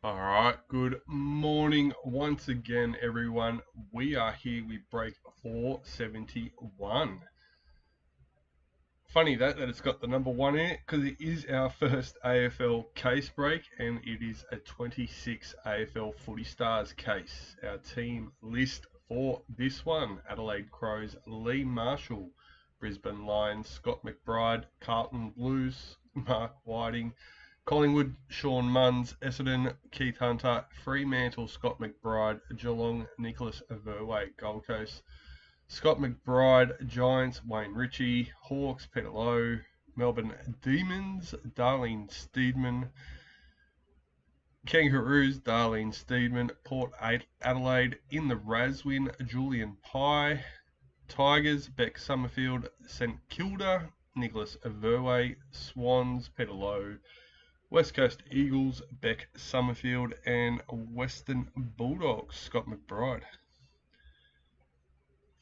Alright, good morning once again, everyone. We are here with break 471. Funny that it's got the number 1 in it because it is our first AFL case break and it is a 26 AFL Footy Stars case. Our team list for this one: Adelaide Crows, Lee Marschall; Brisbane Lions, Scott McBryde; Carlton Blues, Mark Whiting; Collingwood, Sean Munns; Essendon, Keith Hunter; Fremantle, Scott McBryde; Geelong, Nicholas Verwey; Gold Coast, Scott McBryde; Giants, Wayne Ritchie; Hawks, Peter Lowe; Melbourne Demons, Darlene Steedman; Kangaroos, Darlene Steedman; Port Adelaide, in the Raswin, Julian Pye; Tigers, Beck Sommerfeld; St Kilda, Nicholas Verwey; Swans, Peter Lowe; West Coast Eagles, Beck Sommerfeld; and Western Bulldogs, Scott McBryde.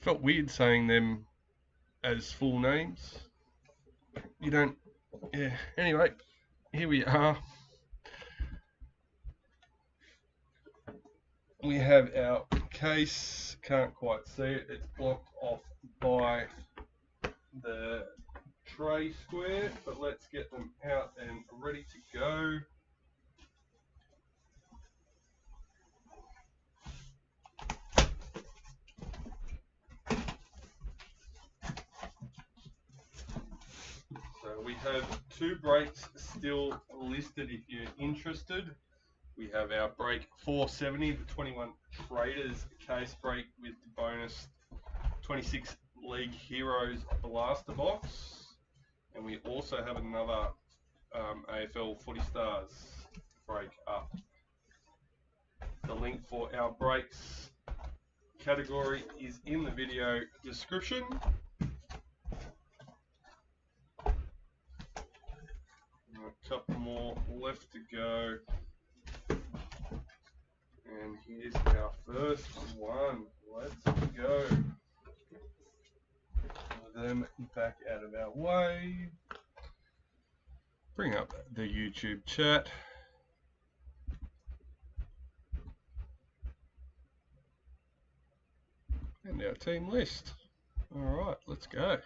Felt weird saying them as full names. You don't... Yeah, anyway, here we are. We have our case. Can't quite see it. It's blocked off by the tray square, but let's get them out and ready to go. So we have 2 breaks still listed if you're interested. We have our break 470, the 21 Traders case break with the bonus 26 League Heroes Blaster Box. And we also have another AFL Footy Stars break up. The link for our breaks category is in the video description. A couple more left to go. And here's our first one. Let's go. Move them back out of our way. Bring up the YouTube chat. And our team list. Alright, let's go.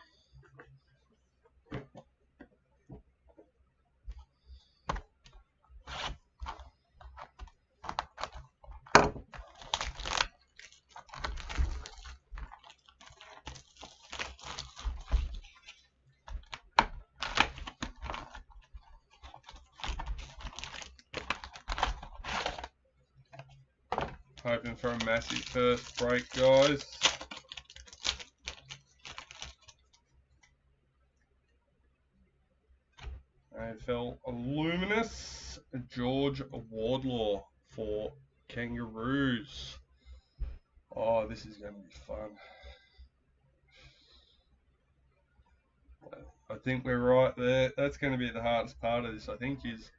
Hoping for a massive first break, guys. AFL Luminous, George Wardlaw for Kangaroos. Oh, this is going to be fun. I think we're right there. That's going to be the hardest part of this, I think, is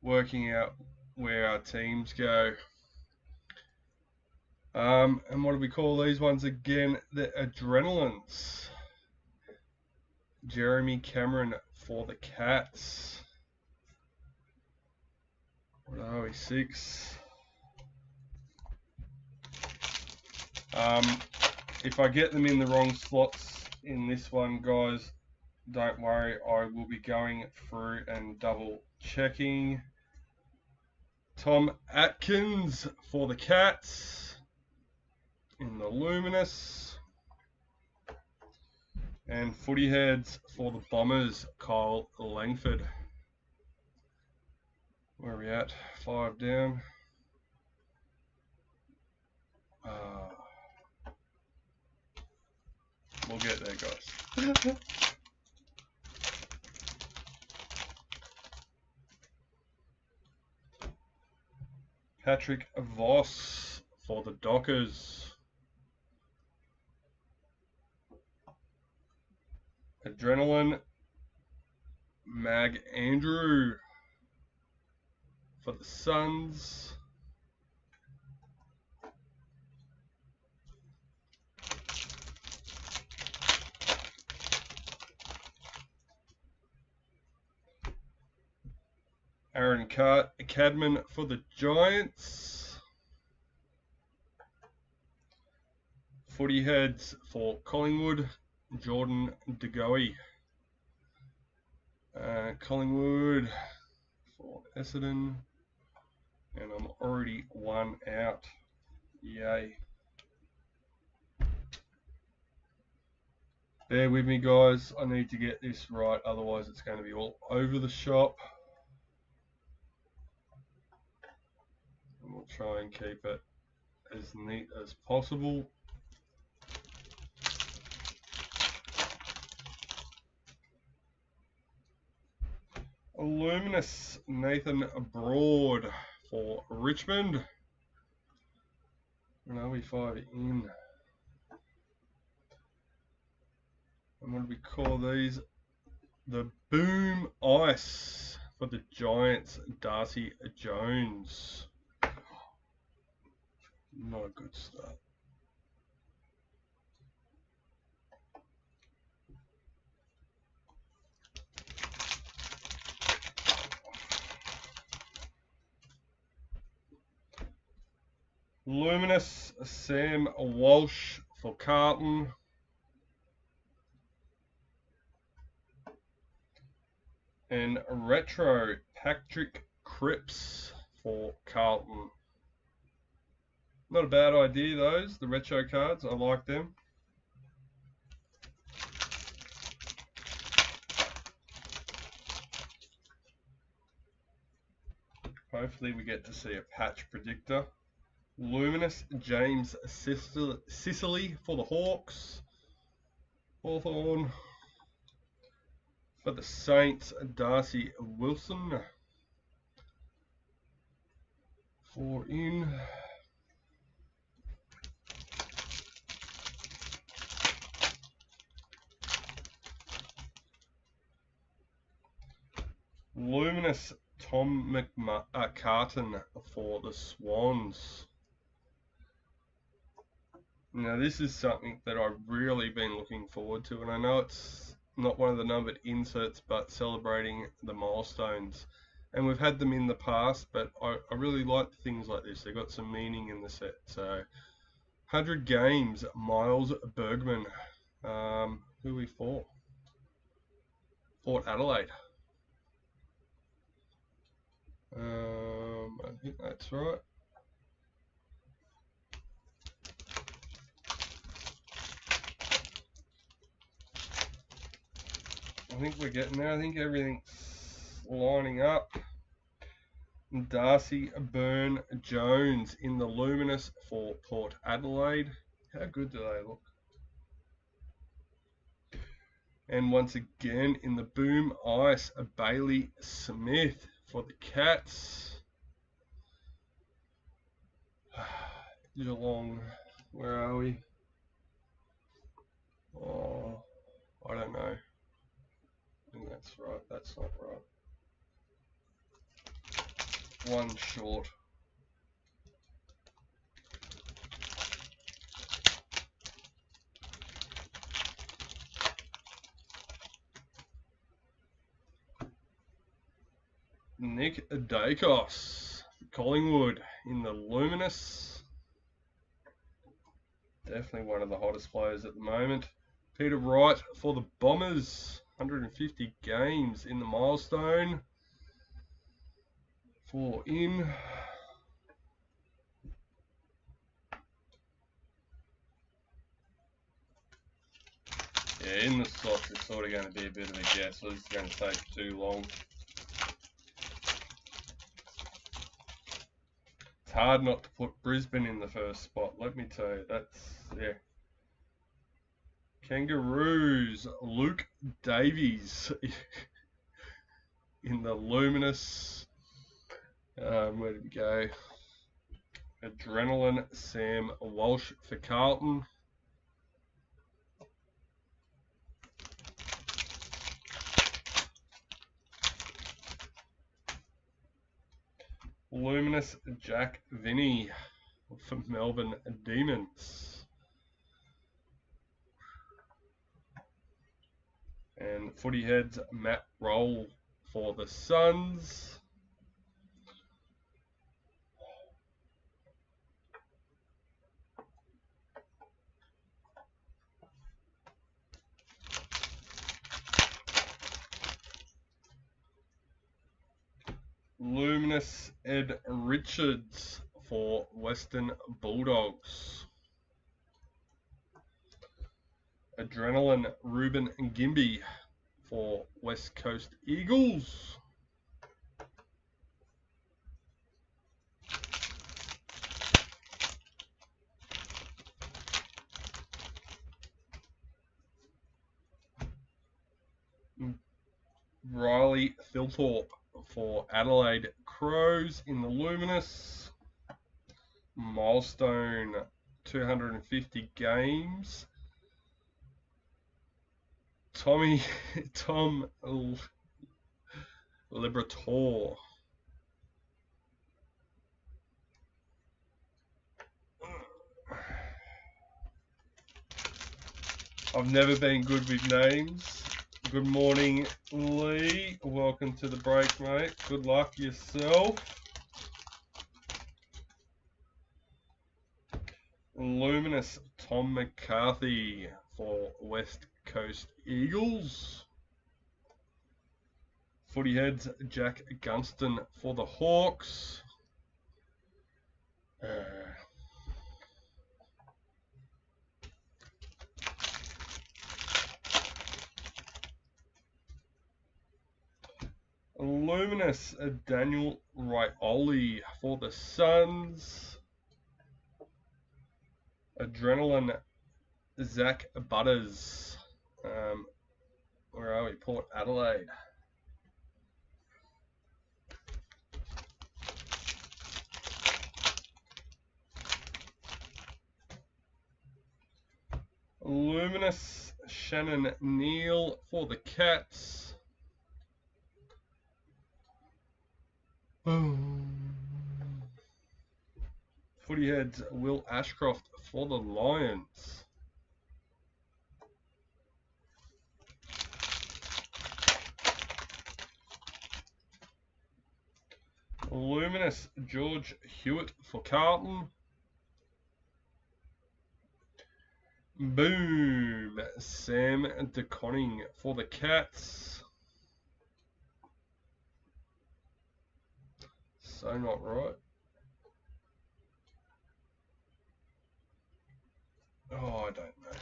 working out where our teams go. And what do we call these ones again? The Adrenalines. Jeremy Cameron for the Cats. What are we? 6. If I get them in the wrong slots in this one, guys, don't worry. I will be going through and double checking. Tom Atkins for the Cats in the Luminous. And Footy Heads for the Bombers, Kyle Langford. Where are we at? 5 down. We'll get there, guys. Patrick Voss for the Dockers. Adrenaline, Mag Andrew for the Suns. Aaron Cadman for the Giants. Footy heads for Collingwood, Jordan De Goey. Collingwood for Essendon. And I'm already one out. Yay. Bear with me, guys. I need to get this right, otherwise it's going to be all over the shop. And we'll try and keep it as neat as possible. Luminous Nathan Broad for Richmond. And are we 5 in? And what do we call these? The Boom Ice for the Giants, Darcy Jones. Not a good start. Luminous Sam Walsh for Carlton. And Retro Patrick Cripps for Carlton. Not a bad idea, those, the retro cards. I like them. Hopefully we get to see a patch predictor. Luminous James Sicily for the Hawks. Hawthorn for the Saints, Darcy Wilson. 4 in. Luminous Tom Carlton for the Swans. Now this is something that I've really been looking forward to, and I know it's not one of the numbered inserts, but celebrating the milestones. And we've had them in the past, but I really like things like this. They've got some meaning in the set. So 100 games, Miles Bergman. Who are we for? Port Adelaide. I think that's right. I think we're getting there. I think everything's lining up. Darcy Byrne Jones in the Luminous for Port Adelaide. How good do they look? And once again in the Boom Ice, Bailey Smith for the Cats. Geelong, where are we? Oh, I don't know. I think that's right. That's not right. One short. Nick Dacos, Collingwood in the Luminous. Definitely one of the hottest players at the moment. Peter Wright for the Bombers. 150 games in the milestone. 4 in. Yeah, in the slots it's sort of going to be a bit of a guess, so this is going to take too long. It's hard not to put Brisbane in the first spot, let me tell you. That's, yeah. Kangaroos, Luke Davies in the Luminous. Where did we go? Adrenaline, Sam Walsh for Carlton. Luminous, Jack Vinnie for Melbourne Demons. And Footy Heads, Matt Roll for the Suns. Luminous Ed Richards for Western Bulldogs. Adrenaline Ruben Gimby for West Coast Eagles. Riley Thilthorpe for Adelaide Crows in the Luminous. Milestone 250 games. Tom Liberatore. I've never been good with names. Good morning, Lee. Welcome to the break, mate. Good luck yourself. Luminous Tom McCarthy for West Coast Eagles. Footy Heads Jack Gunston for the Hawks. Luminous Daniel Rioli for the Suns. Adrenaline Zach Butters. Where are we? Port Adelaide. Luminous Shannon Neal for the Cats. Footy Heads Will Ashcroft for the Lions. Luminous George Hewitt for Carlton. Boom, Sam DeConning for the Cats. So not right. Oh, I don't know.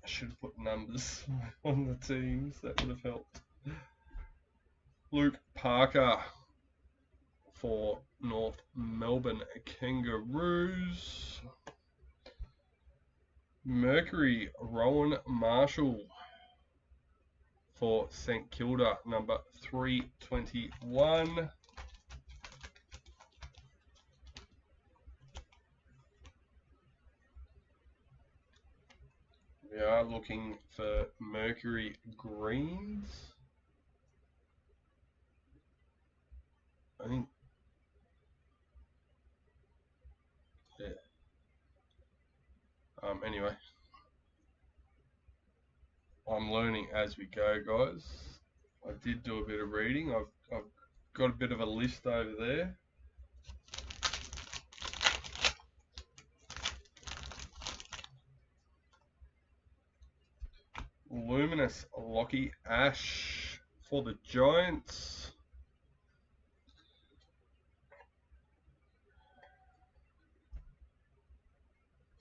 I should have put numbers on the teams. That would have helped. Luke Parker for North Melbourne Kangaroos. Mercury Rowan Marschall for St Kilda, number 321. We are looking for Mercury Greens. I think, yeah. Anyway, I'm learning as we go, guys. I did do a bit of reading. I've got a bit of a list over there. Luminous Lockie Ash for the Giants.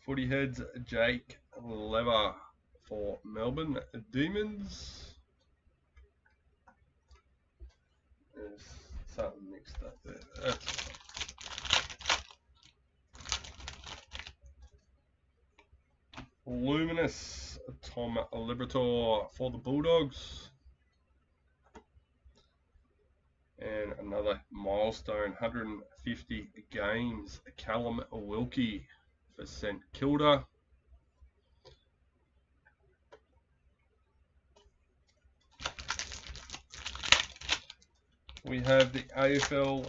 Footy Heads Jake Lever for Melbourne Demons. There's something mixed up there. That's Luminous Tom Liberatore for the Bulldogs. And another milestone, 150 games, Callum Wilkie for St Kilda. We have the AFL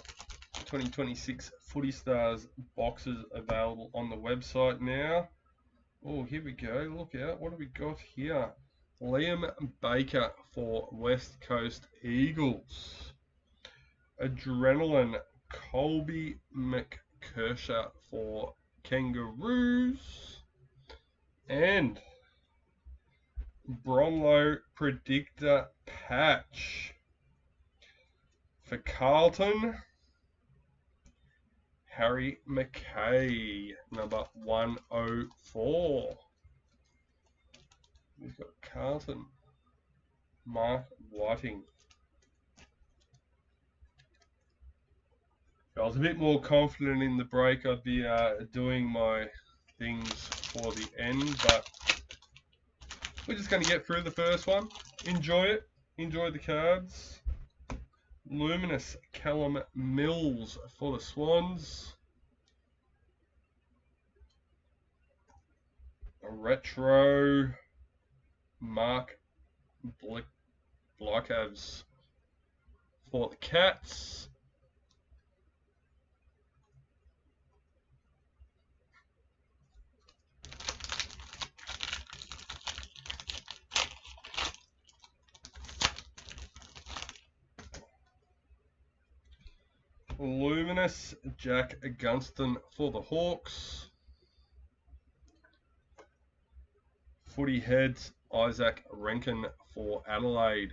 2026 Footy Stars boxes available on the website now. Oh, here we go. Look out. What have we got here? Liam Baker for West Coast Eagles. Adrenaline Colby McKersher for Kangaroos. And Brownlow predictor patch. For Carlton, Harry McKay, number 104. We've got Carlton, Mark Whiting. If I was a bit more confident in the break, I'd be doing my things for the end, but we're just going to get through the first one. Enjoy it. Enjoy the cards. Luminous Callum Mills for the Swans. A retro Mark Blackavs for the Cats. Luminous Jack Gunston for the Hawks. Footy Heads Isaac Rankin for Adelaide.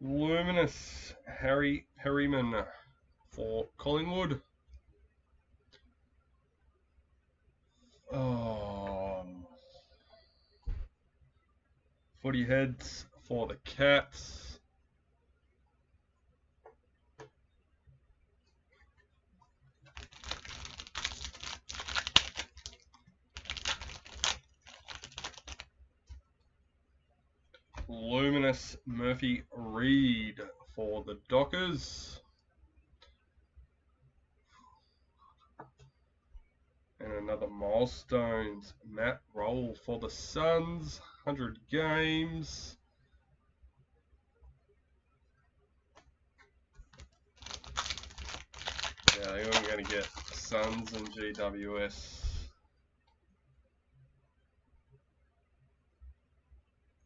Luminous Harry Perryman for Collingwood. Footy Heads for the Cats. Luminous Murphy Reed for the Dockers. And another Milestones, Matt Roll for the Suns, 100 games. Yeah, I think I'm going to get Suns and GWS.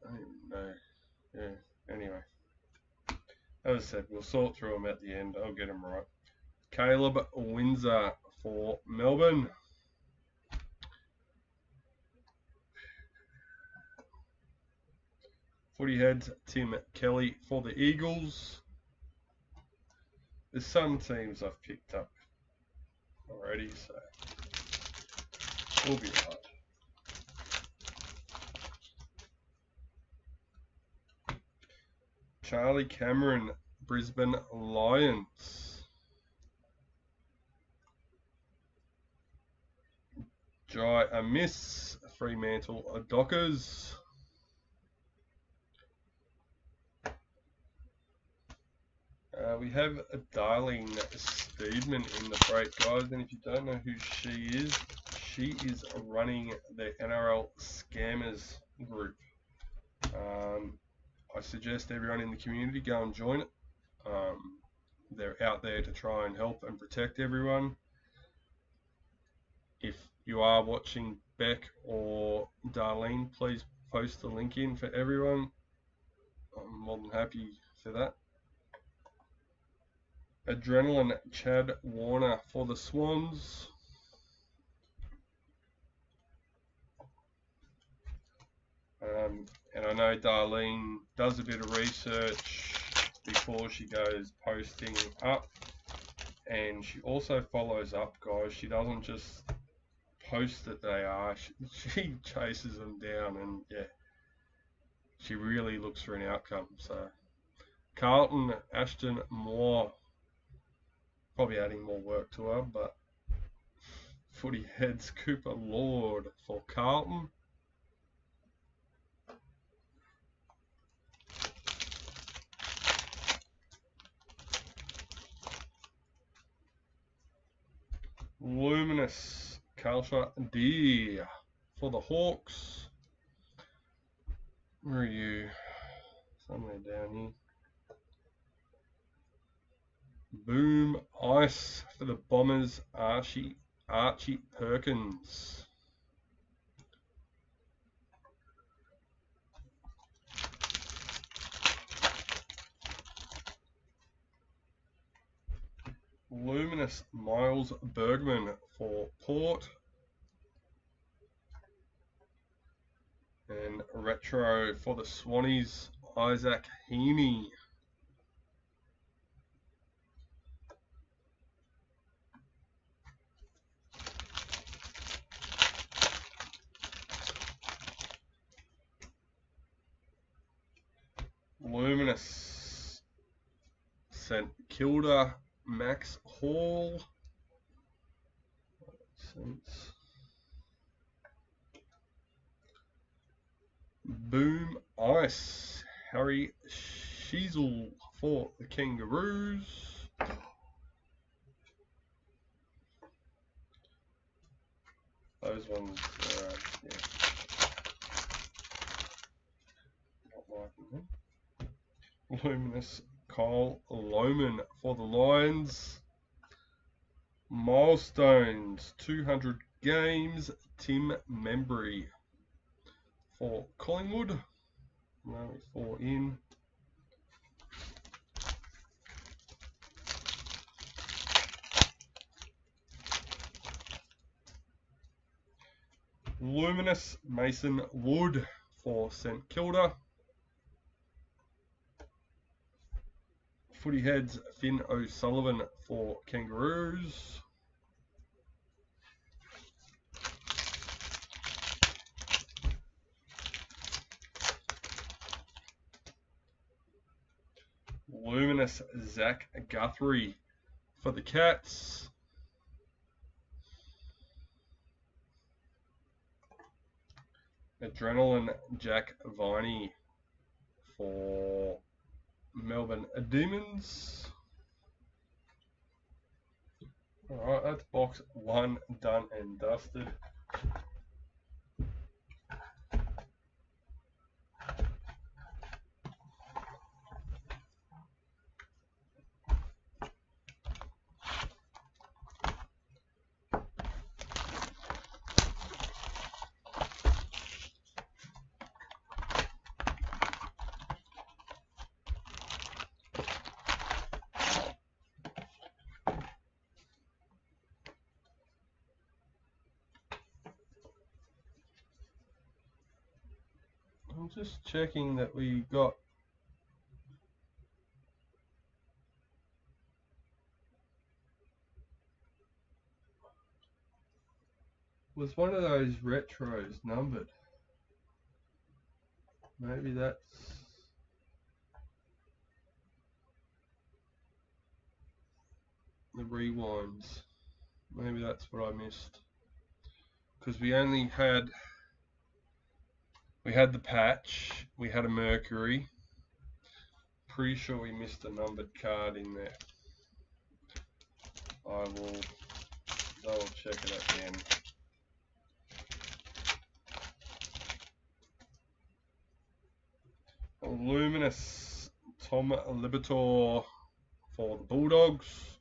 I don't even know. Yeah, anyway. As I said, we'll sort through them at the end. I'll get them right. Caleb Windsor for Melbourne. Footy Heads, Tim Kelly for the Eagles. There's some teams I've picked up already, so we'll be right. Charlie Cameron, Brisbane Lions. Jai Amiss, Fremantle Dockers. We have a Darlene Steedman in the break, guys, and if you don't know who she is running the NRL Scammers group. I suggest everyone in the community go and join it. They're out there to try and help and protect everyone. If you are watching Beck or Darlene, please post the link in for everyone. I'm more than happy for that. Adrenaline Chad Warner for the Swans. And I know Darlene does a bit of research before she goes posting up. And she also follows up, guys. She doesn't just post that they are. She chases them down, and yeah, she really looks for an outcome. So Carlton, Ashton Moore, probably adding more work to her, but Footy Heads, Cooper Lord for Carlton. Luminous Kalsha D for the Hawks. Where are you? Somewhere down here. Boom Ice for the Bombers, Archie Perkins. Luminous Miles Bergman for Port. And retro for the Swannies, Isaac Heaney. Luminous St Kilda, Max Hall. Boom Ice, Harry Sheasel for the Kangaroos. Those ones, yeah, not liking them. Luminous Kyle Lohman for the Lions. Milestones, 200 games, Tim Membry for Collingwood. Only 4 in. Luminous Mason Wood for St Kilda. Footy Heads Finn O'Sullivan for Kangaroos. Luminous Zach Guthrie for the Cats. Adrenaline Jack Viney for Melbourne Demons. Alright, that's box 1 done and dusted. I'm just checking that we got was one of those retros numbered. Maybe that's the rewinds. Maybe that's what I missed. Because we only had the patch, we had a Mercury. Pretty sure we missed a numbered card in there. I will double check it again. Luminous Tom Libertor for the Bulldogs.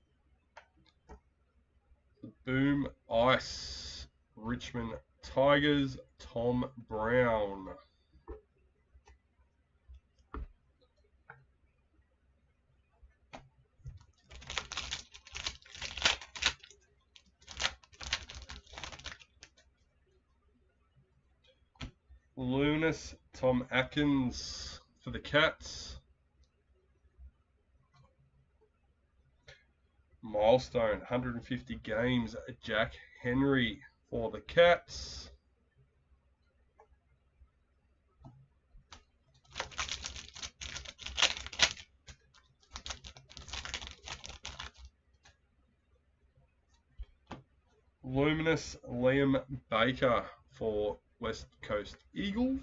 Boom Ice Richmond Tigers, Tom Brown. Luminous Tom Atkins for the Cats. Milestone 150 games, Jack Henry for the Cats. Luminous Liam Baker for West Coast Eagles.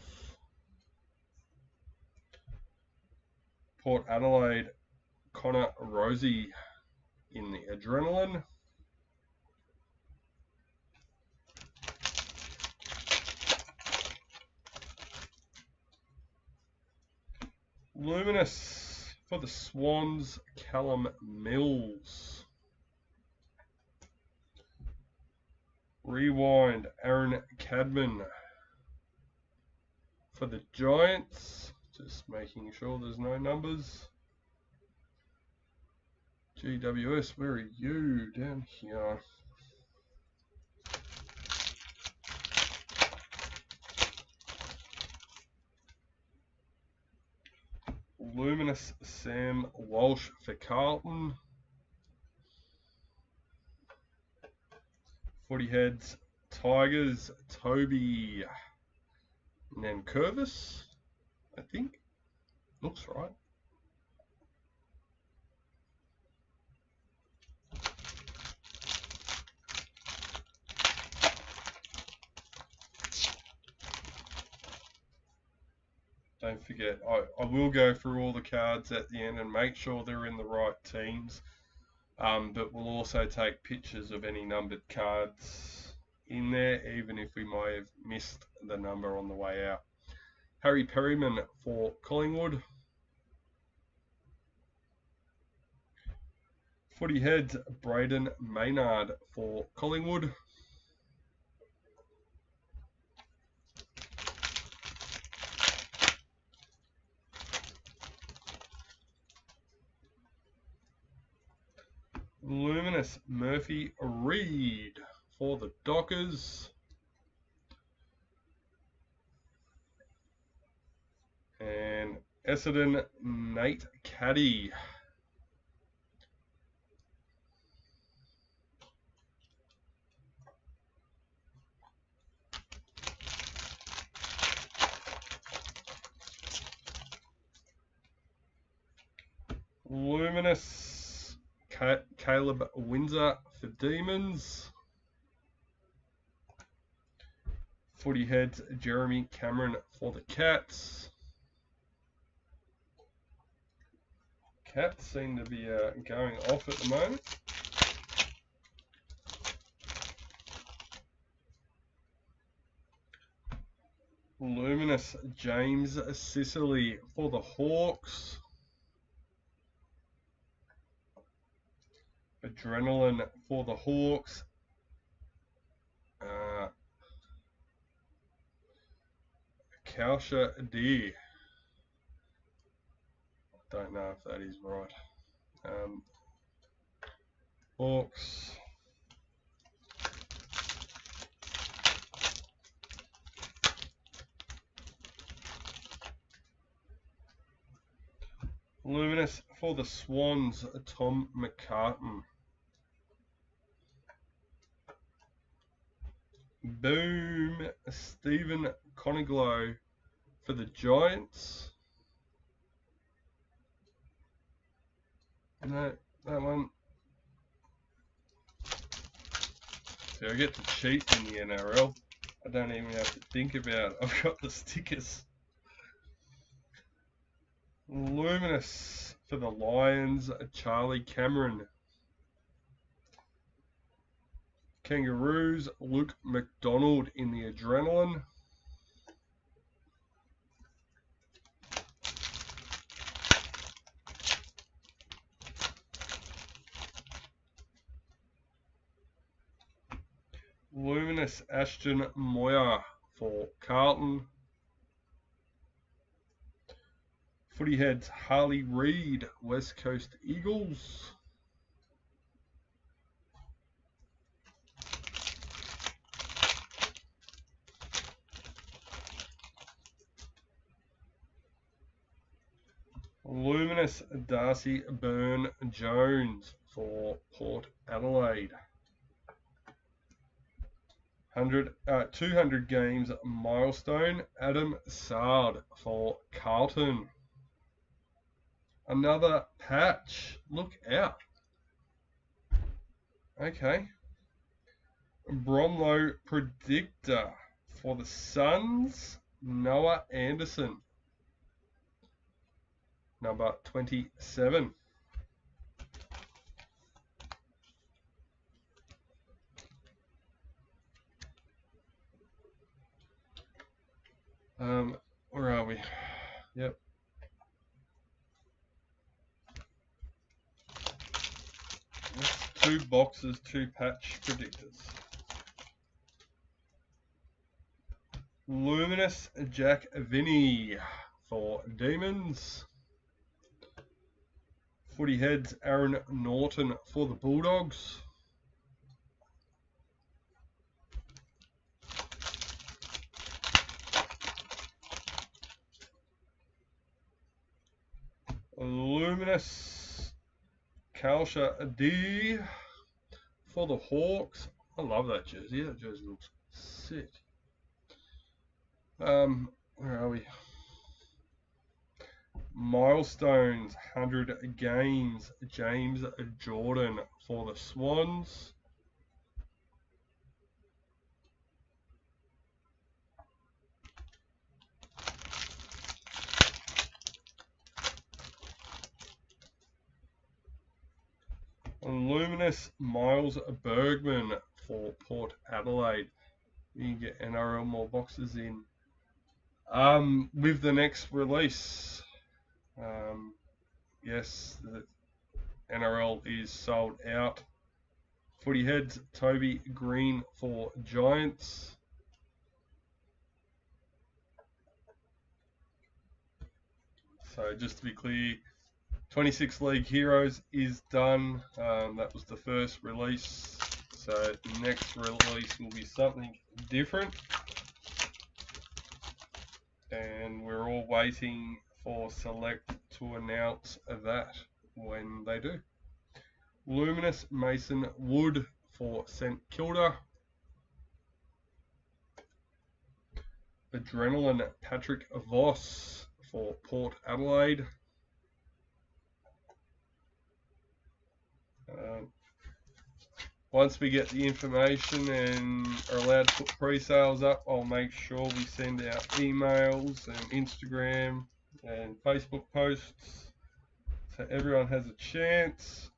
Port Adelaide Connor Rosie in the Adrenaline. Luminous for the Swans, Callum Mills. Rewind, Aaron Cadman for the Giants. Just making sure there's no numbers. GWS, where are you? Down here. Luminous Sam Walsh for Carlton. Footy Heads, Tigers, Toby Nankervis, I think. Looks right. Don't forget, I will go through all the cards at the end and make sure they're in the right teams. But we'll also take pictures of any numbered cards in there, even if we might have missed the number on the way out. Harry Perryman for Collingwood. Footy Heads, Braden Maynard for Collingwood. Luminous Murphy Reed for the Dockers. And Essendon Nate Caddy. Luminous Caleb Windsor for Demons. Footy Heads Jeremy Cameron for the Cats. Cats seem to be going off at the moment. Luminous James Sicily for the Hawks. Adrenaline for the Hawks. Kausha D. Don't know if that is right. Hawks. Luminous for the Swans, Tom McCartan. Boom, Stephen Coniglow for the Giants. No, that one. So I get to cheat in the NRL. I don't even have to think about it. I've got the stickers. Luminous for the Lions, Charlie Cameron. Kangaroos, Luke McDonald in the Adrenaline. Luminous Ashton Moyer for Carlton. Footy Heads Harley Reid, West Coast Eagles. Luminous Darcy Byrne Jones for Port Adelaide. 200 games milestone, Adam Sard for Carlton. Another patch. Look out. Okay. Bromlow Predictor for the Suns, Noah Anderson. Number 27. Where are we? Yep. That's 2 boxes, 2 patch predictors. Luminous Jack Vinny for Demons. Footy heads, Aaron Norton for the Bulldogs. Luminous, Kalsha D for the Hawks. I love that jersey. That jersey looks sick. Where are we? Milestones, 100 games, James Jordan for the Swans. Luminous, Miles Bergman for Port Adelaide. You can get NRL more boxes in. With the next release, yes, the NRL is sold out. Footy heads, Toby Green for Giants. So just to be clear, 26 League Heroes is done. That was the first release. So the next release will be something different. And we're all waiting for Select to announce that when they do. Luminous, Mason Wood for St Kilda. Adrenaline, Patrick Voss for Port Adelaide. Once we get the information and are allowed to put pre-sales up, I'll make sure we send out emails and Instagram and Facebook posts so everyone has a chance.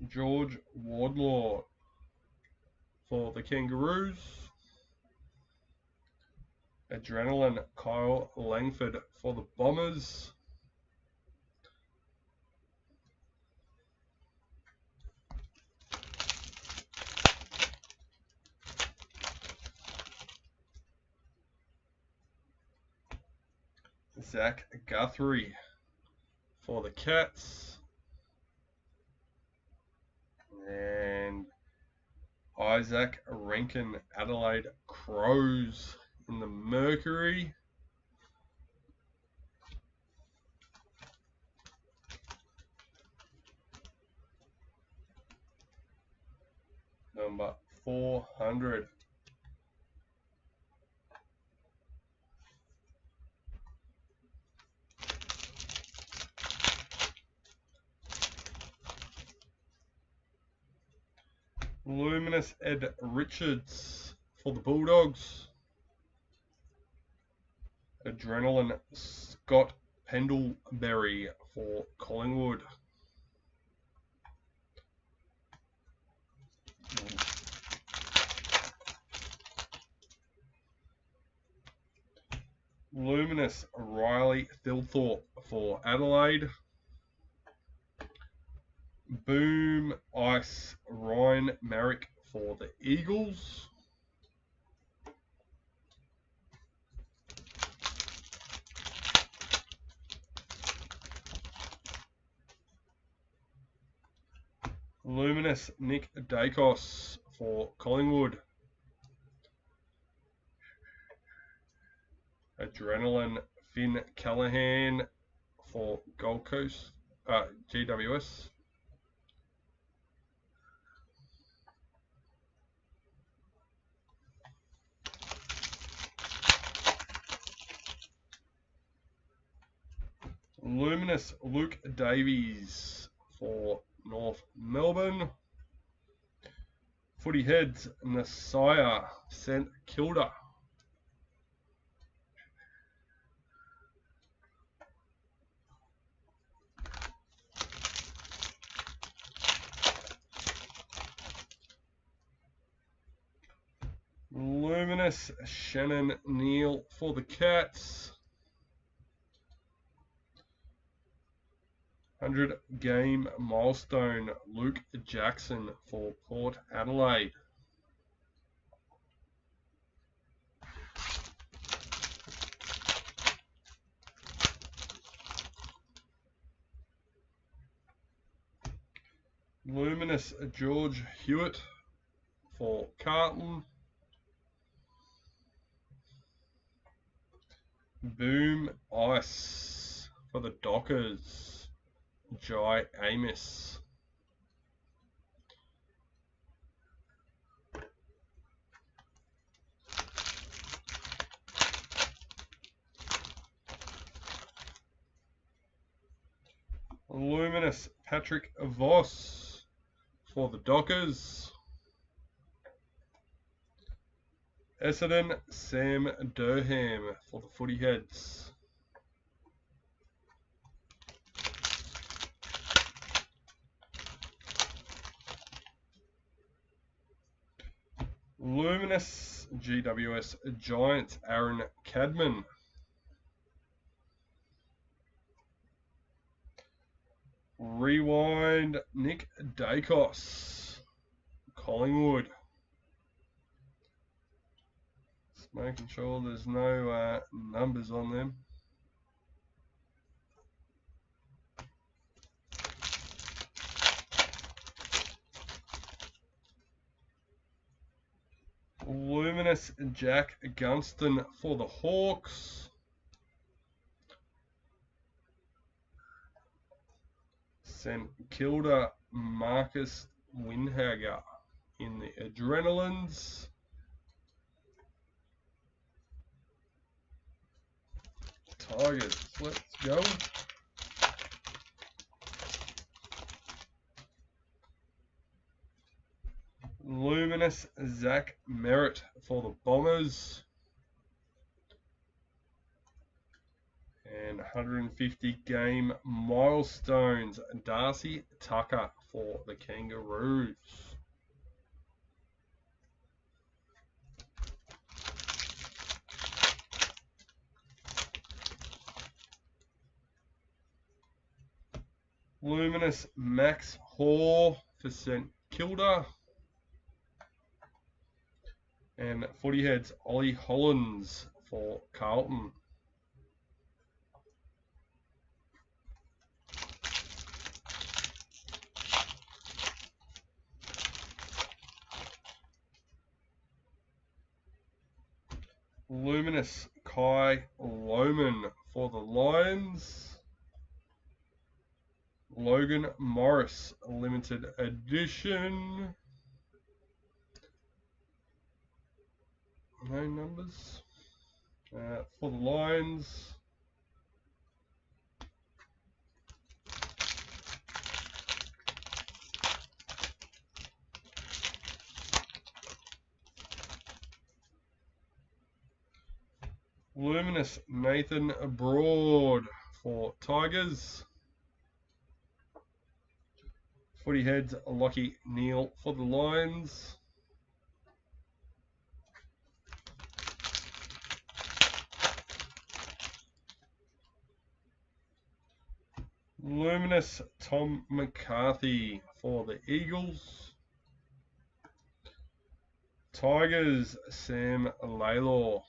George Wardlaw for the Kangaroos. Adrenaline, Kyle Langford for the Bombers. Zach Guthrie for the Cats. And Isaac Rankin, Adelaide Crows in the Mercury. Number 400. Luminous, Ed Richards for the Bulldogs. Adrenaline, Scott Pendlebury for Collingwood. Luminous, Riley Thilthorpe for Adelaide. Boom Ice, Ryan Marrick for the Eagles. Luminous, Nick Dacos for Collingwood. Adrenaline, Finn Callahan for Gold Coast, GWS. Luminous, Luke Davies for North Melbourne. Footy heads, Nasiah, St Kilda. Luminous, Shannon Neal for the Cats. 100 game milestone, Luke Jackson for Port Adelaide. Luminous George Hewitt for Carlton. Boom Ice for the Dockers, Jai Amos. Luminous Patrick Voss for the Dockers. Essendon Sam Durham for the Footy Heads. Luminous GWS Giants Aaron Cadman. Rewind Nick Dacos, Collingwood. Just making sure there's no numbers on them. Luminous Jack Gunston for the Hawks. St Kilda Marcus Winhager in the Adrenalines. Tigers, let's go. Luminous Zach Merritt for the Bombers. And 150 game milestones, Darcy Tucker for the Kangaroos. Luminous Max Hall for St Kilda. And Footy Heads Ollie Hollins for Carlton. Luminous Kai Lohman for the Lions. Logan Morris limited edition. No numbers for the Lions. Luminous Nathan Broad for Tigers. Footy Heads Lockie Neal for the Lions. Luminous Tom McCarthy for the Eagles. Tigers Sam Laylaw.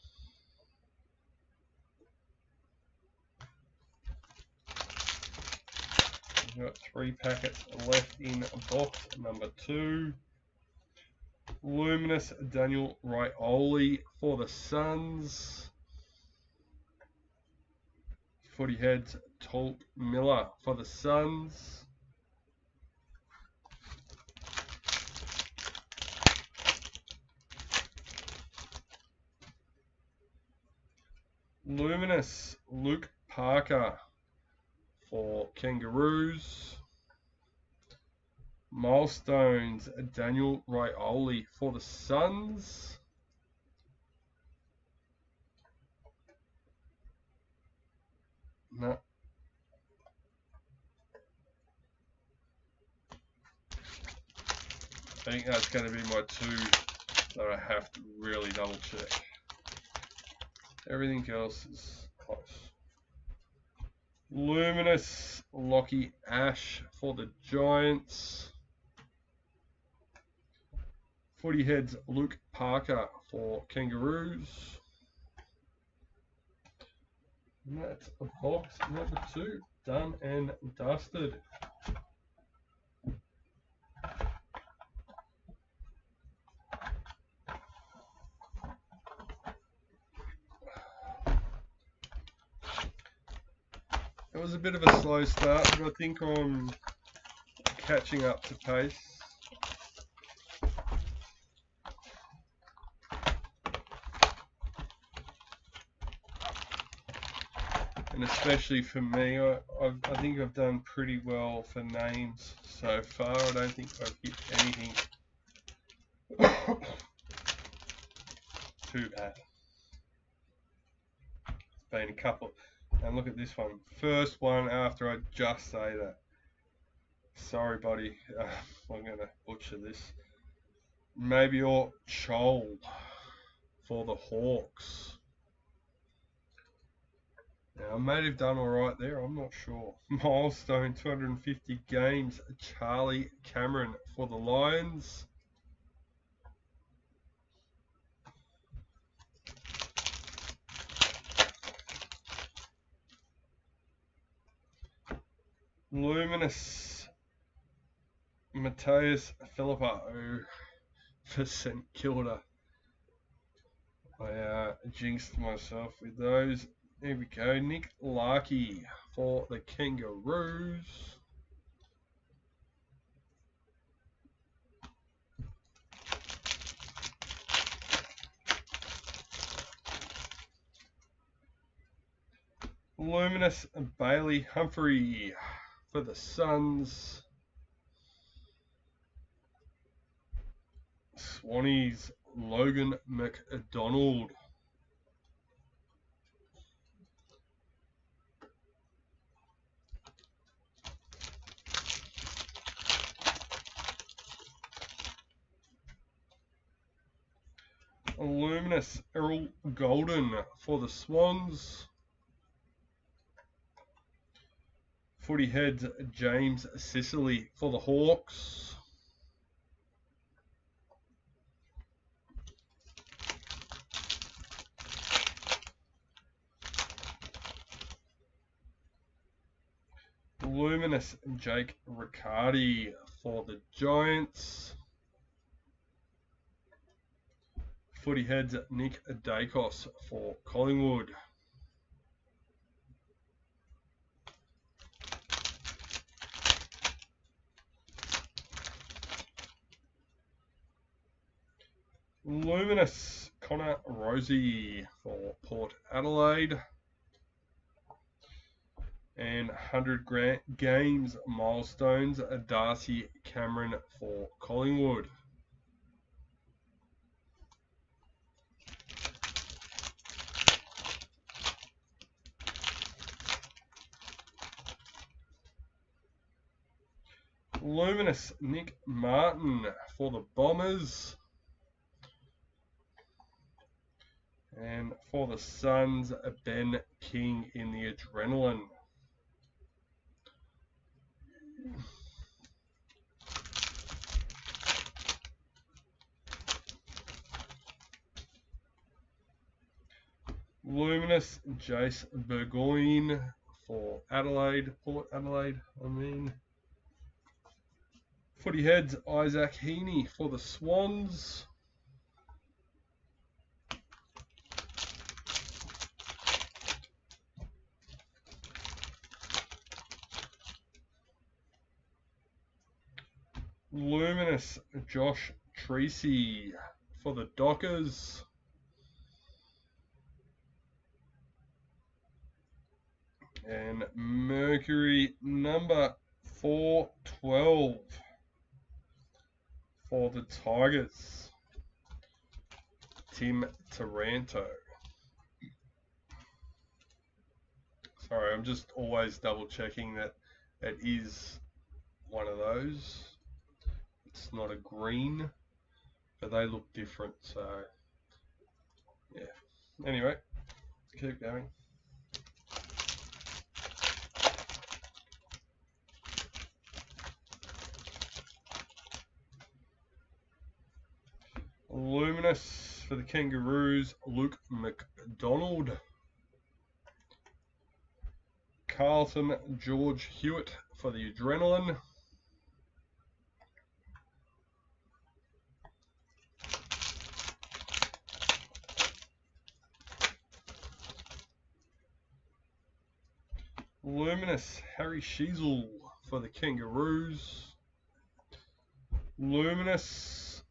We've got 3 packets left in box number 2. Luminous Daniel Rioli for the Suns. Footy Heads Tolk Miller for the Suns. Luminous Luke Parker for Kangaroos. Milestones Daniel Rioli for the Suns. No. I think that's going to be my 2 that I have to really double check. Everything else is close. Luminous Lockie Ash for the Giants. Footy Heads Luke Parker for Kangaroos. And that's box number 2 done and dusted. It was a bit of a slow start, but I think I'm catching up to pace. And especially for me, I think I've done pretty well for names so far. I don't think I've hit anything too bad. It's been a couple. And look at this one. First one after I just say that. Sorry, buddy. I'm going to butcher this. Maybe your Chol for the Hawks. Now, I may have done alright there. I'm not sure. Milestone, 250 games. Charlie Cameron for the Lions. Luminous Mateus Philippa for St Kilda. I jinxed myself with those. There we go. Nick Larkey for the Kangaroos. Luminous Bailey Humphrey for the Suns. Swannies Logan McDonald. Luminous Errol Golden for the Swans. Footy Heads James Sicily for the Hawks. Luminous Jake Riccardi for the Giants. Footy Heads Nick Dacos for Collingwood. Luminous Connor Rosie for Port Adelaide. And 100 games milestones, Darcy Cameron for Collingwood. Luminous Nick Martin for the Bombers. And for the Suns, Ben King in the Adrenaline. Luminous Jace Burgoyne for Adelaide, Port Adelaide, I mean. Footy Heads Isaac Heaney for the Swans. Luminous Josh Treacy for the Dockers. And Mercury number 412 for the Tigers, Tim Taranto. Sorry, I'm just always double checking that it is one of those. It's not a green, but they look different, so yeah. Anyway, keep going. Luminous for the Kangaroos, Luke McDonald. Carlton, George Hewitt for the Adrenaline. Luminous Harry Sheasel for the Kangaroos. Luminous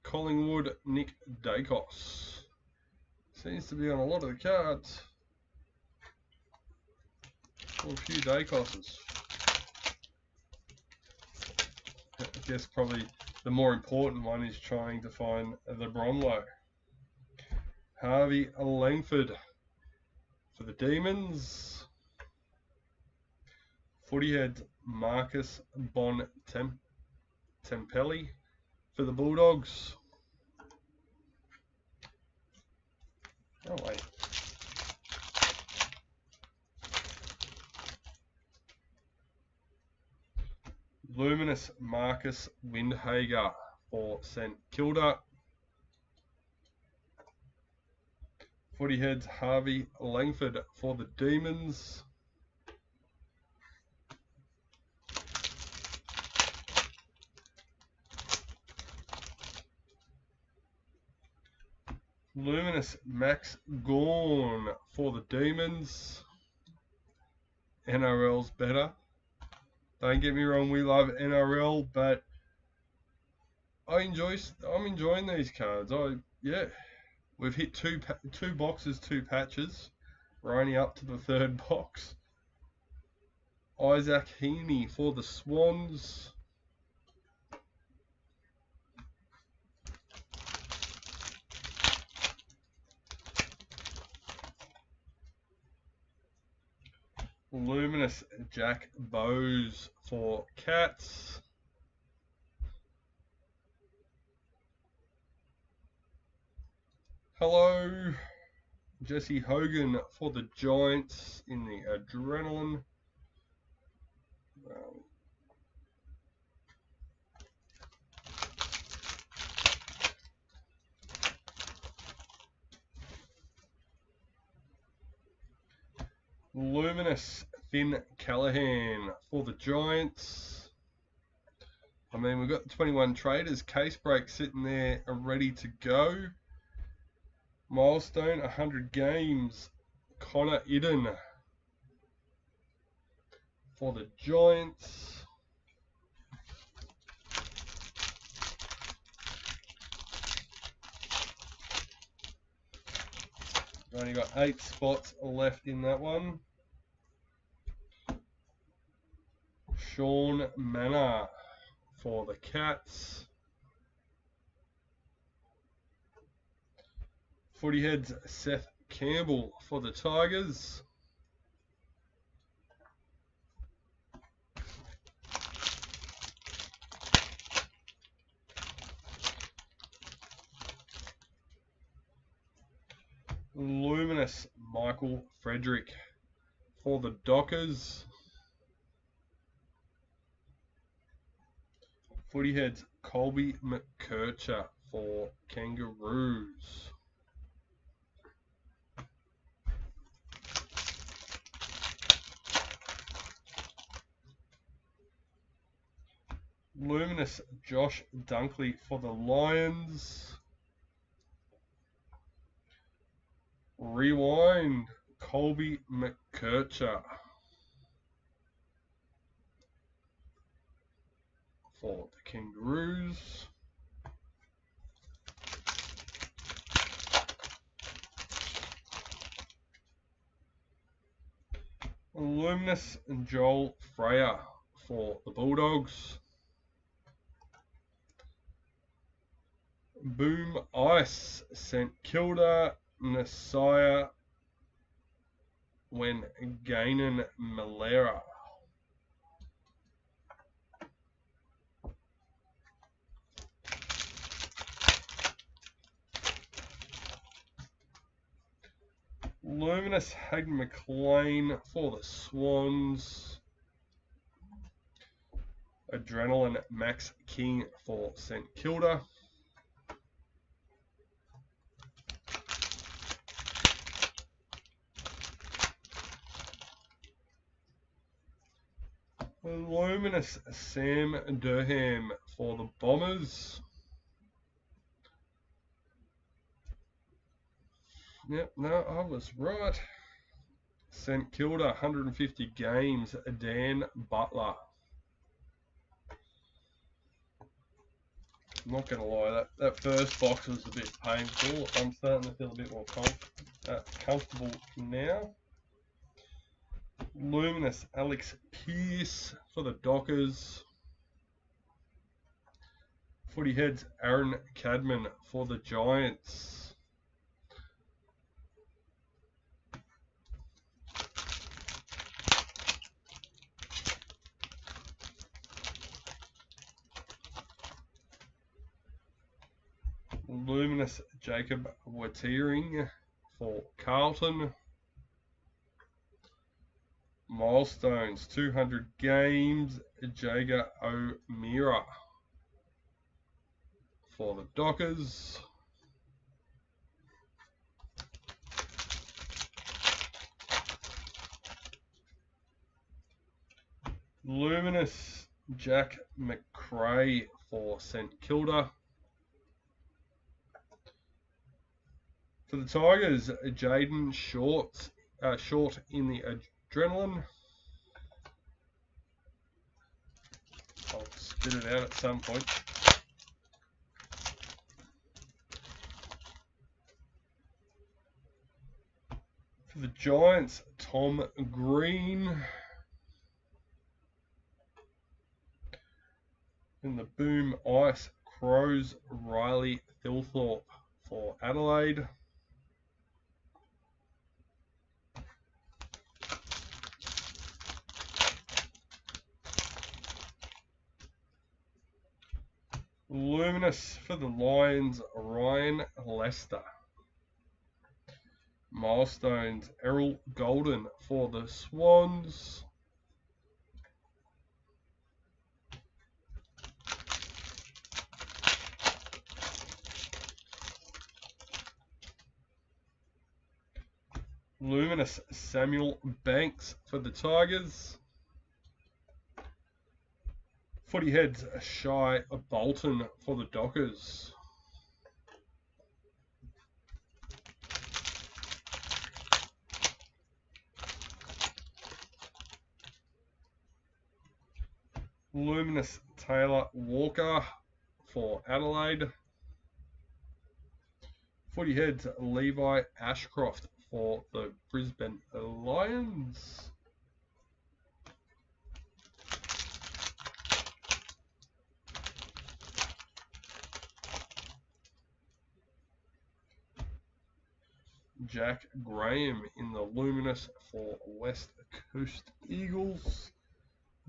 Collingwood Nick Dacos. Seems to be on a lot of the cards. Well, a few Dacoses. I guess probably the more important one is trying to find the Bronlow. Harvey Langford for the Demons. Footy Heads Marcus Tempelli for the Bulldogs. Oh wait. Luminous Marcus Windhager for St Kilda. Footy Heads Harvey Langford for the Demons. Luminous Max Gawn for the Demons. NRL's better. Don't get me wrong, we love NRL, but I'm enjoying these cards. We've hit two boxes, 2 patches. We're only up to the 3rd box. Isaac Heaney for the Swans. Luminous Jack Bowes for Cats. Hello, Jesse Hogan for the Giants in the Adrenaline. Luminous Finn Callahan for the Giants. I mean, we've got the 21 traders case break sitting there ready to go. Milestone 100 games. Connor Idden for the Giants. We've only got 8 spots left in that one. Sean Manor for the Cats. Footy Heads Seth Campbell for the Tigers. Luminous Michael Frederick for the Dockers. Footy Heads Colby McKercher for Kangaroos. Luminous Josh Dunkley for the Lions. Rewind Colby McKercher for the Kangaroos. Luminous Joel Freya for the Bulldogs. Boom Ice St Kilda Nasiah when Gainan Malera. Luminous Hayden McLean for the Swans. Adrenaline Max King for St Kilda. Luminous Sam Durham for the Bombers. Yep, no, I was right. St Kilda, 150 games, Dan Butler. I'm not going to lie, that first box was a bit painful. I'm starting to feel a bit more comfortable now. Luminous Alex Pearce for the Dockers. Footy Heads Aaron Cadman for the Giants. Luminous Jacob Watering for Carlton. Milestones 200 games, Jager O'Meara for the Dockers. Luminous Jack McBryde for St Kilda. For the Tigers, Jaden Short in the Adrenaline. I'll spit it out at some point. For the Giants, Tom Green. In the Boom Ice Crows, Riley Thilthorpe for Adelaide. Luminous for the Lions, Ryan Lester. Milestones, Errol Golden for the Swans. Luminous Samuel Banks for the Tigers. Footy Heads Shy Bolton for the Dockers. Luminous Taylor Walker for Adelaide. Footy Heads Levi Ashcroft for the Brisbane Lions. Jack Graham in the Luminous for West Coast Eagles.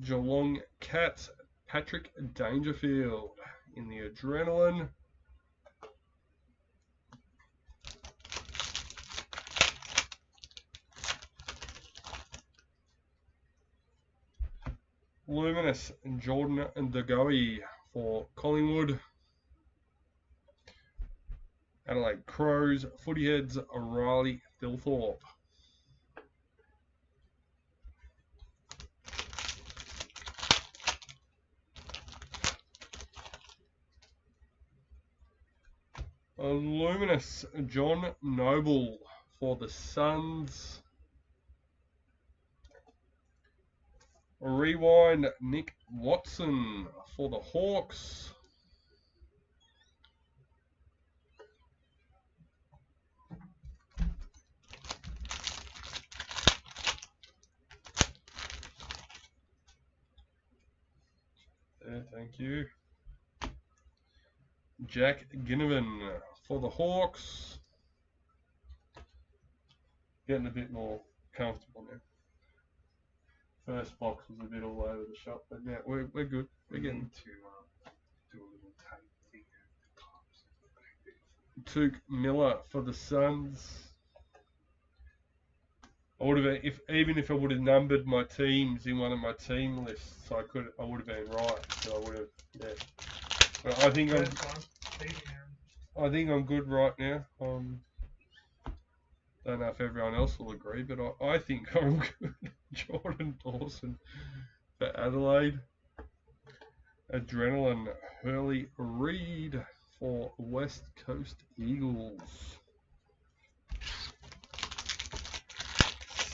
Geelong Cats, Patrick Dangerfield in the Adrenaline. Luminous Jordan Degoe for Collingwood. Adelaide Crows, Footy Heads Riley Thilthorpe. Luminous John Noble for the Suns. Rewind Nick Watson for the Hawks. Thank you. Jack Ginnivan for the Hawks. Getting a bit more comfortable now. First box was a bit all over the shop, but now we're good. We're getting to do a little tape thing at the Took Miller for the Suns. I would have been, even if I would have numbered my teams in one of my team lists, I would have been right. So I would have, yeah. But I think I'm good right now. Don't know if everyone else will agree, but I think I'm good. Jordan Dawson for Adelaide. Adrenaline Hurley Reid for West Coast Eagles.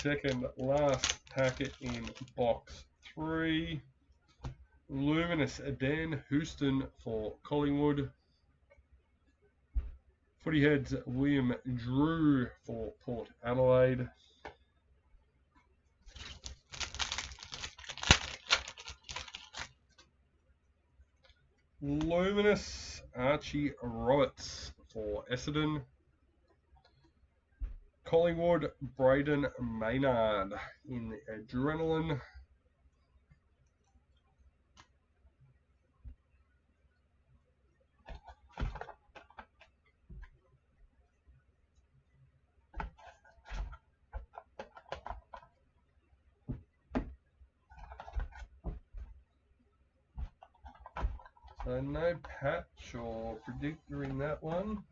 second last packet in box 3. Luminous Dan Houston for Collingwood. Footy Heads William Drew for Port Adelaide. Luminous Archie Roberts for Essendon. Collingwood Braden Maynard in Adrenaline. So no patch or predictor in that one.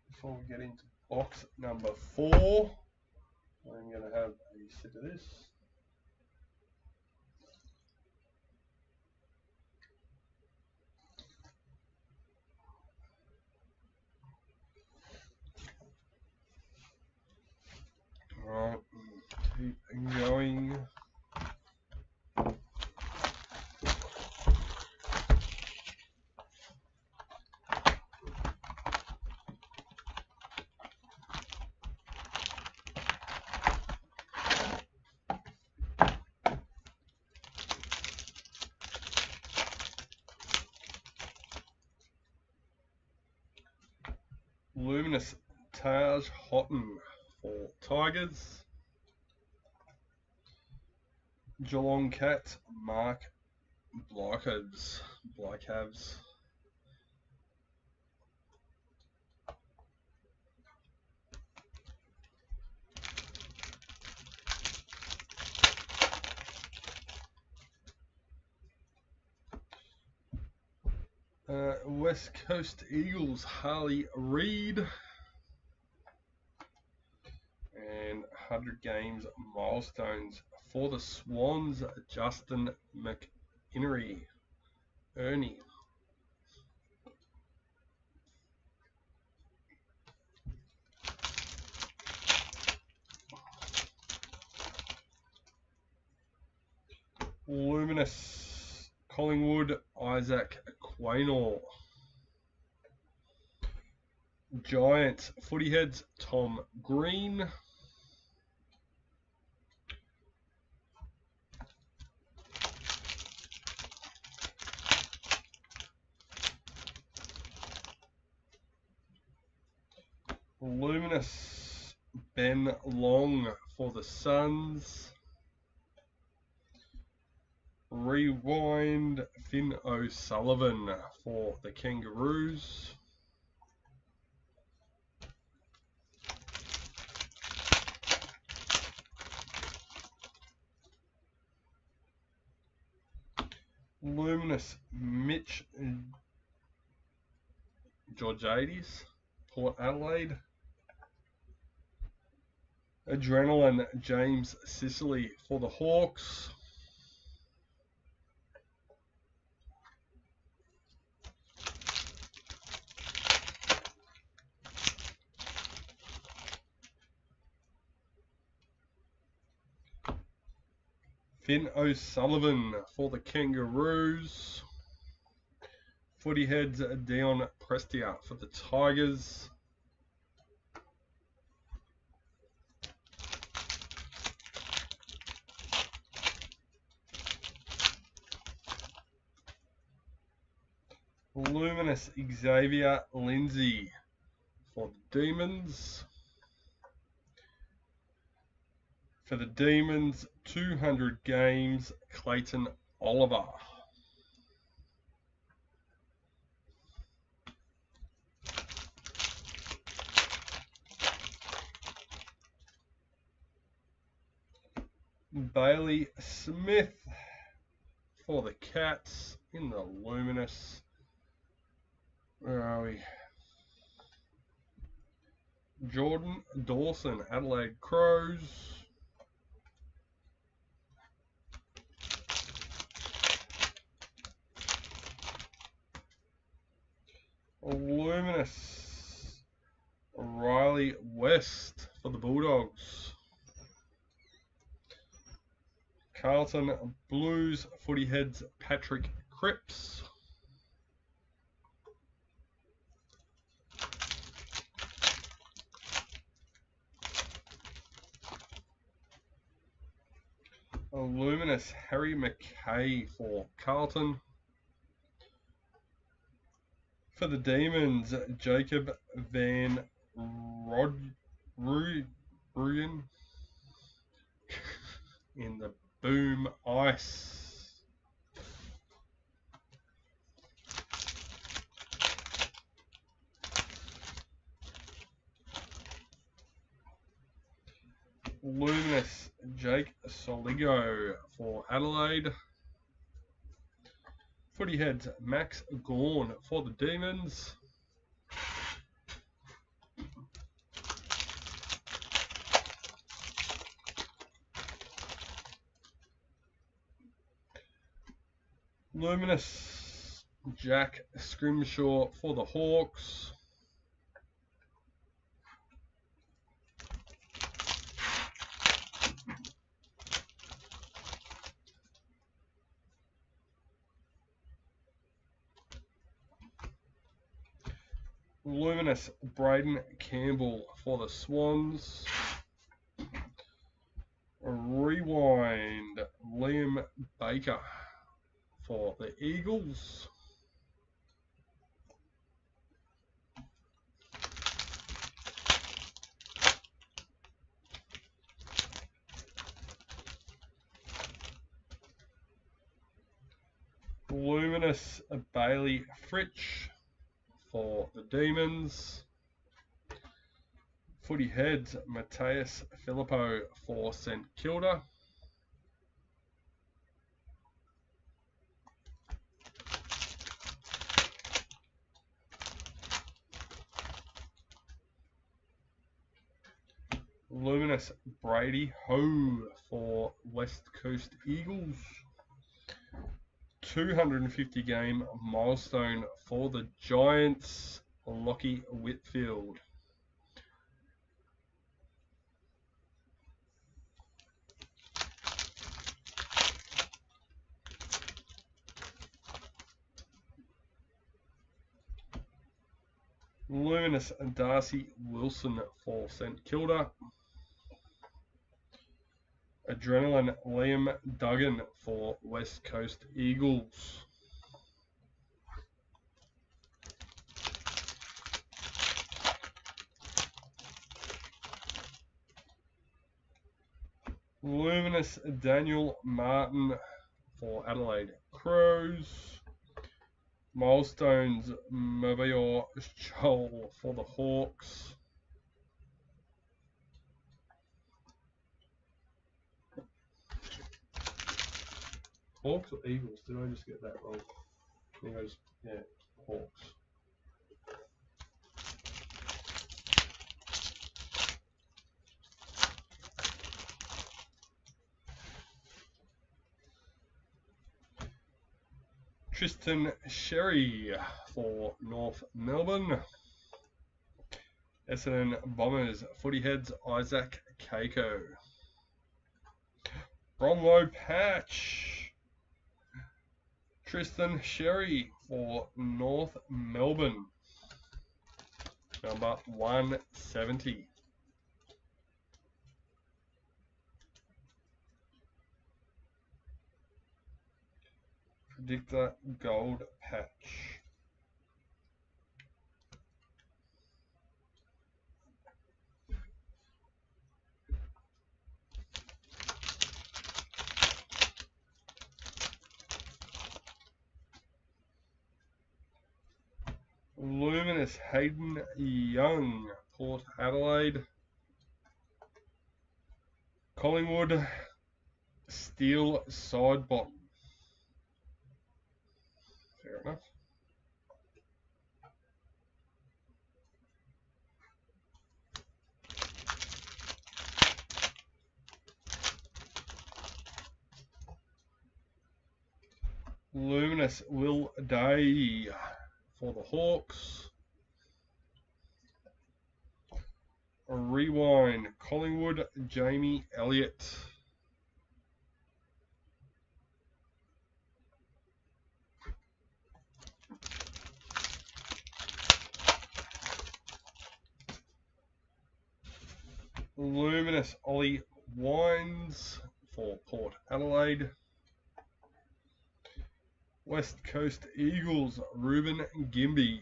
Before we get into box number 4, I'm going to have a sip of this. Alright, keep going. Luminous Taj Houghton for Tigers. Geelong Cats Mark Blackhavs. West Coast Eagles Harley Reid. And 100 games milestones for the Swans, Justin Ernie. Luminous Collingwood Isaac Quaynor. Giants Footy Heads Tom Green. Luminous Ben Long for the Suns. Rewind Finn O'Sullivan for the Kangaroos. Luminous Mitch Georgiades, Port Adelaide. Adrenaline James Sicily for the Hawks. Finn O'Sullivan for the Kangaroos. Footy Heads Dion Prestia for the Tigers. Luminous Xavier Lindsay for the Demons. For the Demons, 200 games, Clayton Oliver. Bailey Smith for the Cats in the Luminous. Where are we? Jordan Dawson, Adelaide Crows. Luminous Riley West for the Bulldogs. Carlton Blues footy heads Patrick Cripps. A luminous Harry McKay for Carlton. For the Demons, Jacob Van Rooyen in the Boom Ice. Luminous Jake Soligo for Adelaide. Footy heads Max Gawn for the Demons. Luminous Jack Scrimshaw for the Hawks. Luminous Braden Campbell for the Swans. Rewind Liam Baker for the Eagles. Luminous Bailey Fritsch for the Demons. Footy heads Matthias Filippo for St Kilda. Luminous Brady Ho for West Coast Eagles. 250 game milestone for the Giants, Lockie Whitfield. Luminous Darcy Wilson for St Kilda. Adrenaline Liam Duggan for West Coast Eagles. Luminous Daniel Martin for Adelaide Crows. Milestones Marschall for the Hawks. Hawks or Eagles? Did I just get that wrong? I think I just, yeah, Hawks. Tristan Sherry for North Melbourne. Essendon Bombers footy heads Isaac Keiko. Brownlow patch. Tristan Sherry for North Melbourne. Number 170. Predictor gold patch. Luminous Hayden Young, Port Adelaide. Collingwood Steel side bottom. Fair enough. Luminous Will Day for the Hawks. Rewind, Collingwood, Jamie Elliott. Luminous, Ollie Wines for Port Adelaide. West Coast Eagles, Ruben Gimby.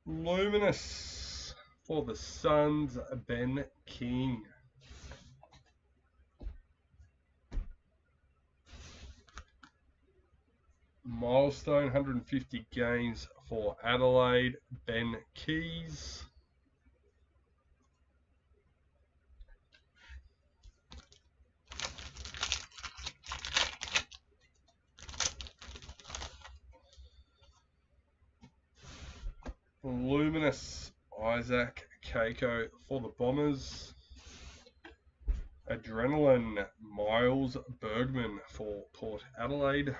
Luminous for the Suns, Ben King. Milestone, 150 games for Adelaide, Ben Keys. Luminous, Isaac Keiko for the Bombers. Adrenaline, Miles Bergman for Port Adelaide.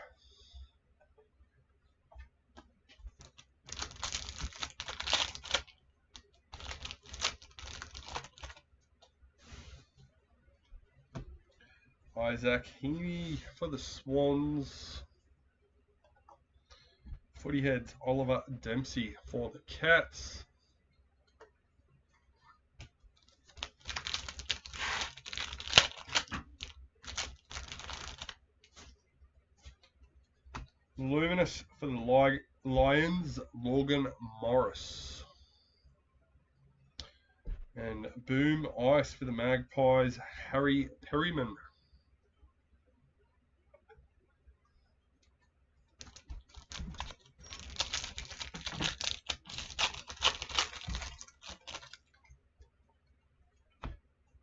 Isaac Heaney for the Swans. Footy Heads, Oliver Dempsey for the Cats. Luminous for the Lions, Morgan Morris. And Boom Ice for the Magpies, Harry Perryman.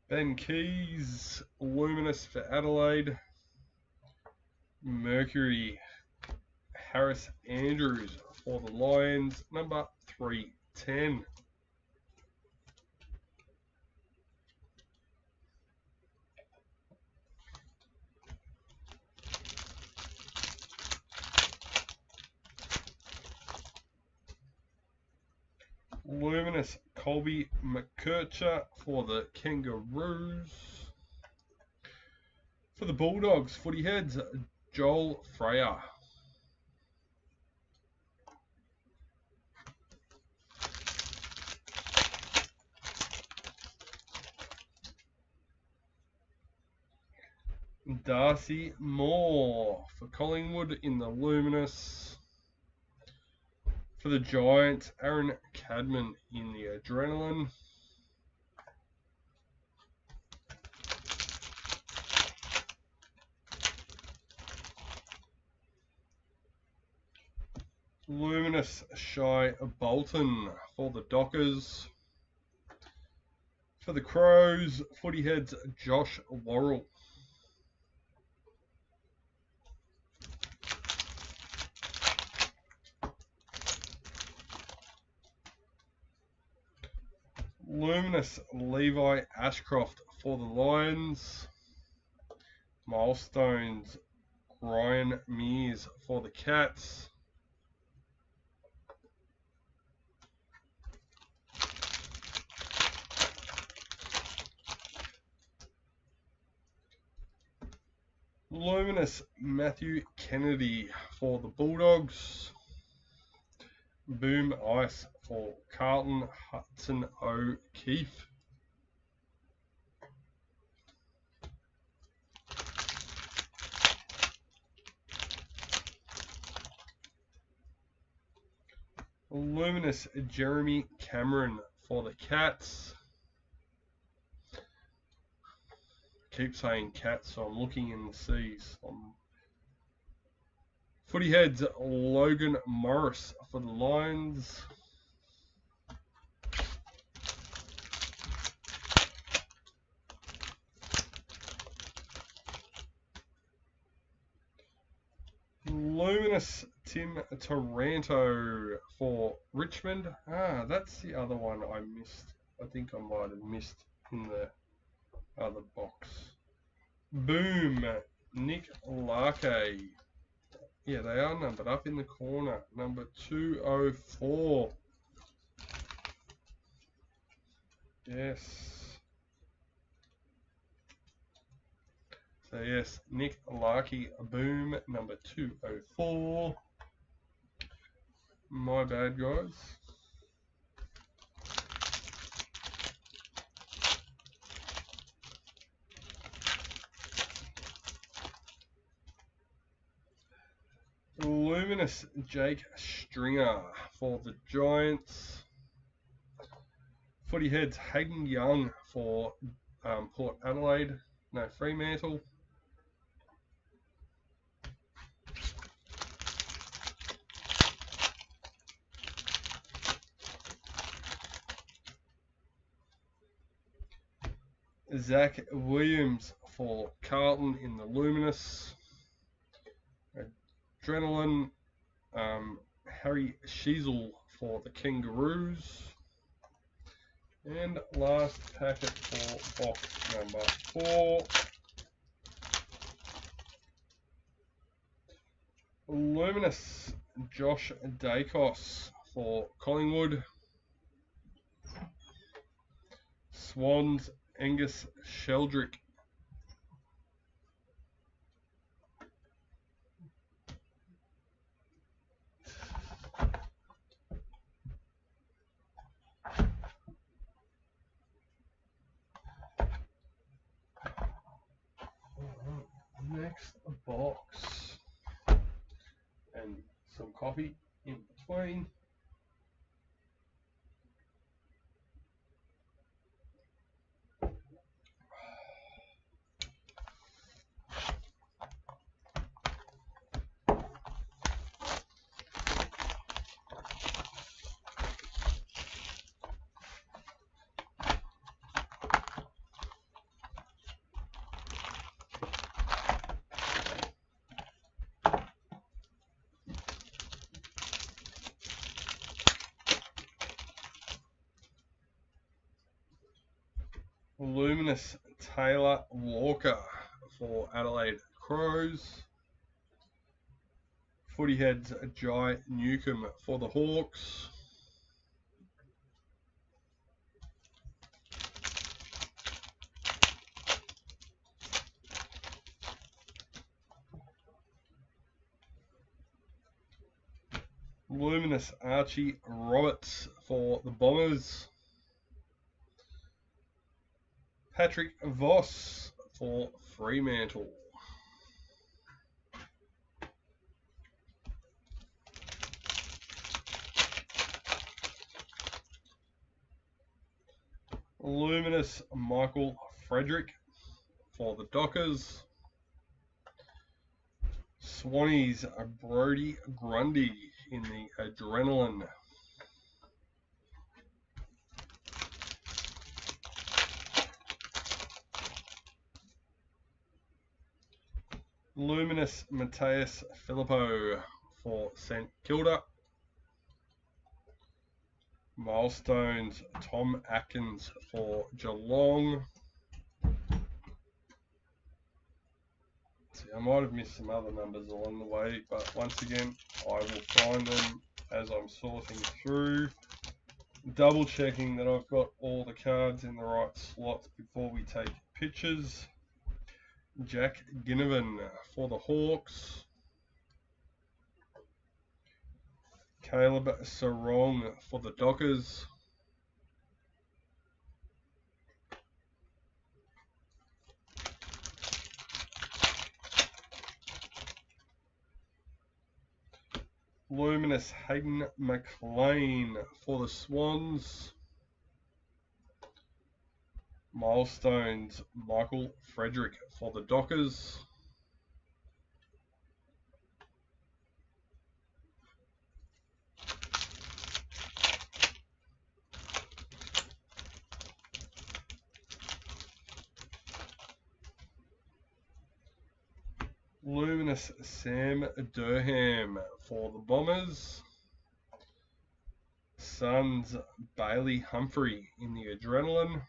Ben Keys, Luminous for Adelaide. Mercury, Harris Andrews for the Lions, number 310. Luminous, Colby McKercher for the Kangaroos. For the Bulldogs, Footy Heads, Joel Freyer. Darcy Moore for Collingwood in the Luminous. For the Giants, Aaron Cadman in the Adrenaline. Luminous, Shy Bolton for the Dockers. For the Crows, Footy Heads, Josh Worrell. Luminous, Levi Ashcroft for the Lions. Milestones, Ryan Mears for the Cats. Luminous, Matthew Kennedy for the Bulldogs. Boom Ice for Carlton, Hudson O'Keefe. Luminous, Jeremy Cameron for the Cats. Keep saying Cats, so I'm looking in the C's. Footy Heads, Logan Morris for the Lions. Luminous, Tim Taranto for Richmond. That's the other one I missed. I think I might have missed in the other box. Boom, Nick Larkey. Yeah, they are numbered up in the corner. Number 204. Yes. So yes, Nick Larkey, boom, number 204. My bad, guys. Luminous Jake Stringer for the Giants. Footy Heads Hayden Young for Port Adelaide. No, Fremantle. Zach Williams for Carlton in the Luminous. Adrenaline, Harry Sheasel for the Kangaroos. And last packet for box number 4. Luminous Josh Dacos for Collingwood. Swans Angus Sheldrick. Next box. And some coffee in between. Luminous Taylor Walker for Adelaide Crows. Footy Heads Jai Newcomb for the Hawks. Luminous Archie Roberts for the Bombers. Patrick Voss for Fremantle. Luminous Michael Frederick for the Dockers. Swannies Brody Grundy in the Adrenaline. Luminous Mateus Filippo for St Kilda. Milestones Tom Atkins for Geelong. See, I might have missed some other numbers along the way, but once again, I will find them as I'm sorting through. Double checking that I've got all the cards in the right slots before we take pictures. Jack Ginnivan for the Hawks. Caleb Sarong for the Dockers. Luminous Hayden McLean for the Swans. Milestones Michael Frederick for the Dockers. Luminous Sam Durham for the Bombers. Suns Bailey Humphrey in the Adrenaline.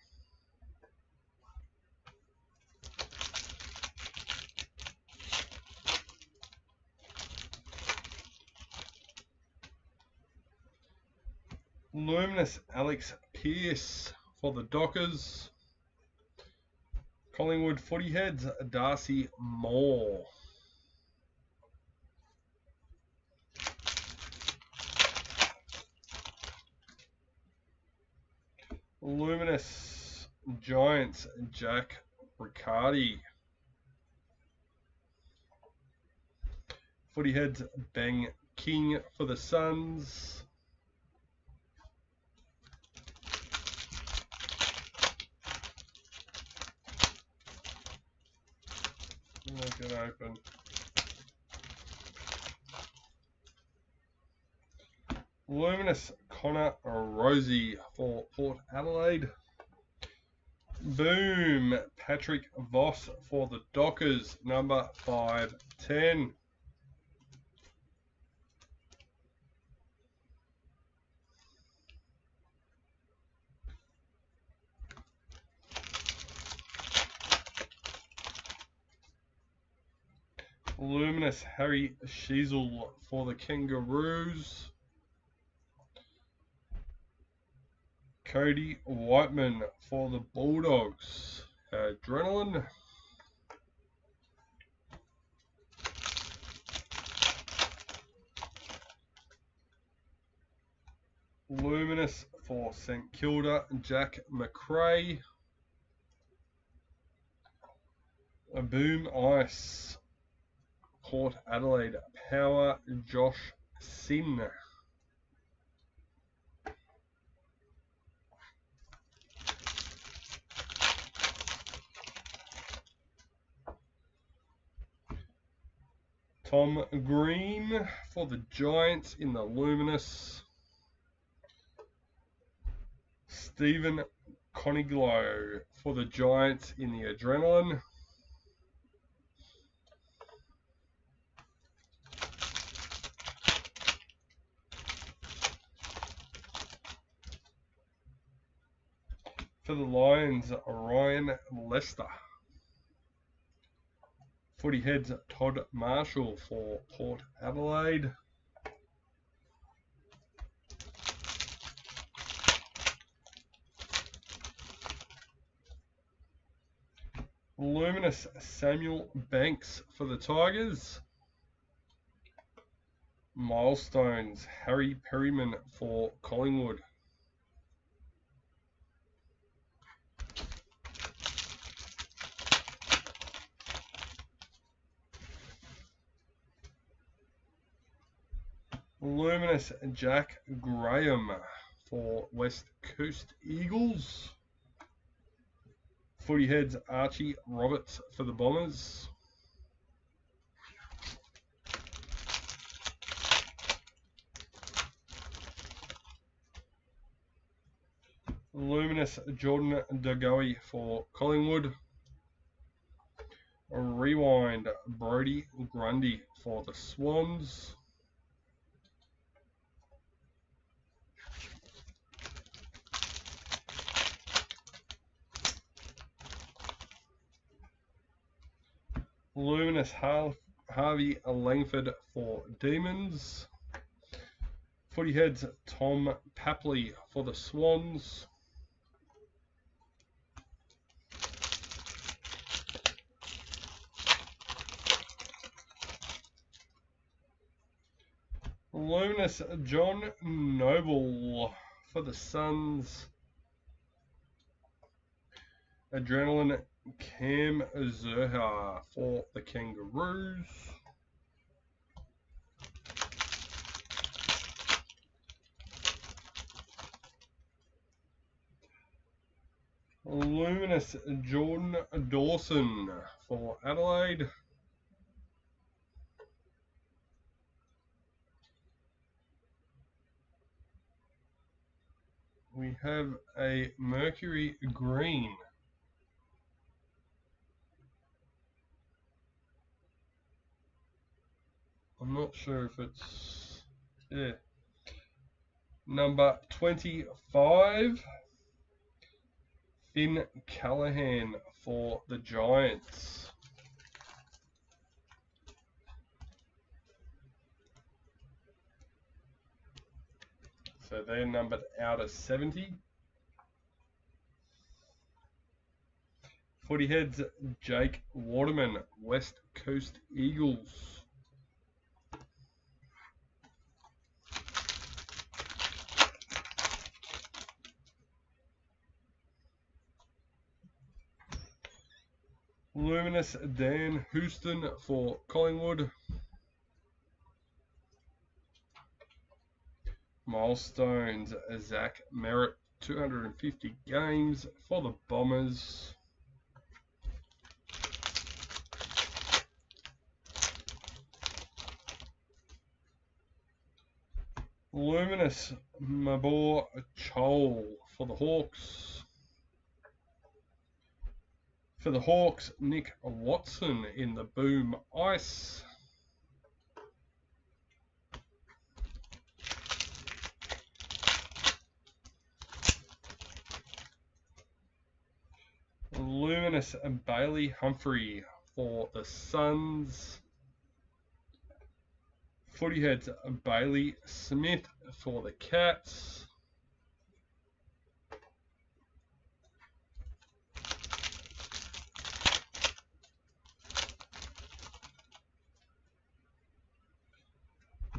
Luminous Alex Pearce for the Dockers. Collingwood Footy Heads, Darcy Moore. Luminous Giants, Jack Riccardi. Footy Heads, Bang King for the Suns. Make it open. Luminous Connor Rosie for Port Adelaide. Boom, Patrick Voss for the Dockers, number 510. Luminous Harry Sheasel for the Kangaroos. Cody Whiteman for the Bulldogs. Adrenaline. Luminous for St Kilda, Jack McRae. Boom Ice, Port Adelaide, Power, Josh Sin. Tom Green for the Giants in the Luminous. Stephen Coniglow for the Giants in the Adrenaline. For the Lions, Ryan Lester. Footy Heads, Todd Marschall for Port Adelaide. Luminous Samuel Banks for the Tigers. Milestones, Harry Perryman for Collingwood. Luminous Jack Graham for West Coast Eagles. Footy Heads, Archie Roberts for the Bombers. Luminous Jordan Dagoe for Collingwood. Rewind, Brody Grundy for the Swans. Luminous Harvey Langford for Demons. Footy Heads, Tom Papley for the Swans. Luminous John Noble for the Suns. Adrenaline Cam Zerha for the Kangaroos. Luminous Jordan Dawson for Adelaide. We have a Mercury Green. I'm not sure if it's, yeah. Number 25, Finn Callahan for the Giants. So they're numbered out of 70. Footy Heads, Jake Waterman, West Coast Eagles. Luminous Dan Houston for Collingwood. Milestones Zach Merritt, 250 games for the Bombers. Luminous Marschall for the Hawks. For the Hawks, Nick Watson in the Boom Ice. Luminous Bailey Humphrey for the Suns. Footy Heads Bailey Smith for the Cats.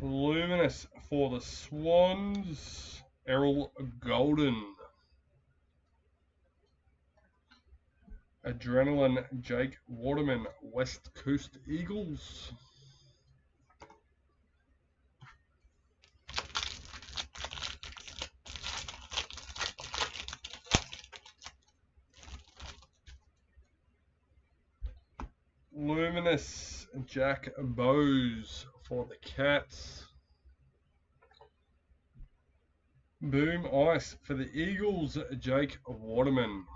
Luminous for the Swans, Errol Golden. Adrenaline Jake Waterman, West Coast Eagles. Luminous Jack Bowes for the Cats. Boom Ice for the Eagles, Jake Waterman.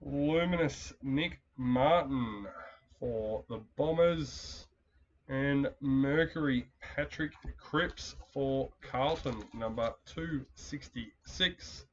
Luminous Nick Martin for the Bombers. And Mercury Patrick Cripps for Carlton, number 266.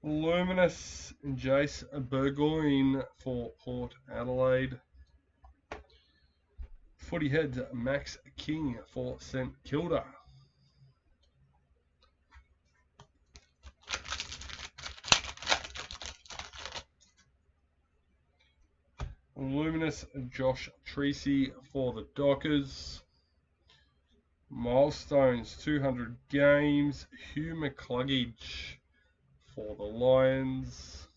Luminous Jace Burgoyne for Port Adelaide. Footy Heads Max King for St Kilda. Luminous Josh Treacy for the Dockers. Milestones 200 games, Hugh McCluggage for the Lions.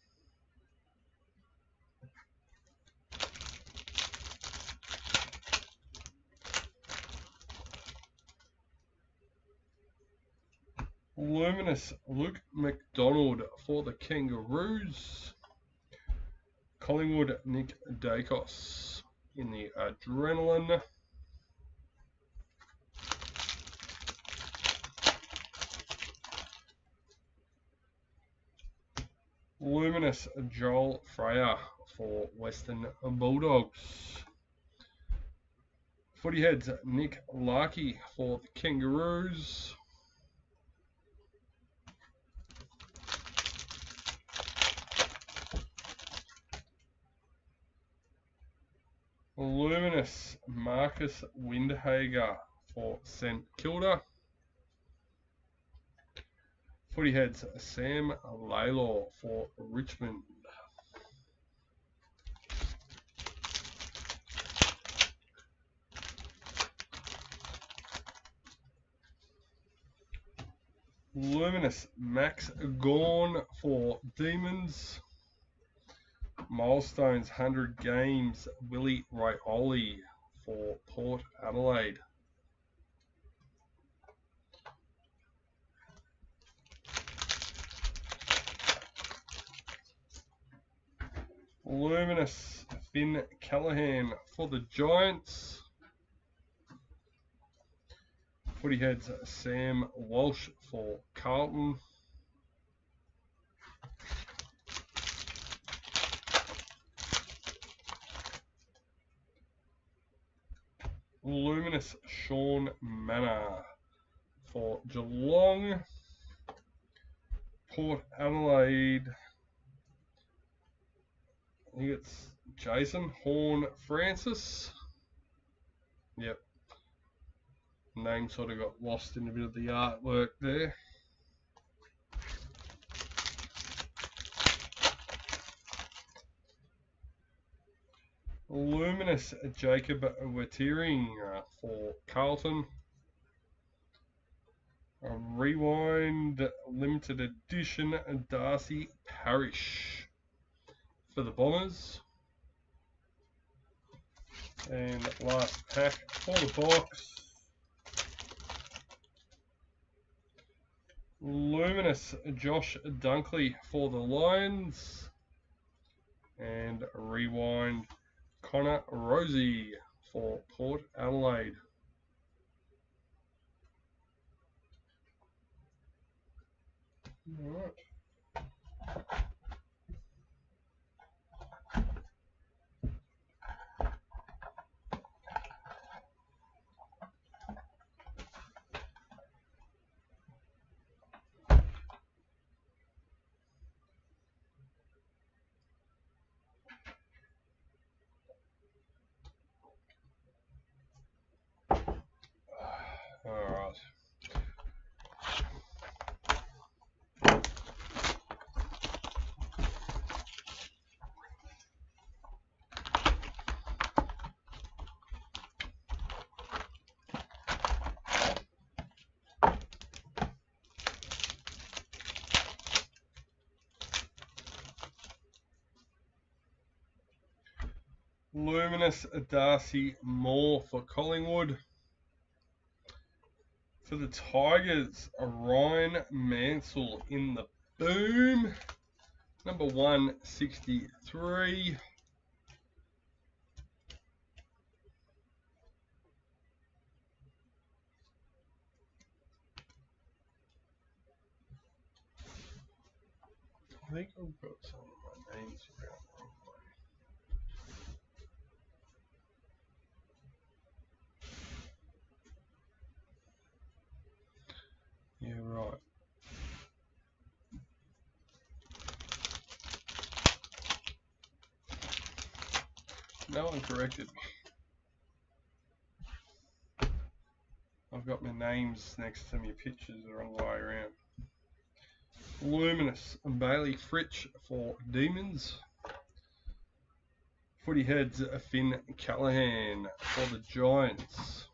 Luminous Luke McDonald for the Kangaroos. Collingwood Nick Dacos in the Adrenaline. Luminous Joel Freyer for Western Bulldogs. Footy Heads Nick Larkey for the Kangaroos. Luminous Marcus Windhager for St Kilda. Footy Heads Sam Laylaw for Richmond. Luminous Max Gawn for Demons. Milestones 100 games, Willie Rioli for Port Adelaide. Luminous Finn Callahan for the Giants. Footy Heads Sam Walsh for Carlton. Luminous Sean Manor for Geelong. Port Adelaide. I think it's Jason Horne-Francis. Yep. Name sort of got lost in a bit of the artwork there. Luminous Jacob Wettering for Carlton. A Rewind limited edition Darcy Parish for the Bombers. And last pack for the box. Luminous Josh Dunkley for the Lions. And Rewind Connor Rosie for Port Adelaide. All right. Luminous Darcy Moore for Collingwood. For the Tigers, Ryan Mansell in the boom. Number 163. I think I've got some of my names around the wrong way. Yeah, right. No one corrected me. I've got my names next to me pictures the wrong way around. Luminous Bailey Fritsch for Demons. Footy Heads Finn Callahan for the Giants.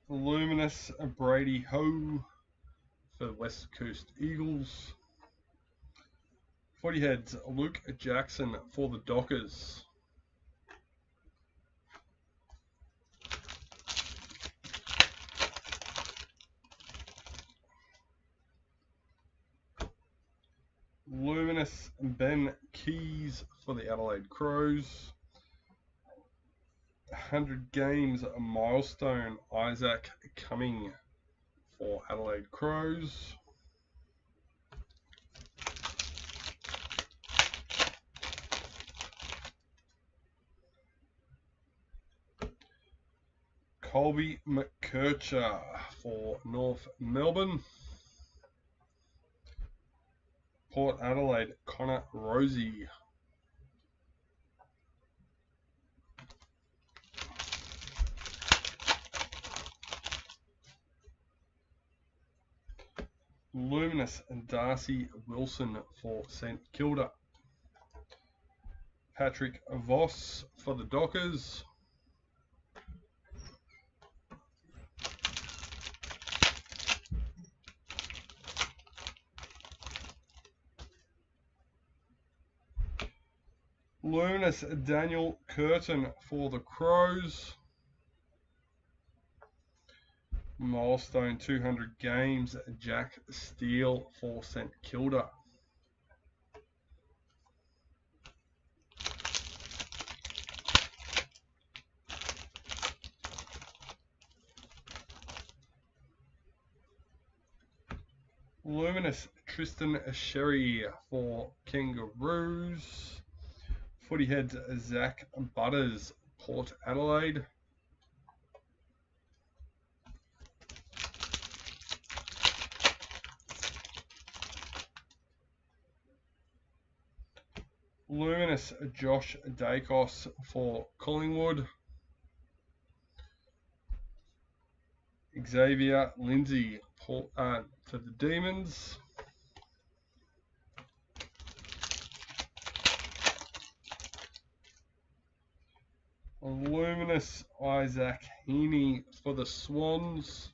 Luminous Brady Ho for the West Coast Eagles. Footy Heads Luke Jackson for the Dockers. Luminous Ben Keys for the Adelaide Crows. 100 games milestone Isaac Cumming for Adelaide Crows. Colby McKercher for North Melbourne. Port Adelaide, Connor Rosie. Luminous and Darcy Wilson for St Kilda. Patrick Voss for the Dockers. Luminous Daniel Curtin for the Crows. Milestone 200 games Jack Steele for St Kilda. Luminous Tristan Sherry for Kangaroos. Footy Heads Zach Butters, Port Adelaide. Luminous Josh Dacos for Collingwood. Xavier Lindsay for the Demons. Luminous Isaac Heaney for the Swans.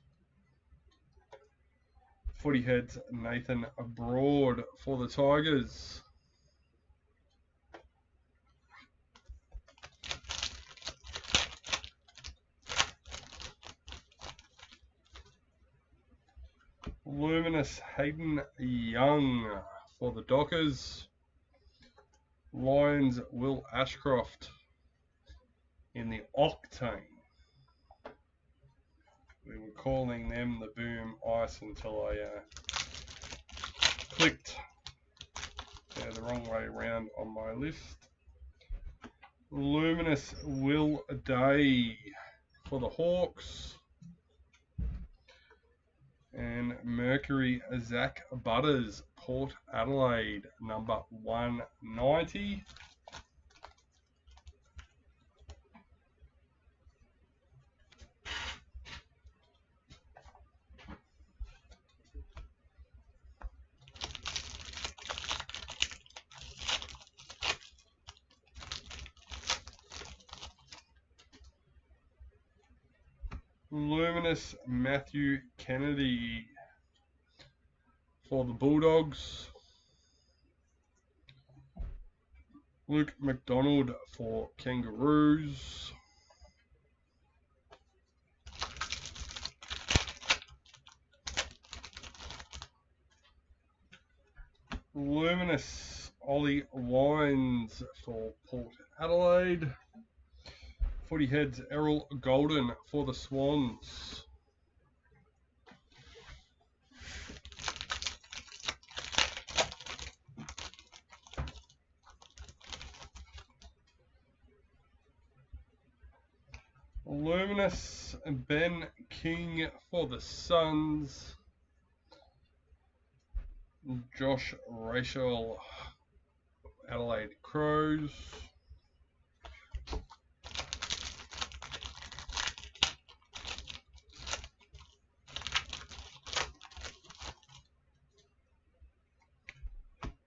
Footy Heads Nathan Abroad for the Tigers. Luminous Hayden Young for the Dockers. Lions Will Ashcroft in the Octane. We were calling them the Boom Ice until I clicked the wrong way around on my list. Luminous Will Day for the Hawks. And Mercury Zach Butters, Port Adelaide, number 190. Luminous Matthew Kennedy for the Bulldogs. Luke McDonald for Kangaroos. Luminous Ollie Wines for Port Adelaide. Footy Heads Errol Golden for the Swans. Luminous Ben King for the Suns. Josh Rachel Adelaide Crows.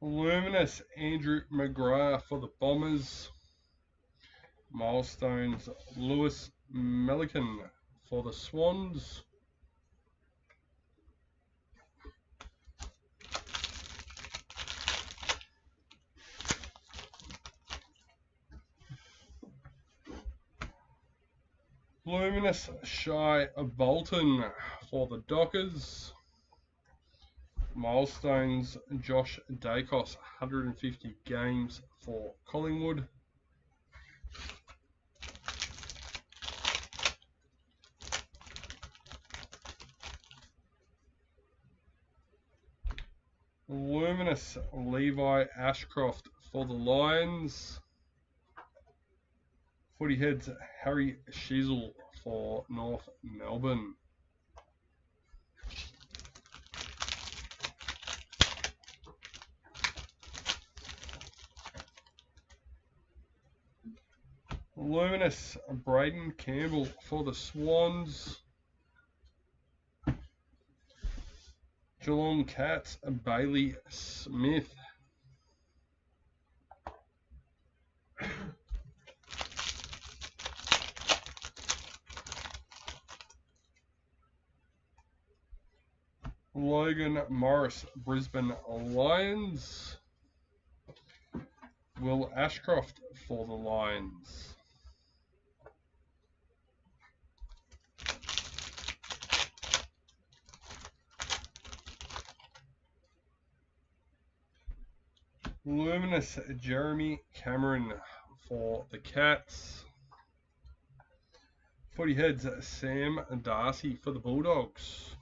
Luminous Andrew McGrath for the Bombers. Milestones Lewis Melican for the Swans. Luminous Shy Bolton for the Dockers. Milestones Josh Dacos, 150 games for Collingwood. Luminous Levi Ashcroft for the Lions. Footy Heads Harry Shizzle for North Melbourne. Luminous Braden Campbell for the Swans. Geelong Cats Bailey Smith. Logan Morris Brisbane Lions. Will Ashcroft for the Lions. Luminous Jeremy Cameron for the Cats. Footy Heads Sam Darcy for the Bulldogs.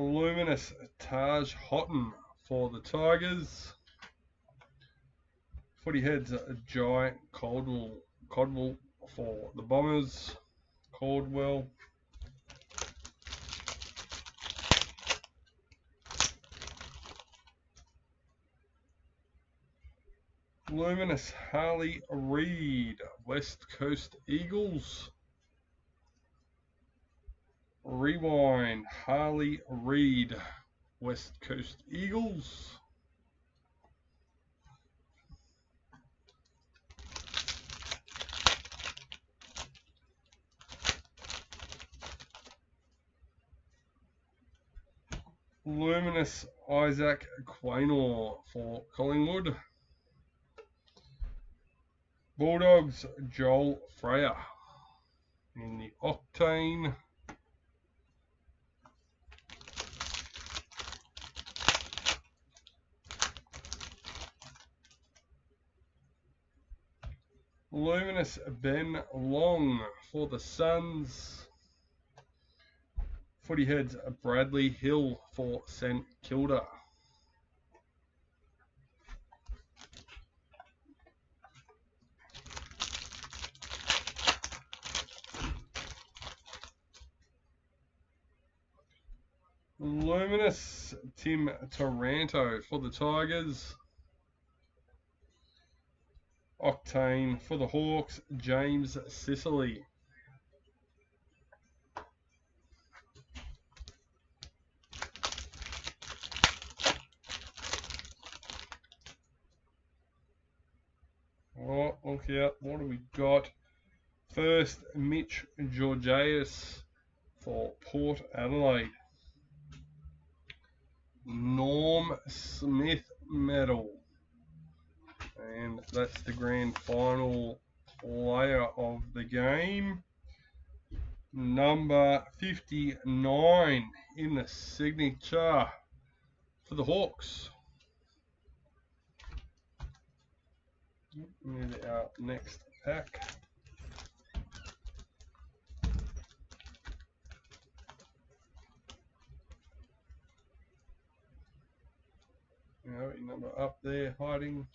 Luminous Taj Houghton for the Tigers. Footy Heads Giant Codwell for the Bombers. Caldwell. Luminous Harley Reid, West Coast Eagles. Rewind Harley Reid, West Coast Eagles. Luminous Isaac Quaynor for Collingwood. Bulldogs Joel Freyer in the Octane. Luminous Ben Long for the Suns. Footy Heads Bradley Hill for St Kilda. Luminous Tim Taranto for the Tigers. Octane for the Hawks, James Sicily. Oh, look out, what do we got? First, Mitch Georgiades for Port Adelaide. Norm Smith medal. And that's the grand final player of the game. Number 59 in the signature for the Hawks. And our next pack. Number up there hiding.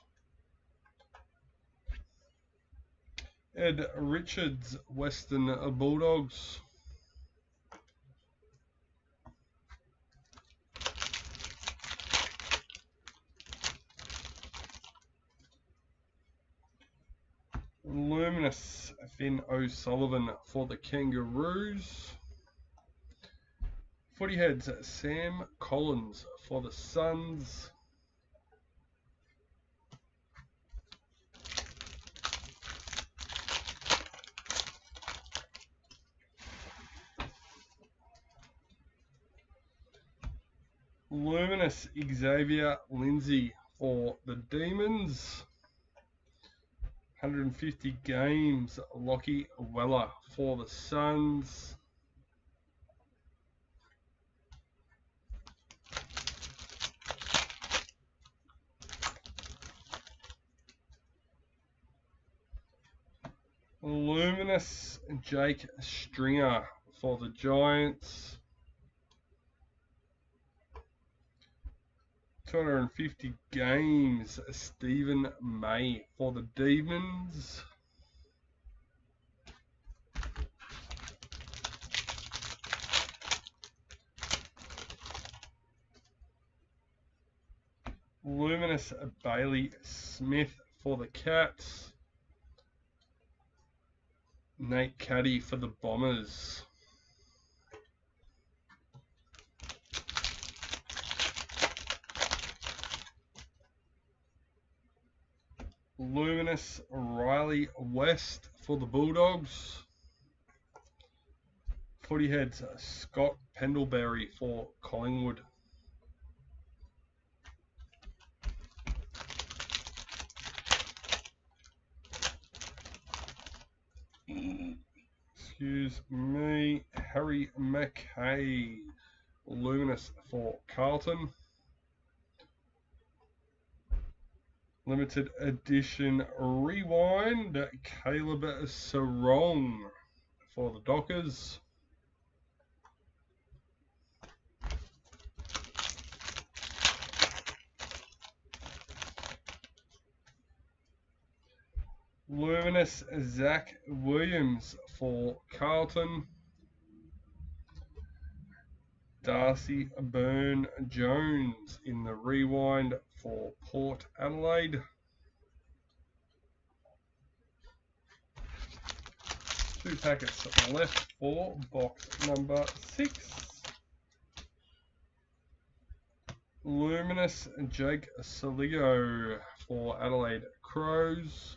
Ed Richards, Western Bulldogs. Luminous Finn O'Sullivan for the Kangaroos. Footy Heads Sam Collins for the Suns. Luminous Xavier Lindsay for the Demons. 150 games, Lockie Weller for the Suns. Luminous Jake Stringer for the Giants. 250 games, Stephen May for the Demons. Luminous Bailey Smith for the Cats. Nate Caddy for the Bombers. Luminous Riley West for the Bulldogs. Footy Heads Scott Pendlebury for Collingwood. Excuse me, Harry McKay, Luminous for Carlton. Limited edition rewind, Caleb Sarong for the Dockers. Luminous Zach Williams for Carlton. Darcy Byrne-Jones in the rewind for Port Adelaide. Two packets left for box number 6. Luminous Jake Saligo for Adelaide Crows.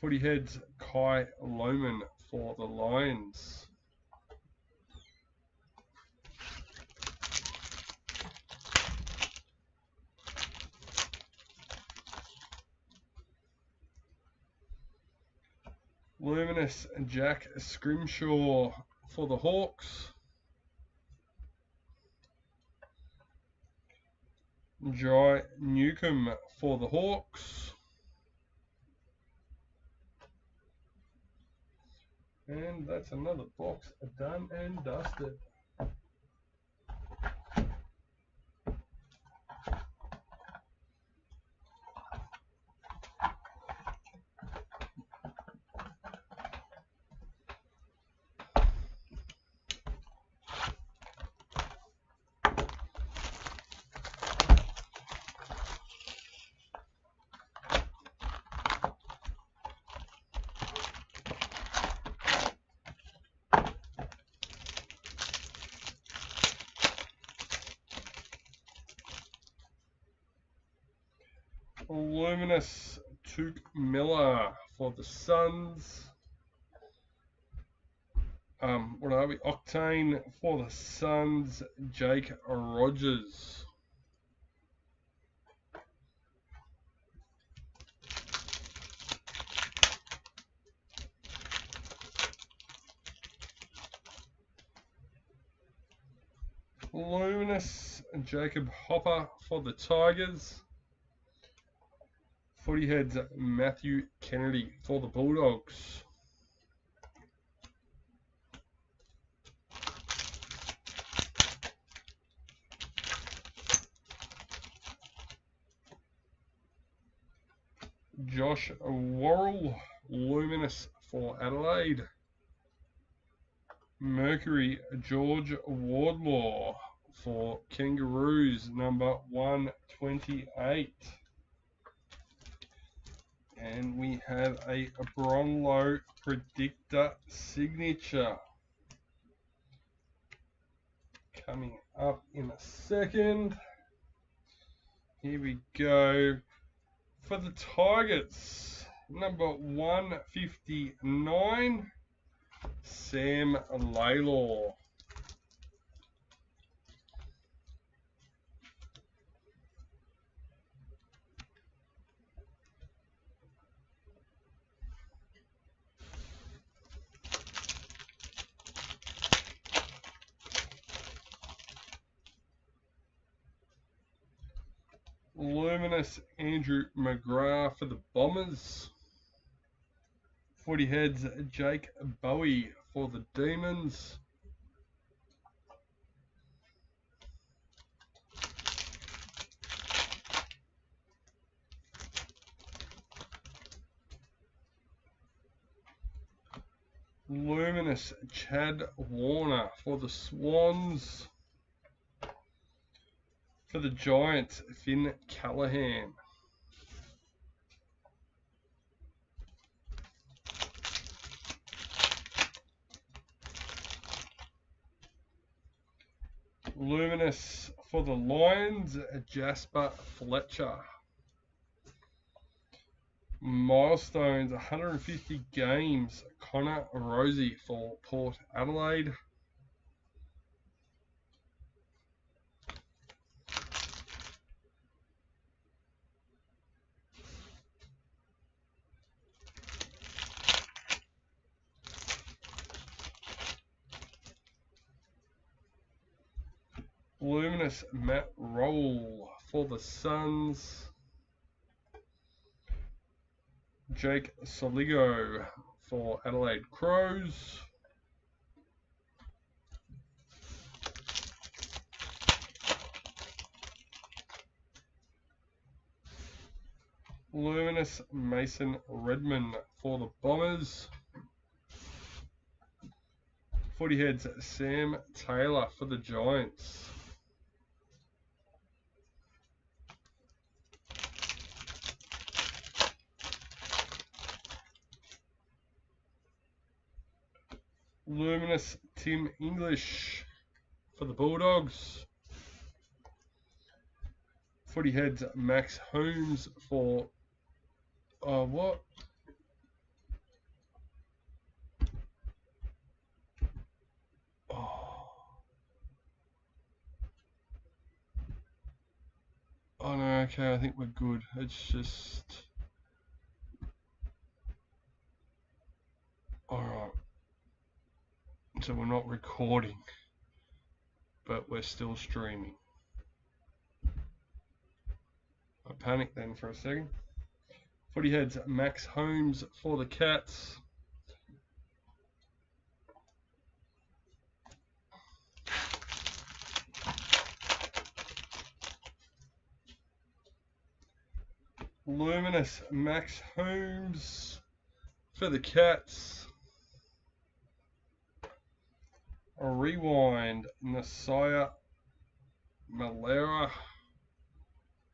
Footy Heads Kai Lohman for the Lions. Luminous Jack Scrimshaw for the Hawks. Jai Newcomb for the Hawks. And that's another box done and dusted. Luminous Took Miller for the Suns. What are we? Octane for the Suns, Jake Rogers. Luminous Jacob Hopper for the Tigers. Footy Heads Matthew Kennedy for the Bulldogs. Josh Worrell, Luminous for Adelaide. Mercury George Wardlaw for Kangaroos, number 128. And we have a Bronlow Predictor signature coming up in a second. Here we go. For the Tigers, number 159, Sam Laylaw. Luminous Andrew McGrath for the Bombers. Footy Heads Jake Bowie for the Demons. Luminous Chad Warner for the Swans. For the Giants, Finn Callahan. Luminous for the Lions, Jasper Fletcher. Milestones, 150 games, Connor Rosie for Port Adelaide. Luminous Matt Roll for the Suns. Jake Soligo for Adelaide Crows. Luminous Mason Redman for the Bombers. Footy Heads Sam Taylor for the Giants. Luminous Tim English for the Bulldogs. Footy Heads Max Holmes for what? Oh no, okay, I think we're good. It's just alright. So we're not recording, but we're still streaming. I panicked then for a second. Footy Heads Max Holmes for the Cats. Luminous Max Holmes for the Cats. A Rewind Nasiah Malera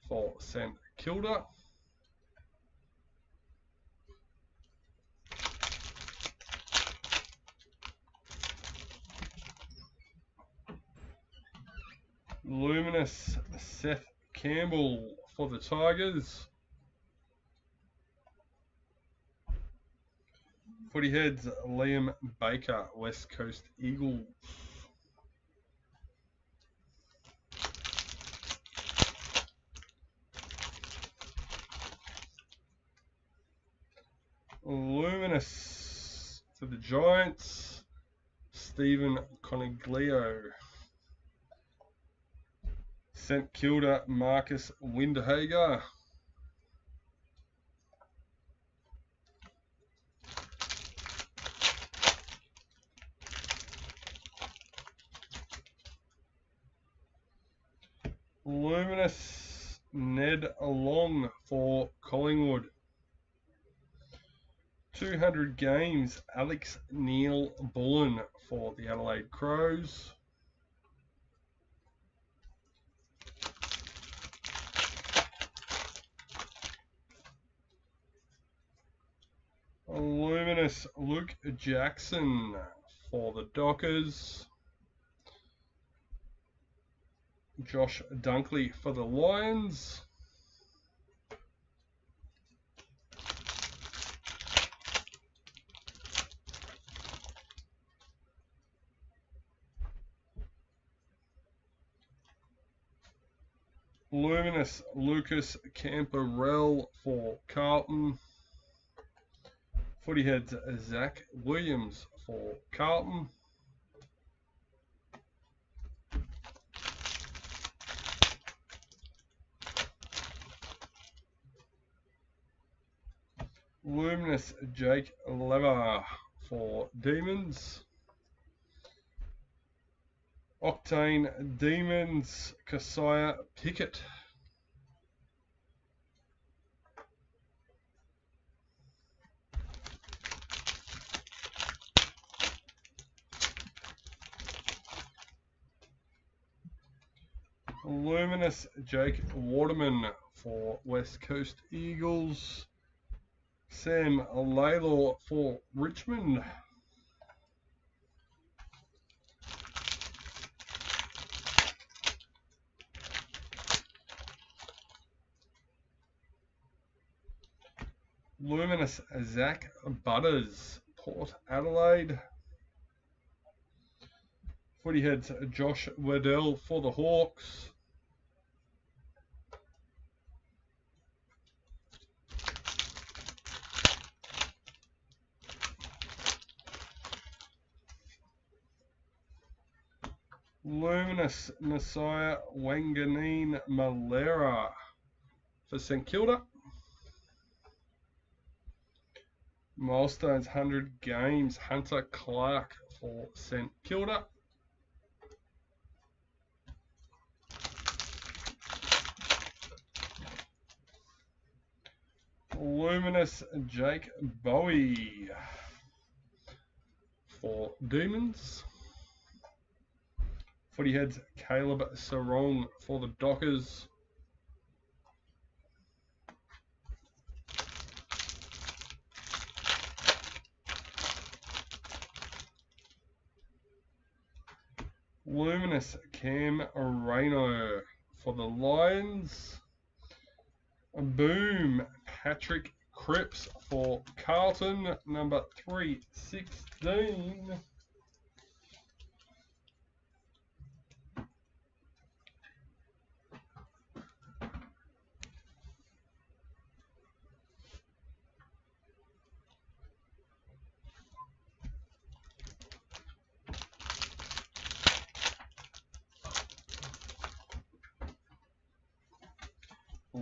for St Kilda. Luminous Seth Campbell for the Tigers. Footy Heads Liam Baker, West Coast Eagles. Luminous for the Giants, Stephen Coniglio. St Kilda, Marcus Windhager. Luminous Ned Long for Collingwood. 200 games, Alex Neil Bullen for the Adelaide Crows. Luminous Luke Jackson for the Dockers. Josh Dunkley for the Lions. Luminous Lucas Camperell for Carlton. Footy Heads Zach Williams for Carlton. Luminous Jake Lever for Demons. Octane Demons Kasiah Pickett. Luminous Jake Waterman for West Coast Eagles. Sam Laylaw for Richmond. Luminous Zach Butters, Port Adelaide. Footy Heads Josh Waddell for the Hawks. Luminous Messiah Wanganeen Malera for St Kilda. Milestones 100 games, Hunter Clark for St Kilda. Luminous Jake Bowie for Demons. Footy Heads Caleb Sarong for the Dockers. Luminous Cam Reno for the Lions. Boom Patrick Cripps for Carlton, number 316.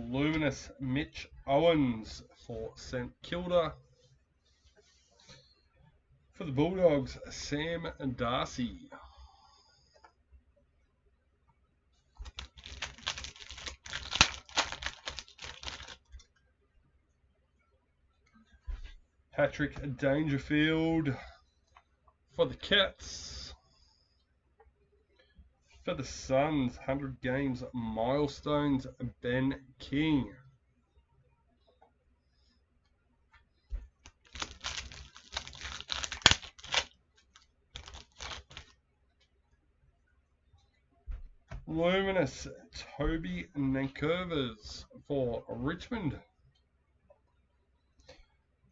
Luminous Mitch Owens for St Kilda. For the Bulldogs, Sam Darcy. Patrick Dangerfield for the Cats. For the Suns, 100 games milestones, Ben King. Luminous Toby Nankervis for Richmond.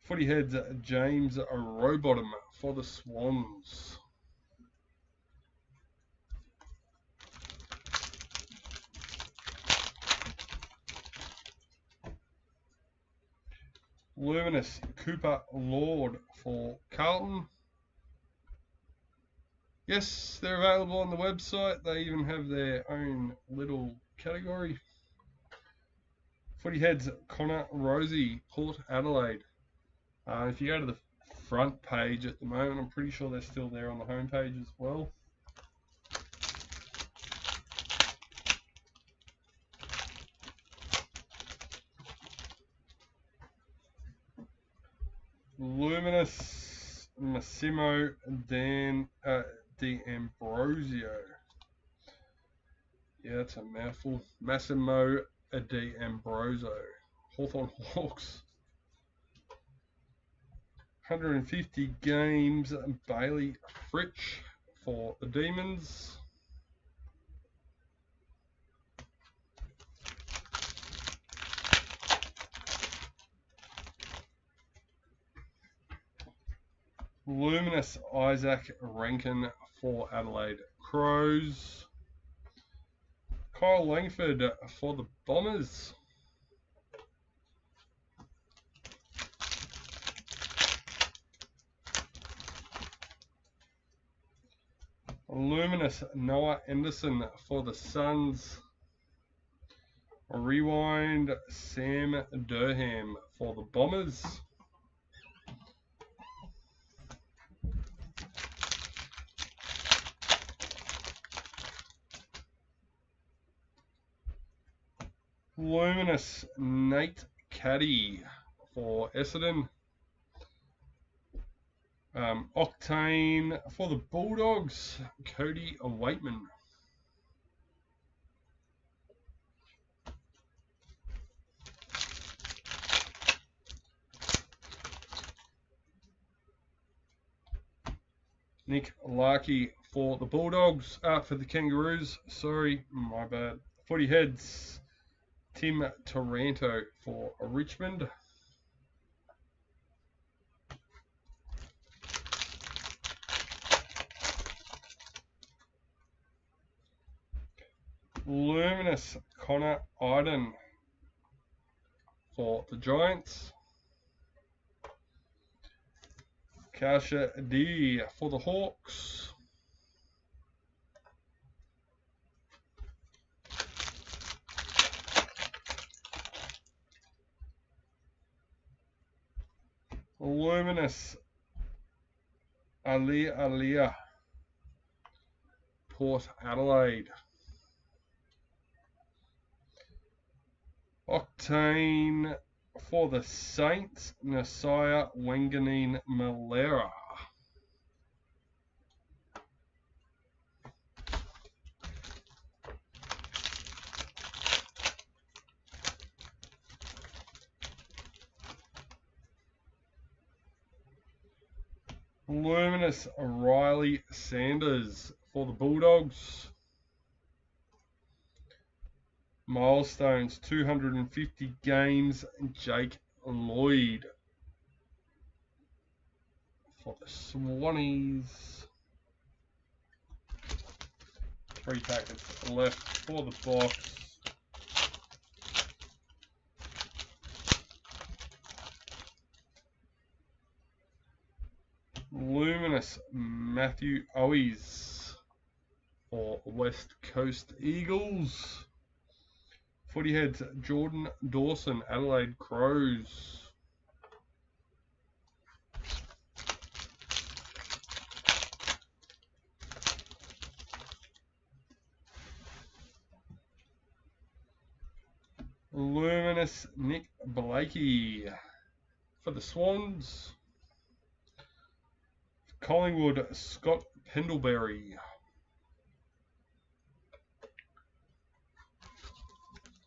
Footy Heads James Rowbottom for the Swans. Luminous Cooper Lord for Carlton. Yes, they're available on the website. They even have their own little category. Footy Heads Connor Rosie, Port Adelaide. If you go to the front page at the moment, I'm pretty sure they're still there on the home page as well. Luminous Massimo D'Ambrosio. Yeah, that's a mouthful. Massimo D'Ambrosio. Hawthorn Hawks. 150 games. Bailey Fritch for the Demons. Luminous Isaac Rankin for Adelaide Crows. Kyle Langford for the Bombers. Luminous Noah Anderson for the Suns. Rewind Sam Durham for the Bombers. Luminous Nate Caddy for Essendon. Octane for the Bulldogs, Cody Waitman. Nick Larkey for the Bulldogs, for the Kangaroos, sorry, my bad. Footy Heads, Tim Taranto for Richmond. Luminous Connor Iden for the Giants. Kasha D for the Hawks. Luminous Aliyah Port Adelaide. Octane For the Saints, Nasiah Wanganeen Malera. Luminous Riley Sanders for the Bulldogs. Milestones 250 games, Jake Lloyd for the Swannies. 3 packets left for the box. Luminous Matthew Owies for West Coast Eagles. Footy Heads Jordan Dawson, Adelaide Crows. Luminous Nick Blakey for the Swans. Collingwood Scott Pendlebury.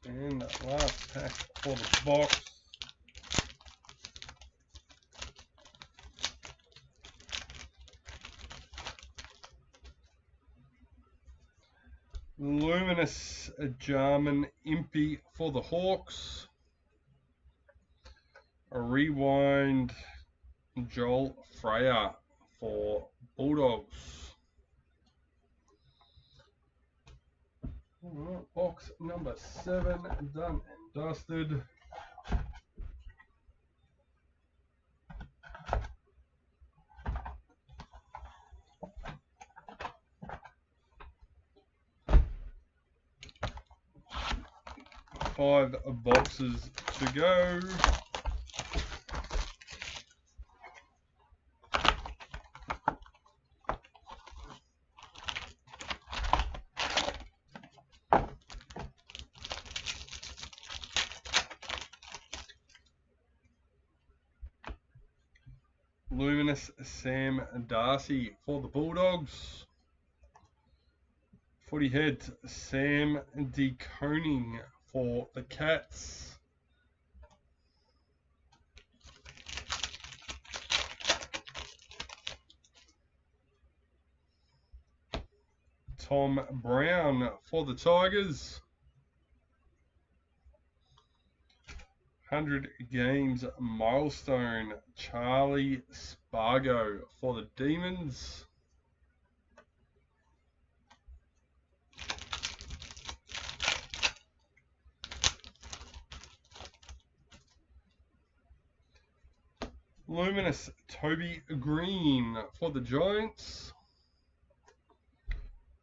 And last pack for the box. Luminous Jarman Impey for the Hawks. A Rewind Joel Freya for Bulldogs. Box number 7 done and dusted. Five boxes to go. Luminous Sam Darcy for the Bulldogs. Footy Heads Sam De Koning for the Cats. Tom Brown for the Tigers. 100 games milestone, Charlie Spargo for the Demons. Luminous Toby Green for the Giants.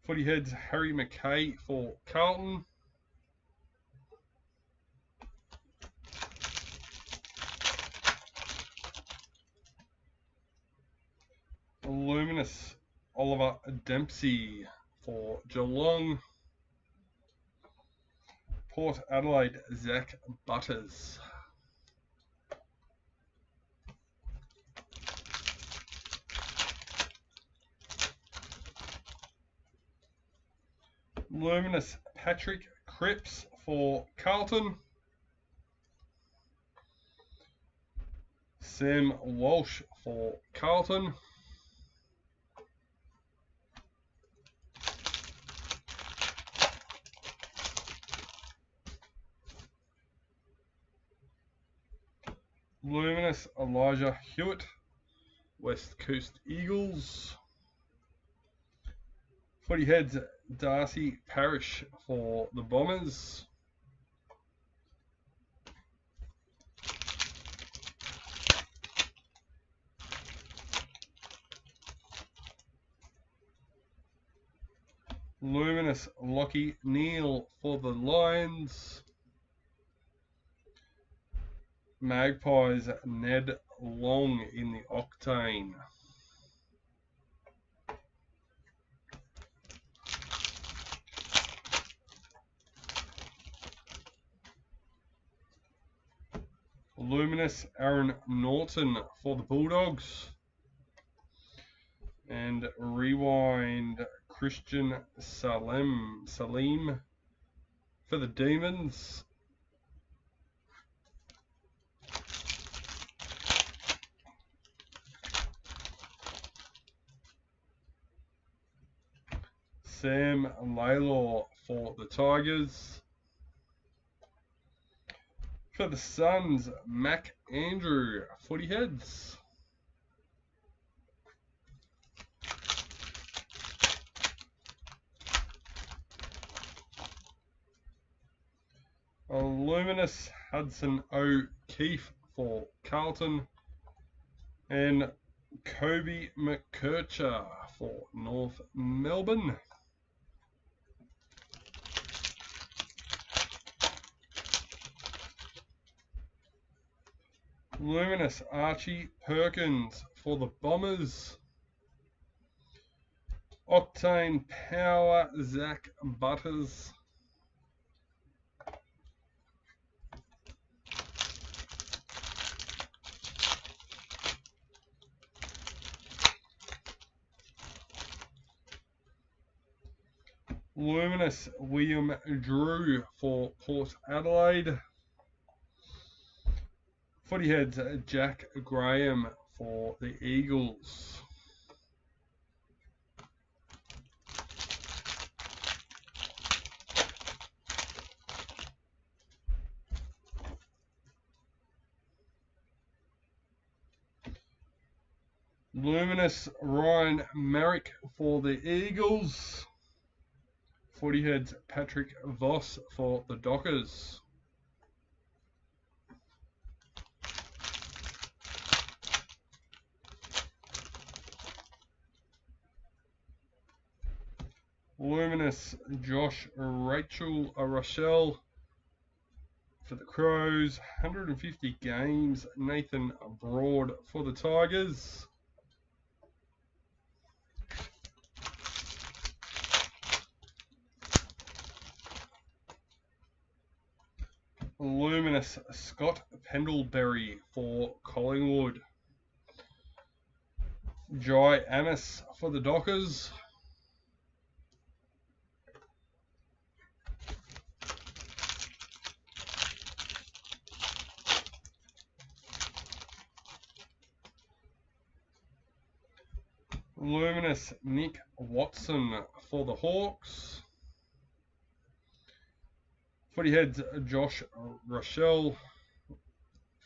Footy Heads Harry McKay for Carlton. Luminous Oliver Dempsey for Geelong. Port Adelaide Zach Butters. Luminous Patrick Cripps for Carlton. Sam Walsh for Carlton. Luminous Elijah Hewitt, West Coast Eagles. Footy Heads Darcy Parish for the Bombers. Luminous Lockie Neal for the Lions. Magpies Ned Long in the Octane. Luminous Aaron Norton for the Bulldogs. And Rewind Christian Salim for the Demons. Sam Laylor for the Tigers. For the Suns, Mac Andrew, Footy Heads. A luminous Hudson O'Keefe for Carlton. And Kobe McKercher for North Melbourne. Luminous Archie Perkins for the Bombers. Octane Power Zach Butters. Luminous William Drew for Port Adelaide. Footy Heads Jack Graham for the Eagles. Luminous Ryan Merrick for the Eagles. Footy Heads Patrick Voss for the Dockers. Luminous Josh Rochelle for the Crows. 150 games. Nathan Broad for the Tigers. Luminous Scott Pendlebury for Collingwood. Jai Amos for the Dockers. Luminous Nick Watson for the Hawks. Footy Heads Josh Rochelle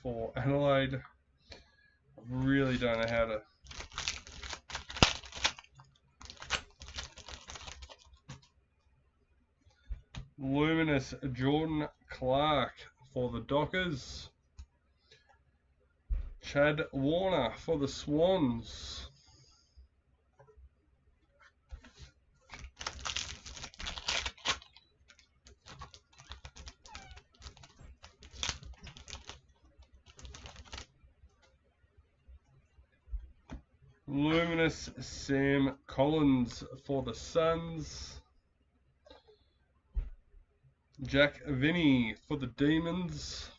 for Adelaide. I really don't know how to. Luminous Jordan Clark for the Dockers. Chad Warner for the Swans. Luminous Sam Collins for the Suns. Jack Vinnie for the Demons.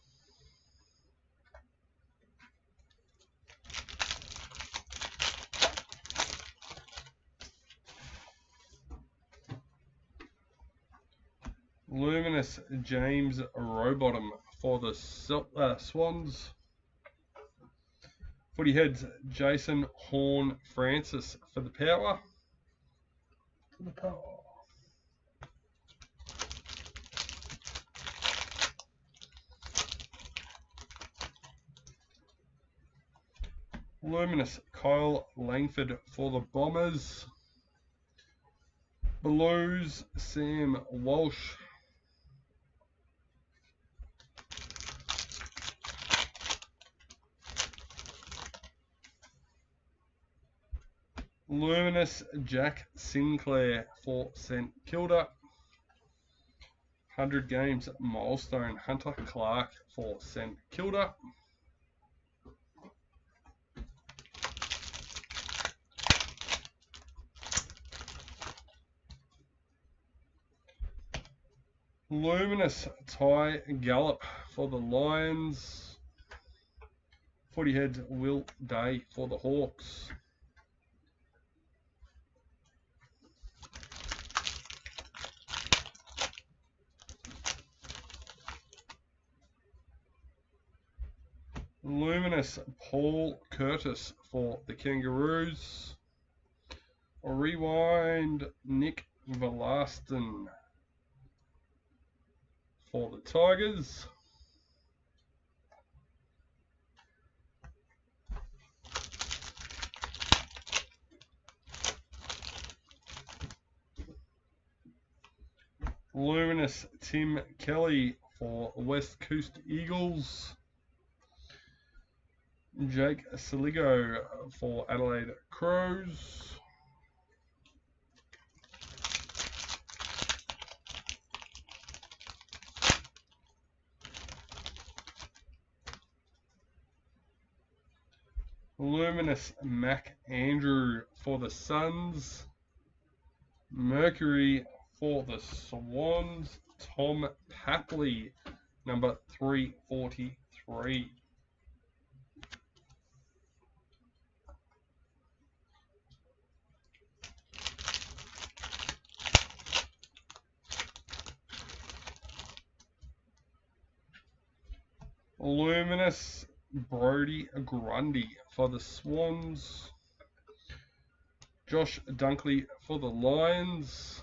Luminous James Rowbottom for the Swans. Footy Heads Jason Horn Francis for the Power. Luminous Kyle Langford for the Bombers. Blues Sam Walsh. Luminous Jack Sinclair for St Kilda. 100 games milestone Hunter Clark for St Kilda. Luminous Ty Gallup for the Lions. Footy Heads, Will Day for the Hawks. Luminous Paul Curtis for the Kangaroos. Rewind Nick Velaston for the Tigers. Luminous Tim Kelly for West Coast Eagles. Jake Saligo for Adelaide Crows. Luminous Mac Andrew for the Suns. Mercury for the Swans. Tom Papley, number 343. Luminous Brody Grundy for the Swans. Josh Dunkley for the Lions.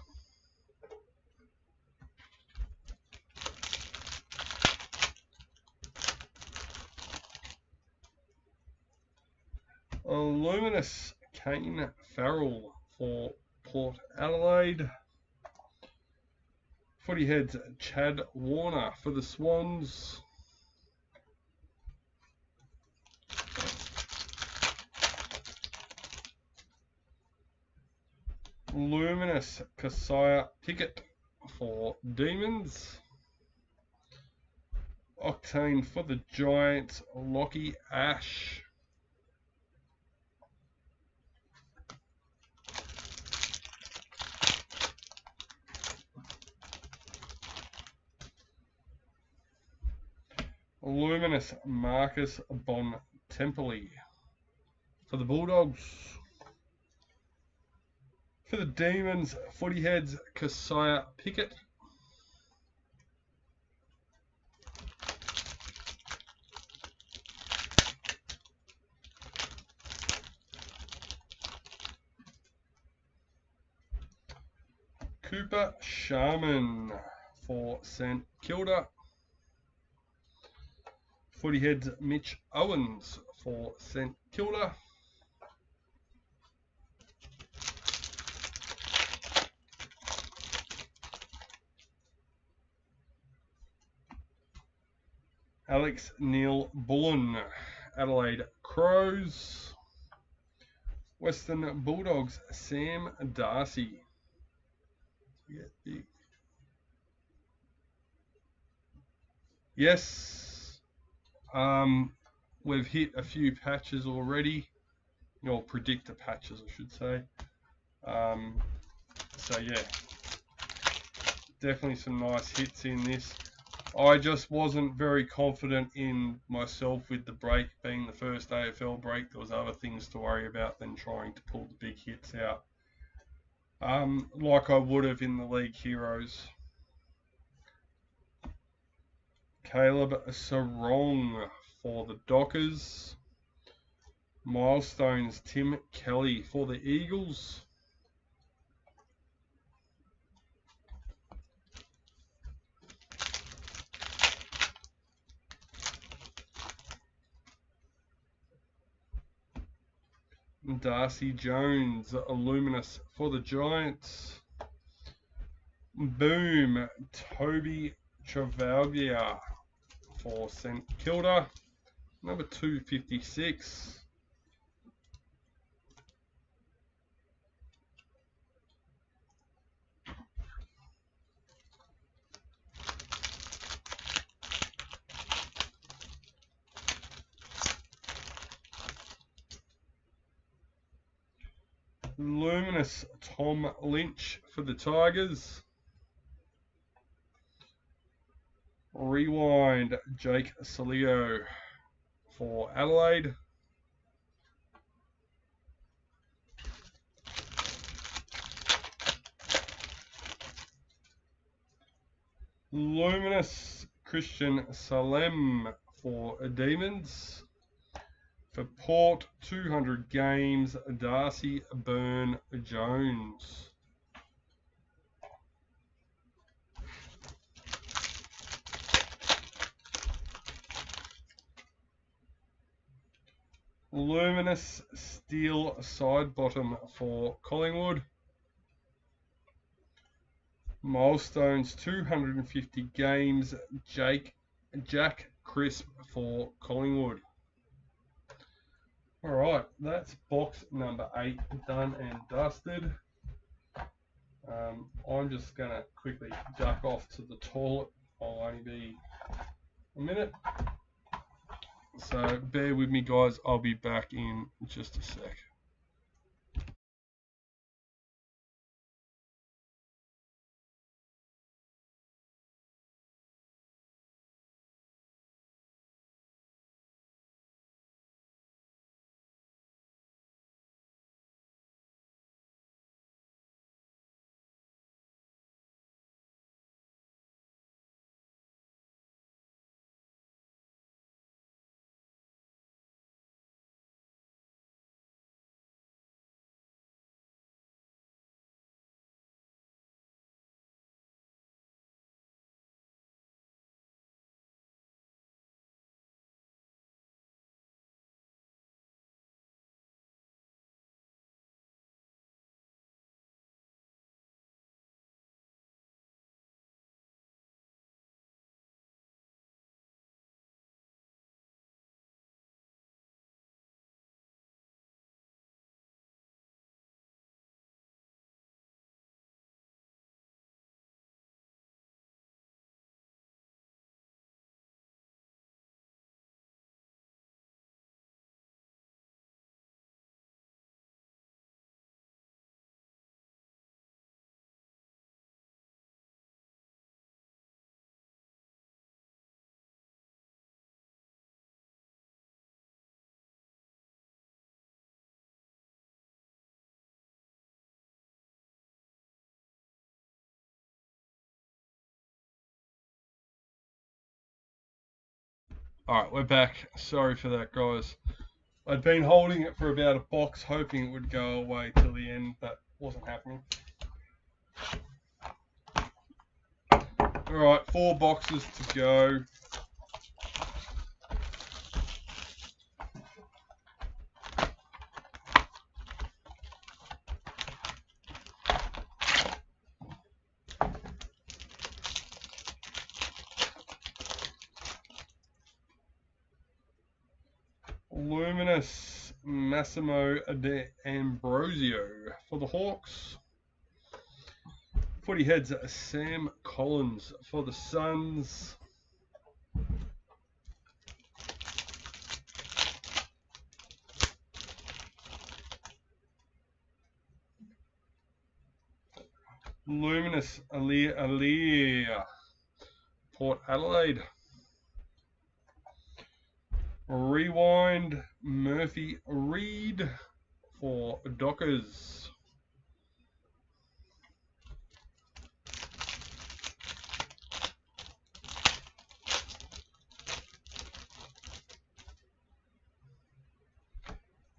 Luminous Kane Farrell for Port Adelaide. Footy Heads Chad Warner for the Swans. Luminous Keziah Pickett for Demons. Octane for the Giants, Lockie Ash. Luminous Marcus Bontempelli for the Bulldogs. For the Demons, Footy Heads, Keziah Pickett. Cooper Sharman for St Kilda. Footy Heads, Mitch Owens for St Kilda. Alex Neil Bullen, Adelaide Crows. Western Bulldogs, Sam Darcy. Yes, we've hit a few patches already, or predictor patches, I should say. So yeah, definitely some nice hits in this. I just wasn't very confident in myself with the break being the first AFL break. There was other things to worry about than trying to pull the big hits out, like I would have in the League Heroes. Caleb Sarong for the Dockers. Milestones, Tim Kelly for the Eagles. Darcy Jones, Luminous for the Giants. Boom, Toby Travaglia for St Kilda, number 256. Luminous Tom Lynch for the Tigers. Rewind Jake Saligo for Adelaide. Luminous Christian Salem for Demons. For Port, 200 games, Darcy Byrne-Jones. Luminous Steel Side Bottom for Collingwood. Milestones, 250 games, Jack Crisp for Collingwood. Alright, that's box number 8 done and dusted. I'm just going to quickly duck off to the toilet. I'll only be a minute. So bear with me, guys. I'll be back in just a sec. Alright, we're back. Sorry for that, guys. I'd been holding it for about a box, hoping it would go away till the end, but wasn't happening. Alright, 4 boxes to go. Luminous Massimo De Ambrosio for the Hawks. Footy Heads Sam Collins for the Suns. Luminous Alia Port Adelaide. Rewind Murphy Reed for Dockers.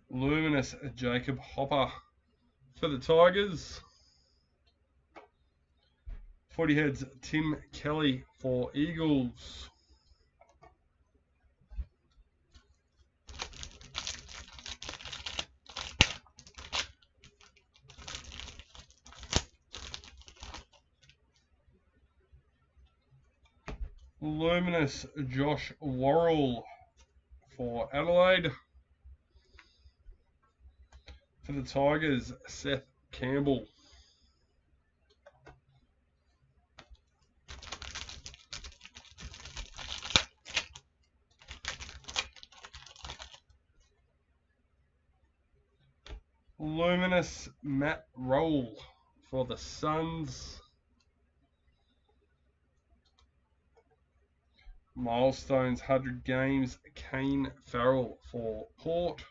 Luminous Jacob Hopper for the Tigers. Footy Heads Tim Kelly for Eagles. Luminous Josh Worrell for Adelaide. For the Tigers, Seth Campbell. Luminous Matt Roll for the Suns. Milestones 100 games, Kane Farrell for Port.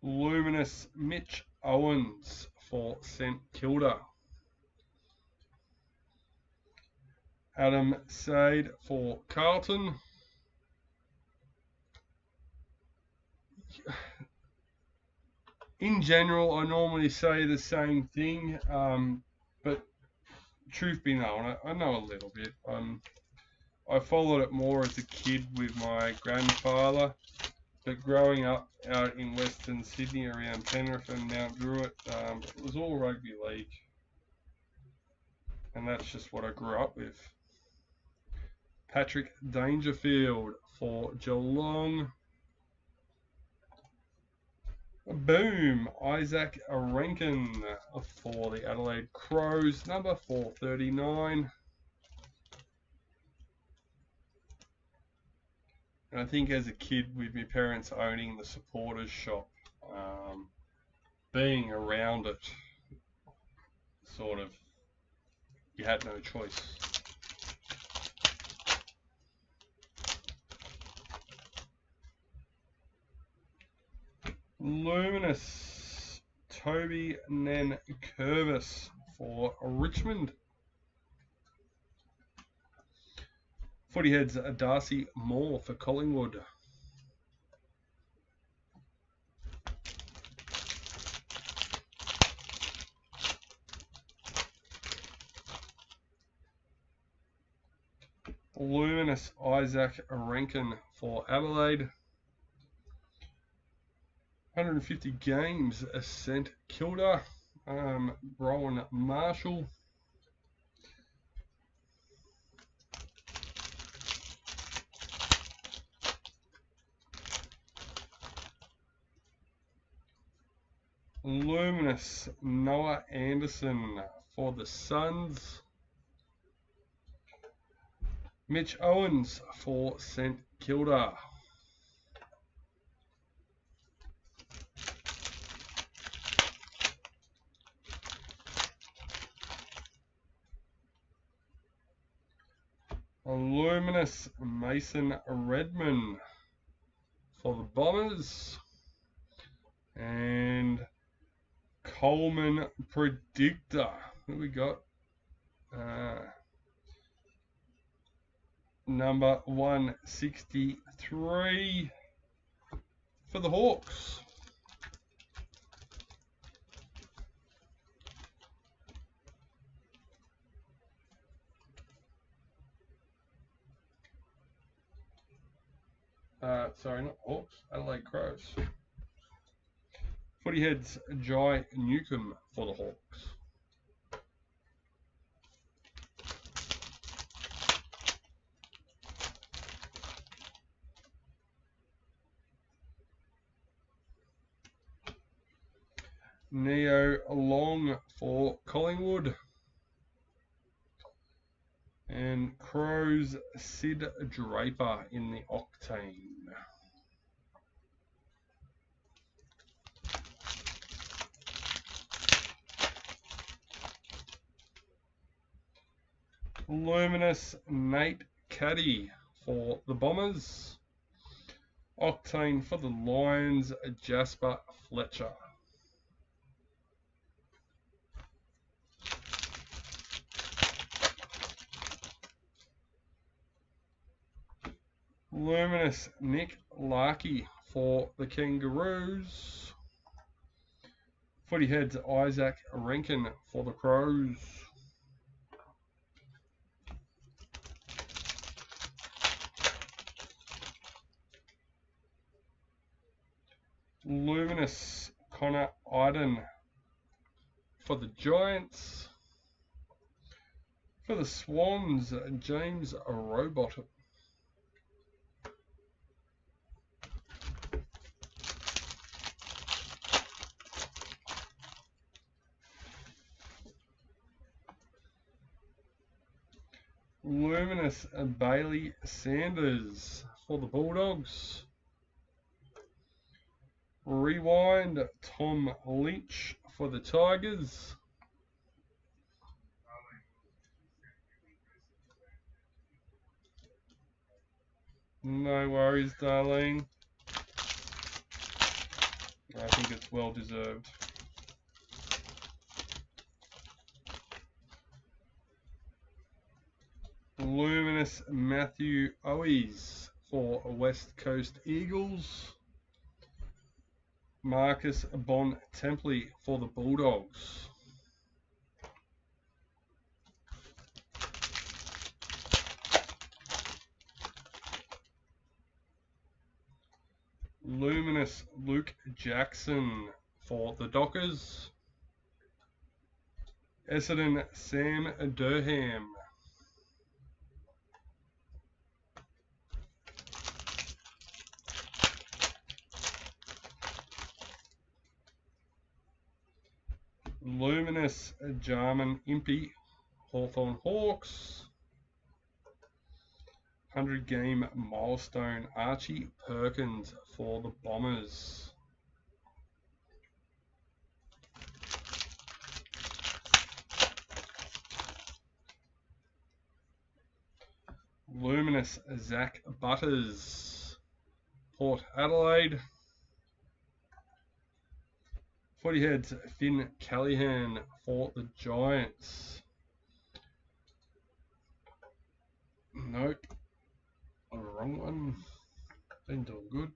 Luminous Mitch Owens for St Kilda. Adam Sade for Carlton. In general, I normally say the same thing, but truth be known, I know a little bit. I followed it more as a kid with my grandfather, but growing up out in Western Sydney around Penrith and Mount Druitt, it was all rugby league, and that's just what I grew up with. Patrick Dangerfield for Geelong. Boom! Isaac Rankin for the Adelaide Crows, number 439. And I think as a kid with my parents owning the supporters shop, being around it, sort of, you had no choice. Luminous Toby Nankervis for Richmond. Footy Heads Darcy Moore for Collingwood. Luminous Isaac Rankin for Adelaide. 150 games, St Kilda. Brian Marschall. Luminous Noah Anderson for the Suns. Mitch Owens for St Kilda. Luminous Mason Redman for the Bombers. And Coleman Predictor. Who we got? Number 163 for the Hawks. Sorry, not Hawks, Adelaide Crows. Footy Heads Jai Newcomb for the Hawks. Neo Long for Collingwood. And Crows Sid Draper in the Octane. Luminous Nate Caddy for the Bombers. Octane for the Lions, Jasper Fletcher. Luminous Nick Larkey for the Kangaroos. Footy Heads Isaac Rankin for the Crows. Luminous Connor Iden for the Giants. For the Swans, James Robot. Luminous Bailey Sanders for the Bulldogs. Rewind, Tom Lynch for the Tigers. No worries, Darlene. I think it's well deserved. Luminous Matthew Owies for West Coast Eagles. Marcus Bontempley for the Bulldogs. Luminous Luke Jackson for the Dockers. Essendon Sam Durham. Luminous Jarman Impey, Hawthorn Hawks. 100-game milestone Archie Perkins for the Bombers. Luminous Zach Butters, Port Adelaide. Footy Heads Finn Callahan for the Giants. Nope. Wrong one. Been doing good.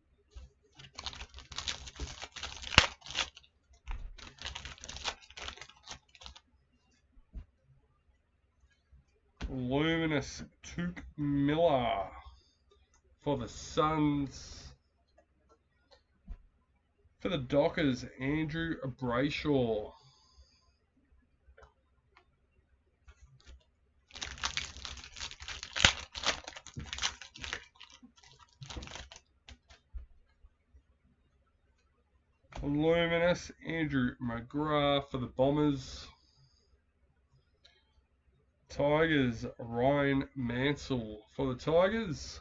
Luminous Took Miller for the Suns. For the Dockers, Andrew Brayshaw. Luminous Andrew McGrath for the Bombers. Tigers, Ryan Mansell for the Tigers.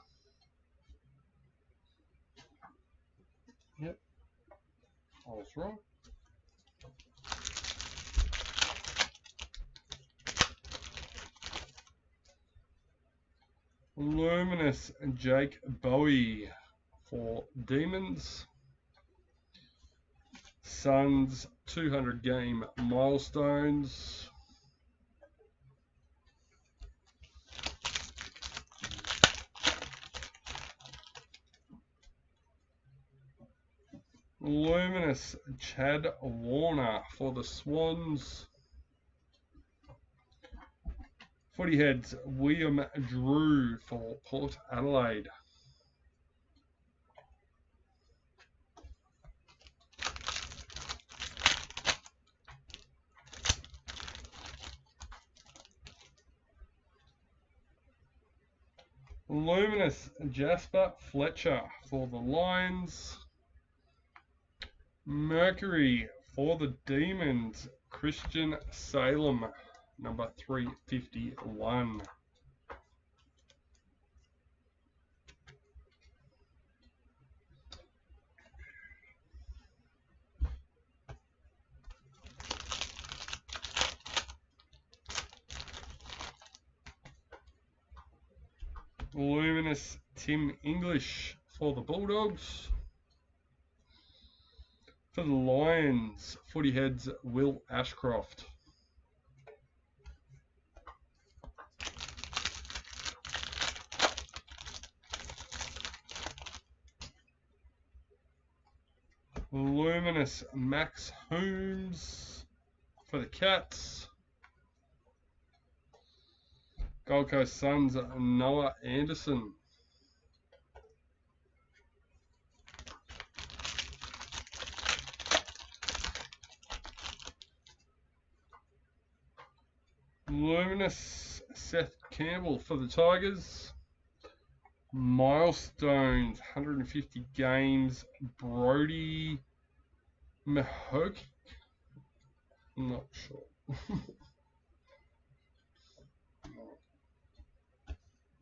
Yep, I was wrong. Luminous Jake Bowie for Demons. Suns 200-game milestones. Luminous Chad Warner for the Swans. Footy Heads William Drew for Port Adelaide. Luminous Jasper Fletcher for the Lions. Mercury for the Demons, Christian Salem, number 351. Luminous Tim English for the Bulldogs. For the Lions, Footy Heads Will Ashcroft. Luminous Max Holmes for the Cats. Gold Coast Suns Noah Anderson. Luminous Seth Campbell for the Tigers. Milestones 150 games Brody Mahok. I'm not sure.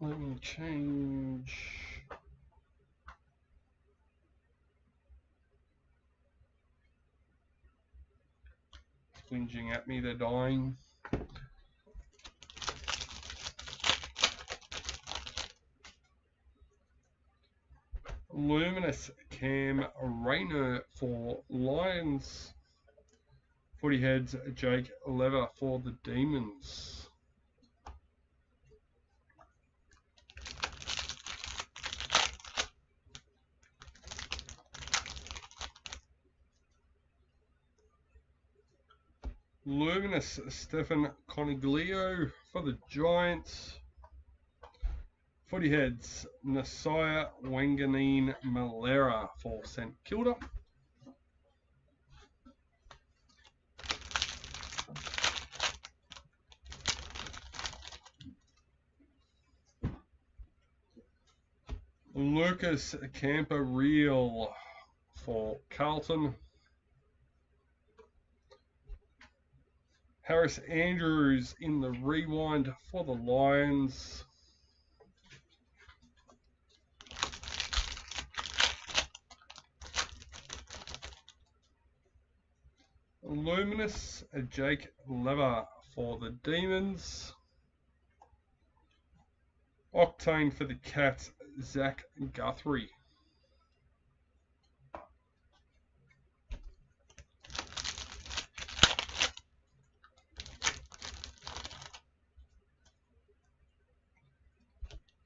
Let me change. whinging at me. They're dying. Luminous Cam Rayner for Lions. Footy Heads Jake Lever for the Demons. Luminous Stefan Coniglio for the Giants. Footy Heads Nasiah Wanganeen Malera for St Kilda. Lucas Camper-Real for Carlton. Harris Andrews in the rewind for the Lions. Luminous Jake Lever for the Demons. Octane for the Cats, Zach Guthrie.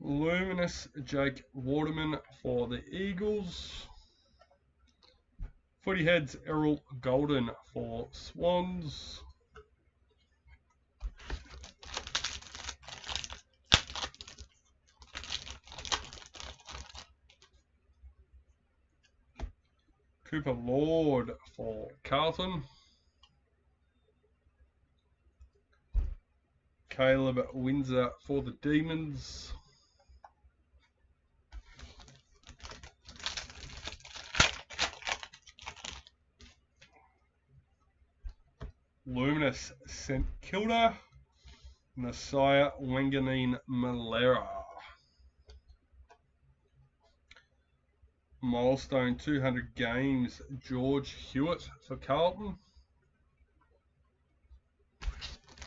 Luminous Jake Waterman for the Eagles. Footy Heads Errol Golden for Swans. Cooper Lord for Carlton. Caleb Windsor for the Demons. Luminous St Kilda. Nasiah Wanganeen Malera. Milestone 200 games, George Hewitt for Carlton.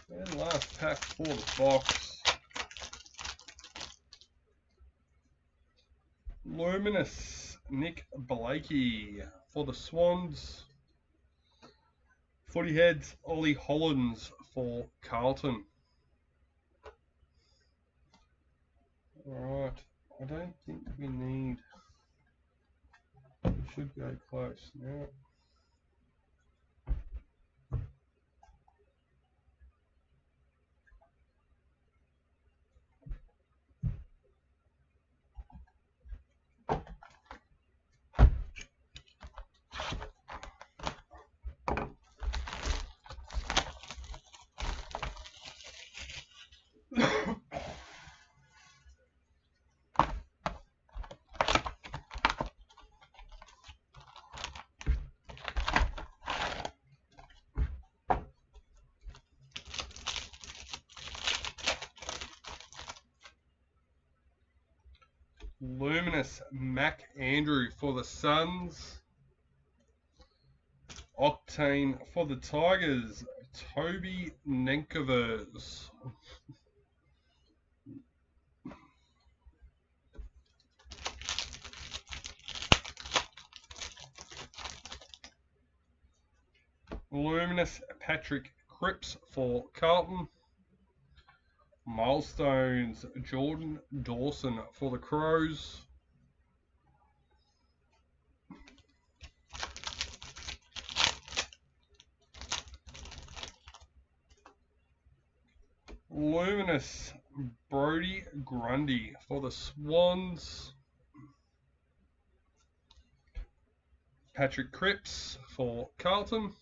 And last pack for the box. Luminous Nick Blakey for the Swans. Footy Heads Ollie Hollands for Carlton. Alright, I don't think we need... We should go close now. Luminous Mac Andrew for the Suns. Octane for the Tigers, Toby Nenkovers. Luminous Patrick Cripps for Carlton. Milestones Jordan Dawson for the Crows. Luminous Brody Grundy for the Swans. Patrick Cripps for Carlton.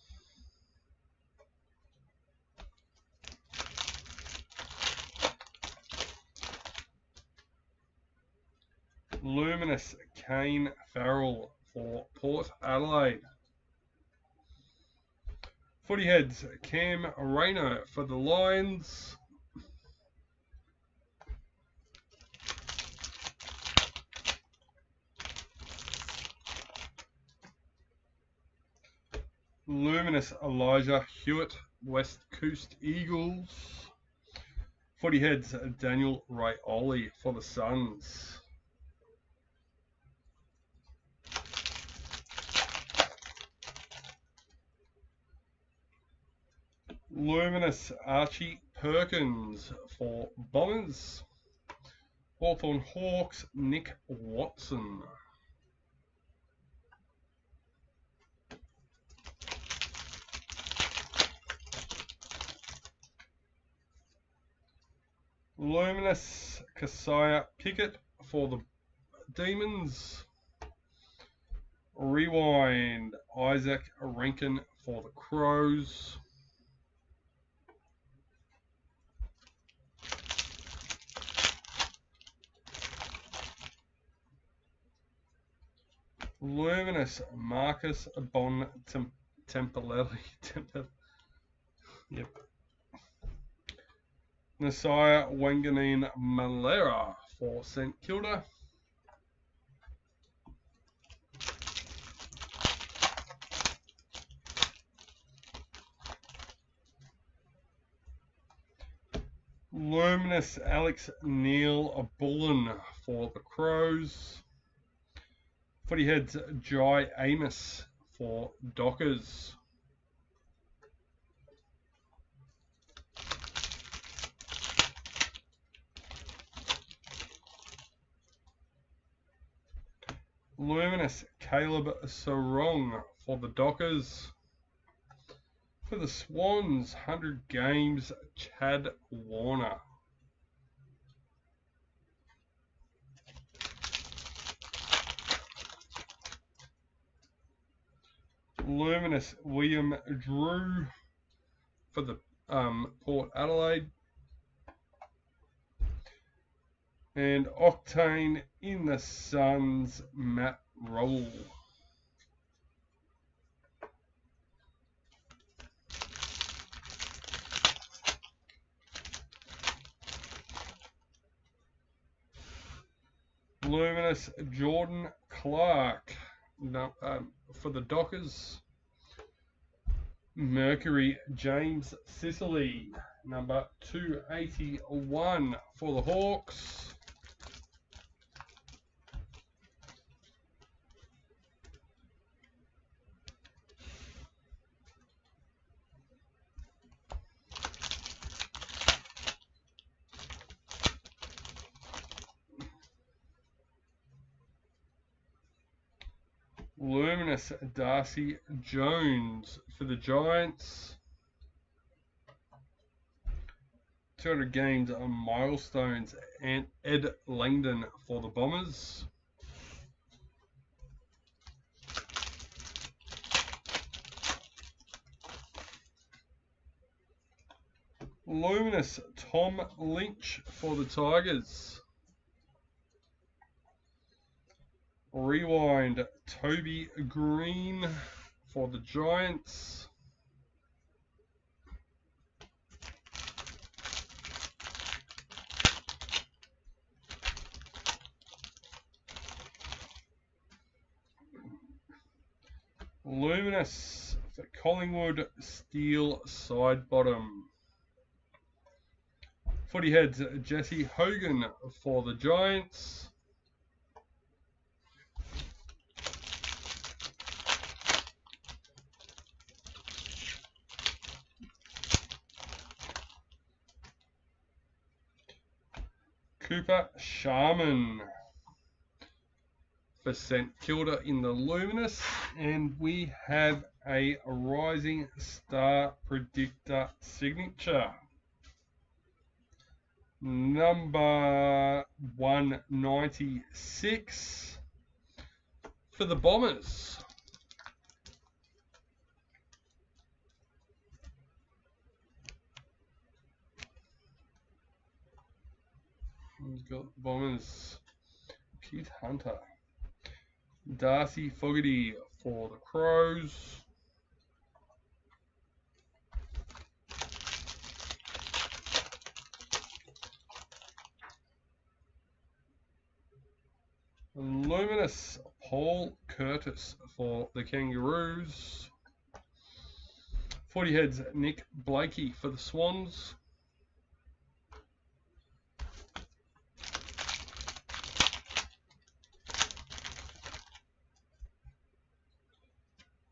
Luminous Kane Farrell for Port Adelaide. Footy Heads Cam Rayner for the Lions. Luminous Elijah Hewitt, West Coast Eagles. Footy Heads, Daniel Raioli for the Suns. Luminous Archie Perkins for Bombers. Hawthorn Hawks, Nick Watson. Luminous Keziah Pickett for the Demons. Rewind Isaac Rankin for the Crows. Luminous Marcus Bon Tempelelli. Yep. Nasiah Wanganeen Malera for St Kilda. Luminous Alex Neil Bullen for the Crows. Footy Heads Jai Amos for Dockers. Luminous Caleb Sarong for the Dockers. For the Swans, 100 games, Chad Warner. Luminous William Drew for the Port Adelaide. And Octane in the Suns, Matt Roll. Luminous Jordan Clark for the Dockers. Mercury James Sicily, number 281 for the Hawks. Luminous Darcy Jones for the Giants. 200 games on milestones, and Ed Langdon for the Bombers. Luminous Tom Lynch for the Tigers. Rewind Toby Green for the Giants. Luminous for Collingwood, Steel Side Bottom. Footy Heads Jesse Hogan for the Giants. Cooper Sharman for St Kilda in the Luminous, and we have a Rising Star Predictor signature. Number 196 for the Bombers. We've got Bombers, Keith Hunter. Darcy Fogarty for the Crows. Luminous Paul Curtis for the Kangaroos. 40 heads, Nick Blakey for the Swans.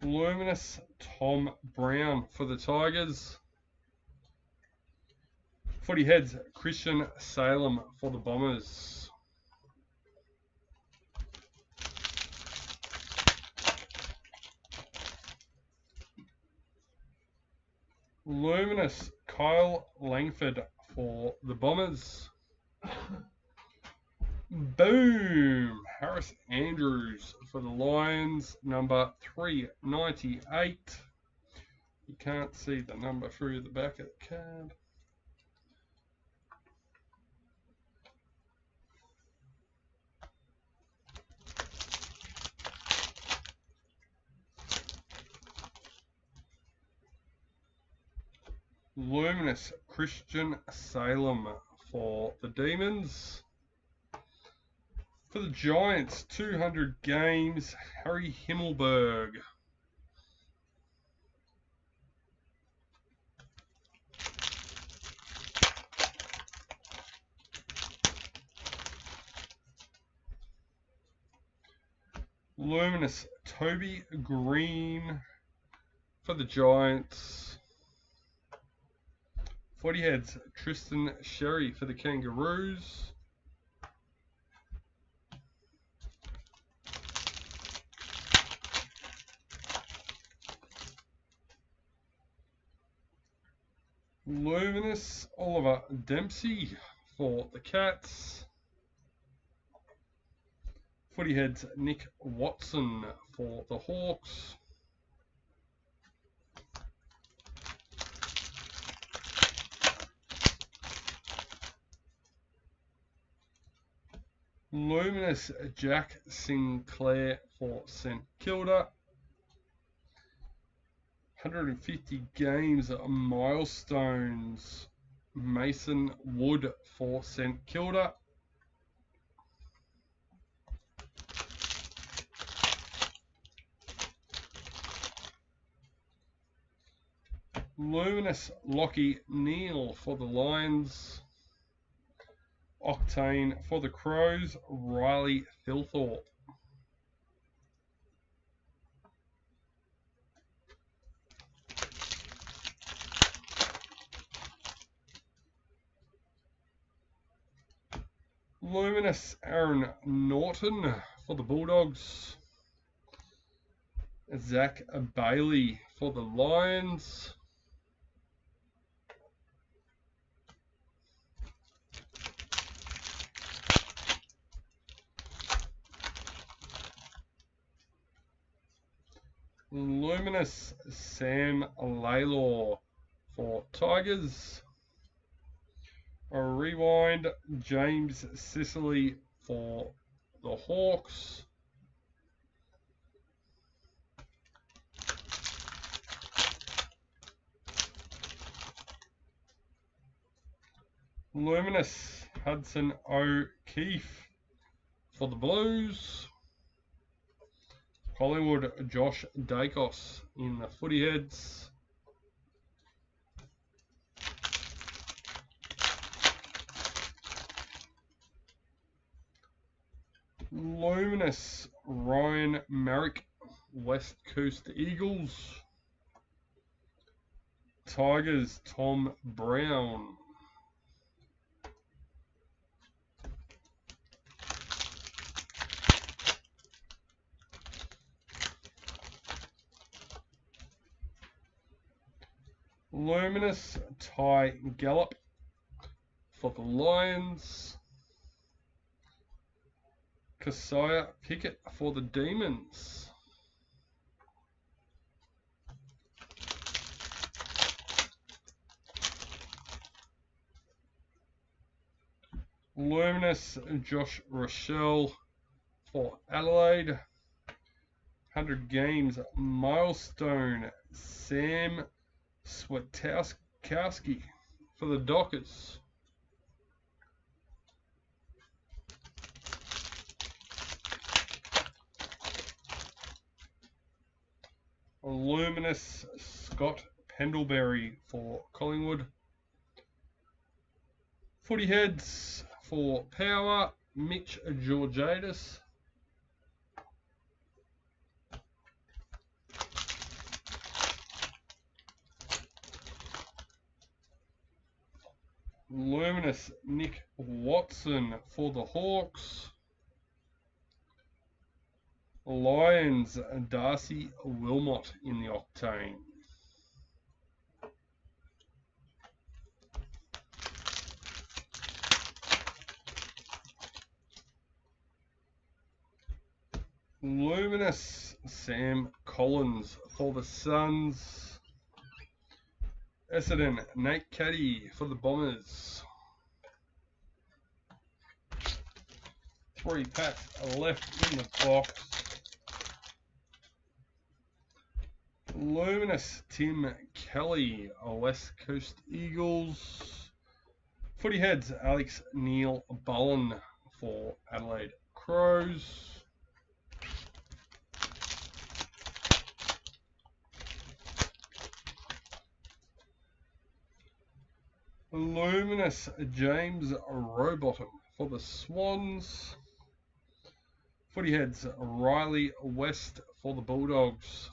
Luminous Tom Brown for the Tigers. 40 heads, Christian Salem for the Bombers. Luminous Kyle Langford for the Bombers. Boom! Harris Andrews for the Lions, number 398. You can't see the number through the back of the card. Luminous Christian Salem for the Demons. For the Giants, 200 games, Harry Himmelberg. Luminous Toby Green for the Giants. 40 heads, Tristan Sherry for the Kangaroos. Luminous Oliver Dempsey for the Cats. 40 heads, Nick Watson for the Hawks. Luminous Jack Sinclair for St Kilda. 150 games milestones, Mason Wood for St Kilda. Luminous Lockie Neal for the Lions. Octane for the Crows, Riley Thilthorpe. Luminous Aaron Norton for the Bulldogs. Zach Bailey for the Lions. Luminous Sam Laylaw for Tigers. A rewind, James Sicily for the Hawks. Luminous Hudson O'Keefe for the Blues. Collingwood Josh Dacos in the footy heads. Luminous Ryan Merrick, West Coast Eagles. Tigers Tom Brown. Luminous Ty Gallop for the Lions. Keziah Pickett for the Demons. Luminous Josh Rochelle for Adelaide. 100 games milestone, Sam Swiatkowski for the Dockers. Luminous Scott Pendlebury for Collingwood. Footy Heads for Power, Mitch Georgiadis. Luminous Nick Watson for the Hawks. Lions Darcy Wilmot in the Octane. Luminous Sam Collins for the Suns. Essendon Nate Caddy for the Bombers. 3 packs left in the box. Luminous Tim Kelly, West Coast Eagles. Footy Heads Alex Neil Bullen for Adelaide Crows. Luminous James Rowbottom for the Swans. Footy Heads Riley West for the Bulldogs.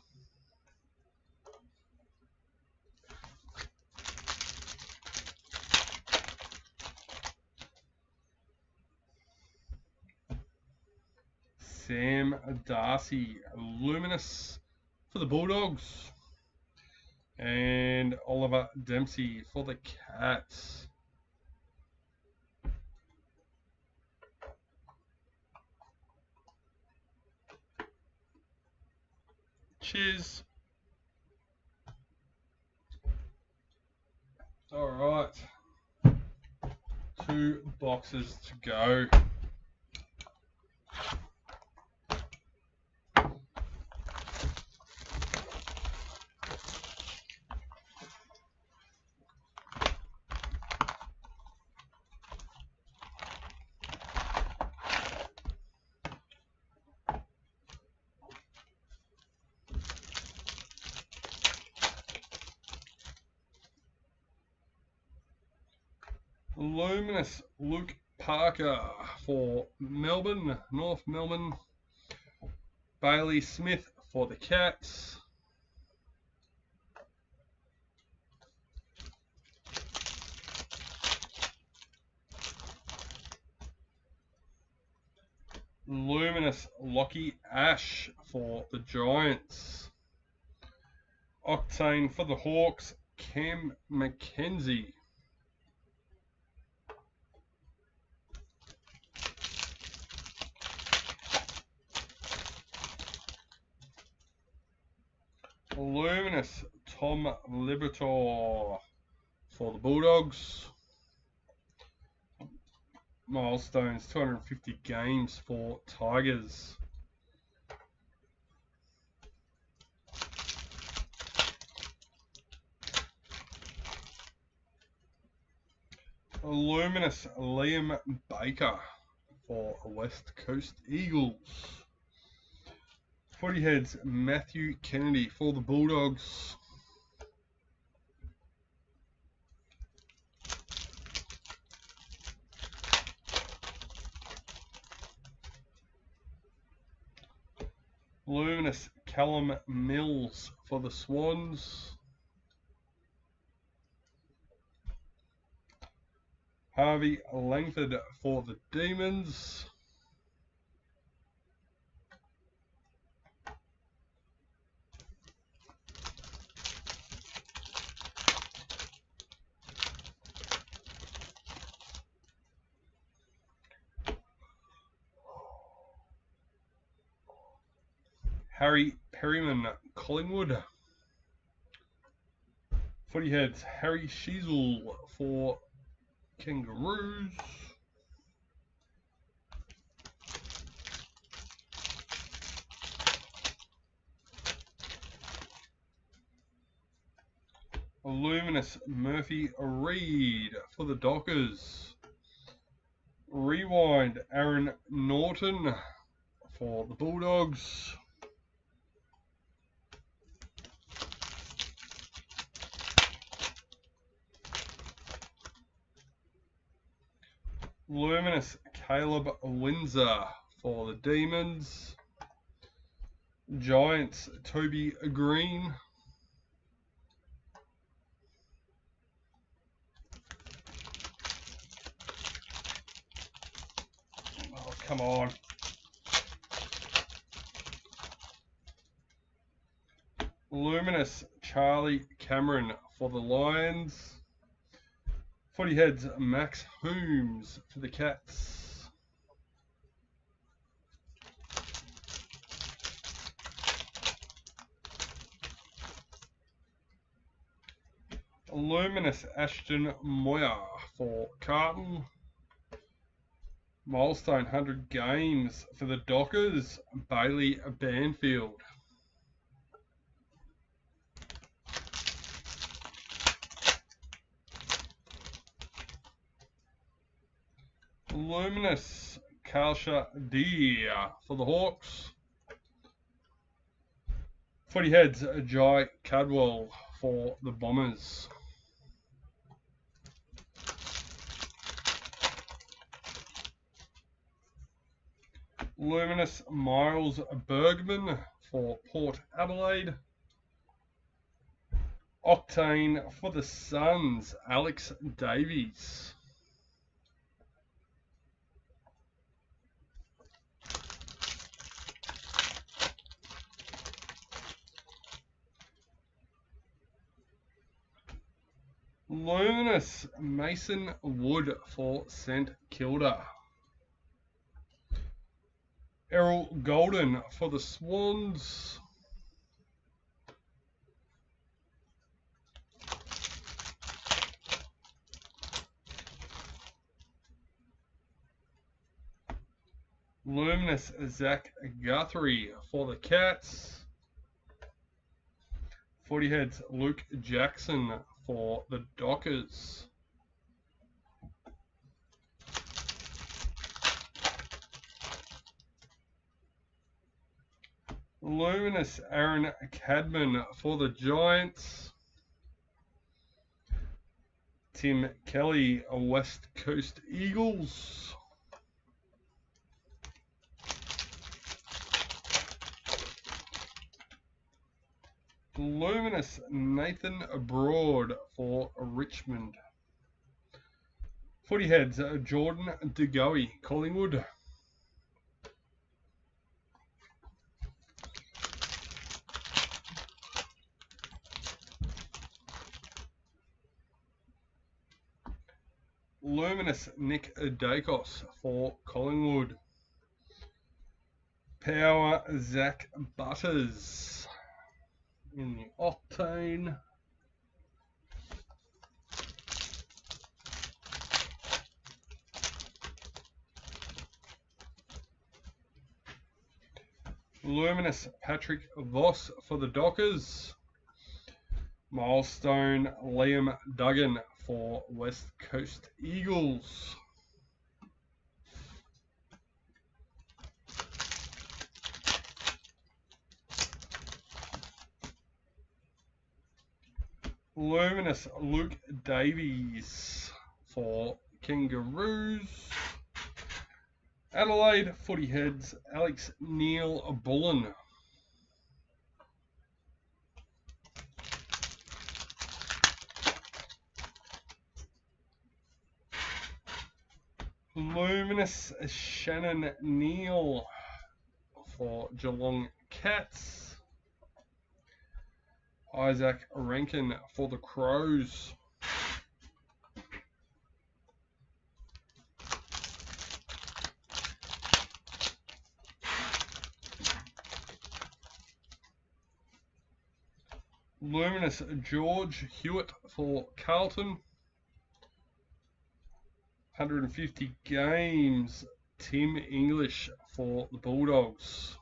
Sam Darcy Luminous for the Bulldogs. And Oliver Dempsey for the Cats. Cheers. All right. 2 boxes to go. Luminous Luke Parker for Melbourne, North Melbourne. Bailey Smith for the Cats. Luminous Lockie Ash for the Giants. Octane for the Hawks, Cam McKenzie. Luminous Tom Libertor for the Bulldogs. Milestones 250 games for Tigers. Luminous Liam Baker for West Coast Eagles. Footy Heads Matthew Kennedy for the Bulldogs. Luminous Callum Mills for the Swans. Harvey Langford for the Demons. Harry Perryman, Collingwood. Footy Heads, Harry Sheasel for Kangaroos. Luminous Murphy Reed for the Dockers. Rewind Aaron Norton for the Bulldogs. Luminous Caleb Windsor for the Demons. Giants Toby Green. Oh, come on. Luminous Charlie Cameron for the Lions. Footy Heads Max Holmes for the Cats. Luminous Ashton Moyer for Carlton. Milestone 100 games for the Dockers, Bailey Banfield. Luminous Kalsha Dia for the Hawks. Footy Heads Jai Cadwell for the Bombers. Luminous Miles Bergman for Port Adelaide. Octane for the Suns, Alex Davies. Luminous Mason Wood for St Kilda. Errol Golden for the Swans. Luminous Zach Guthrie for the Cats. Footy Heads Luke Jackson for the Dockers. Luminous Aaron Cadman for the Giants. Tim Kelly, West Coast Eagles. Luminous Nathan Broad for Richmond. Footy Heads Jordan DeGoey, Collingwood. Luminous Nick Dacos for Collingwood. Power Zach Butters in the Octane. Luminous Patrick Voss for the Dockers. Milestone Liam Duggan for West Coast Eagles. Luminous Luke Davies for Kangaroos. Adelaide Footy Heads Alex Neil Bullen. Luminous Shannon Neal for Geelong Cats. Isaac Rankin for the Crows. Luminous George Hewitt for Carlton. 150 games, Tim English for the Bulldogs.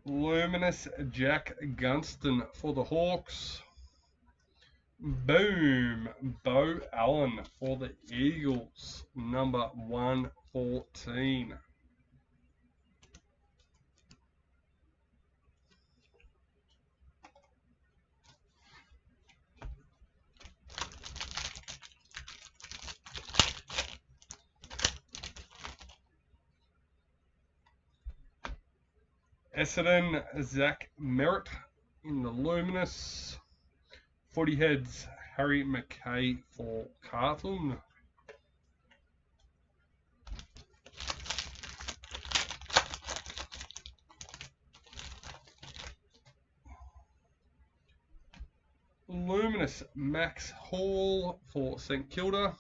Luminous Jack Gunston for the Hawks. Boom, Bo Allen for the Eagles, number 114. Essendon, Zach Merritt in the Luminous. Footy Heads, Harry McKay for Carlton. Luminous, Max Hall for St Kilda.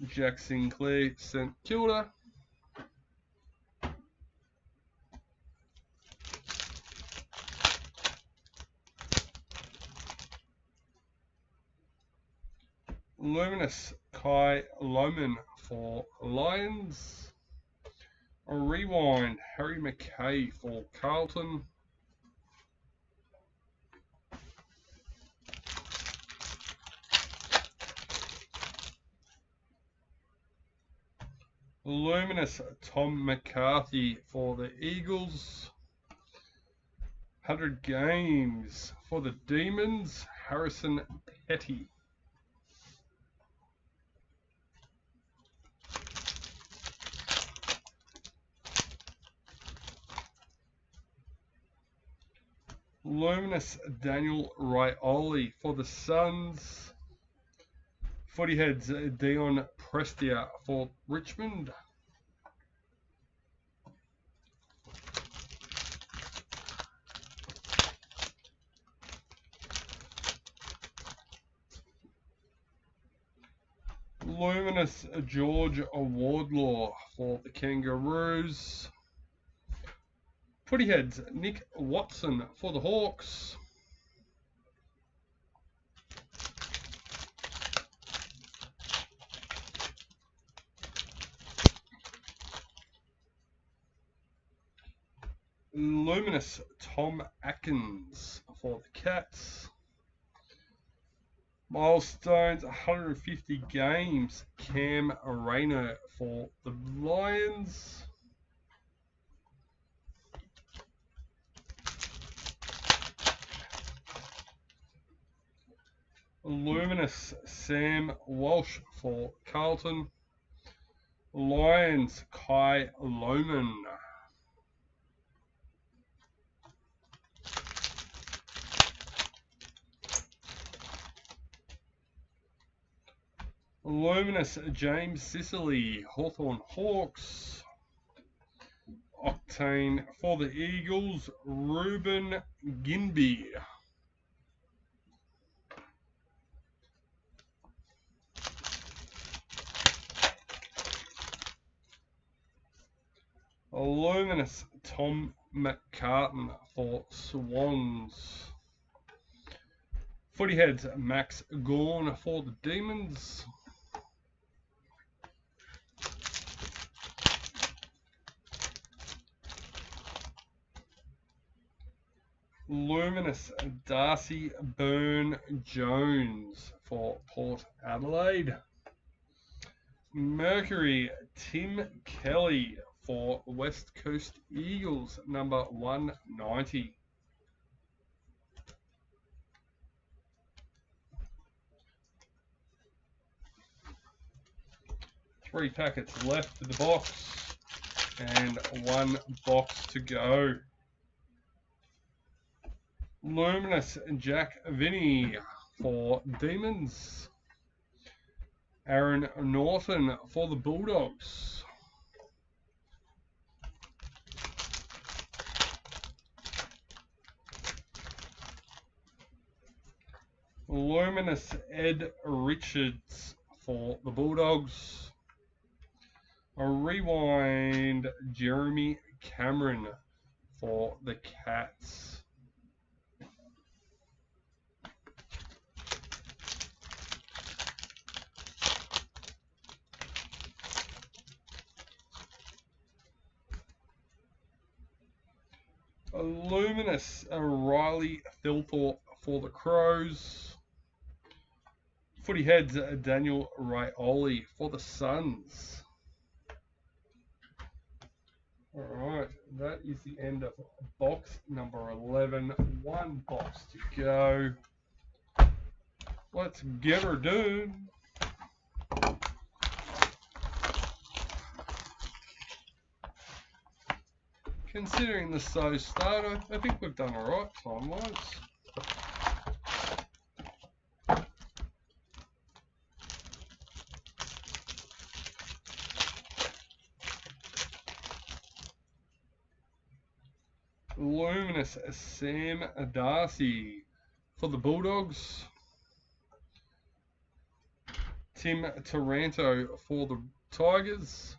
Jack Sinclair, St Kilda. Luminous, Kai Loman for Lions. A Rewind, Harry McKay for Carlton. Luminous, Tom McCarthy for the Eagles. 100 games for the Demons, Harrison Petty. Luminous, Daniel Rioli for the Suns. Footy Heads, Dion Prestia for Richmond. Luminous, George Wardlaw for the Kangaroos. Footy Heads, Nick Watson for the Hawks. Luminous, Tom Atkins for the Cats. Milestones, 150 games, Cam Rayner for the Lions. Luminous, Sam Walsh for Carlton. Lions, Kai Loman. Luminous, James Sicily, Hawthorn Hawks. Octane for the Eagles, Ruben Ginby. Luminous, Tom McCartan for Swans. Footy Heads, Max Gawn for the Demons. Luminous, Darcy Byrne-Jones for Port Adelaide. Mercury, Tim Kelly for West Coast Eagles, number 190. Three packets left in the box and one box to go. Luminous, Jack Vinny for Demons. Aaron Norton for the Bulldogs. Luminous, Ed Richards for the Bulldogs. A Rewind, Jeremy Cameron for the Cats. Luminous, Riley Thilthorpe for the Crows. Footy Heads, Daniel Rioli for the Suns. Alright, that is the end of box number 11. One box to go. Let's get her done. Considering the slow start, I think we've done alright time-wise. Luminous Sam Darcy for the Bulldogs. Tim Taranto for the Tigers.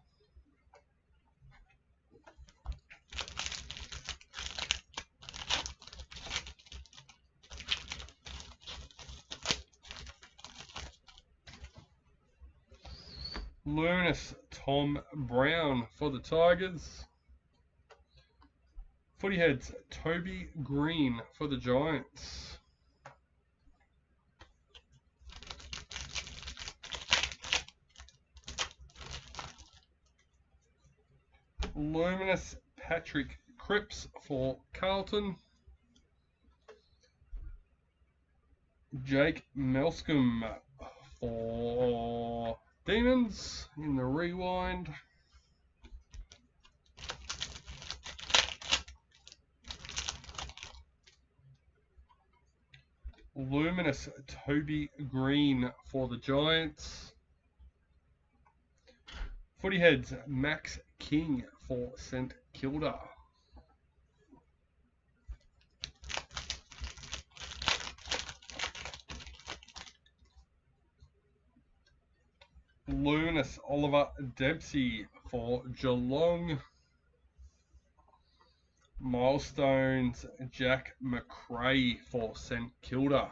Luminous Tom Brown for the Tigers. Footy Heads Toby Green for the Giants. Luminous Patrick Cripps for Carlton. Jake Melscombe for Demons in the rewind. Luminous Toby Green for the Giants. Footy Heads Max King for St Kilda. Luminous Oliver Dempsey for Geelong. Milestones Jack McRae for St Kilda.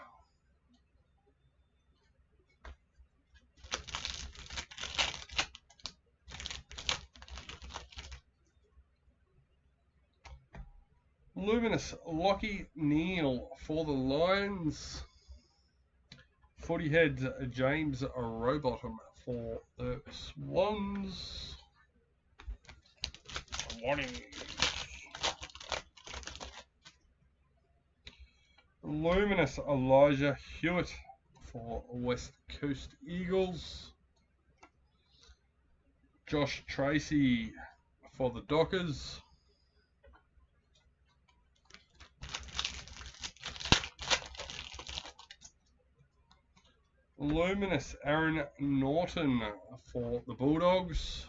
Luminous Lockie Neal for the Lions. Footy Heads James Rowbottom for the Swans. Luminous Elijah Hewitt for West Coast Eagles. Josh Tracy for the Dockers. Luminous Aaron Norton for the Bulldogs.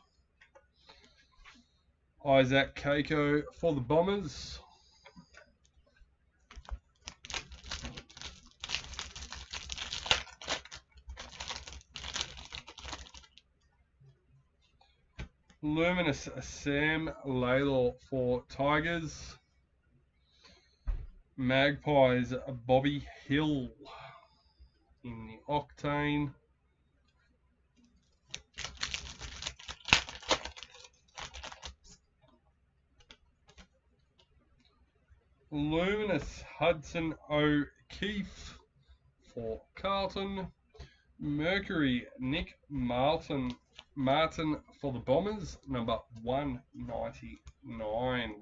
Isaac Keiko for the Bombers. Luminous Sam Laylaw for Tigers. Magpies Bobby Hill in the Octane. Luminous Hudson O'Keefe for Carlton. Mercury Nick Martin for the Bombers, number 199.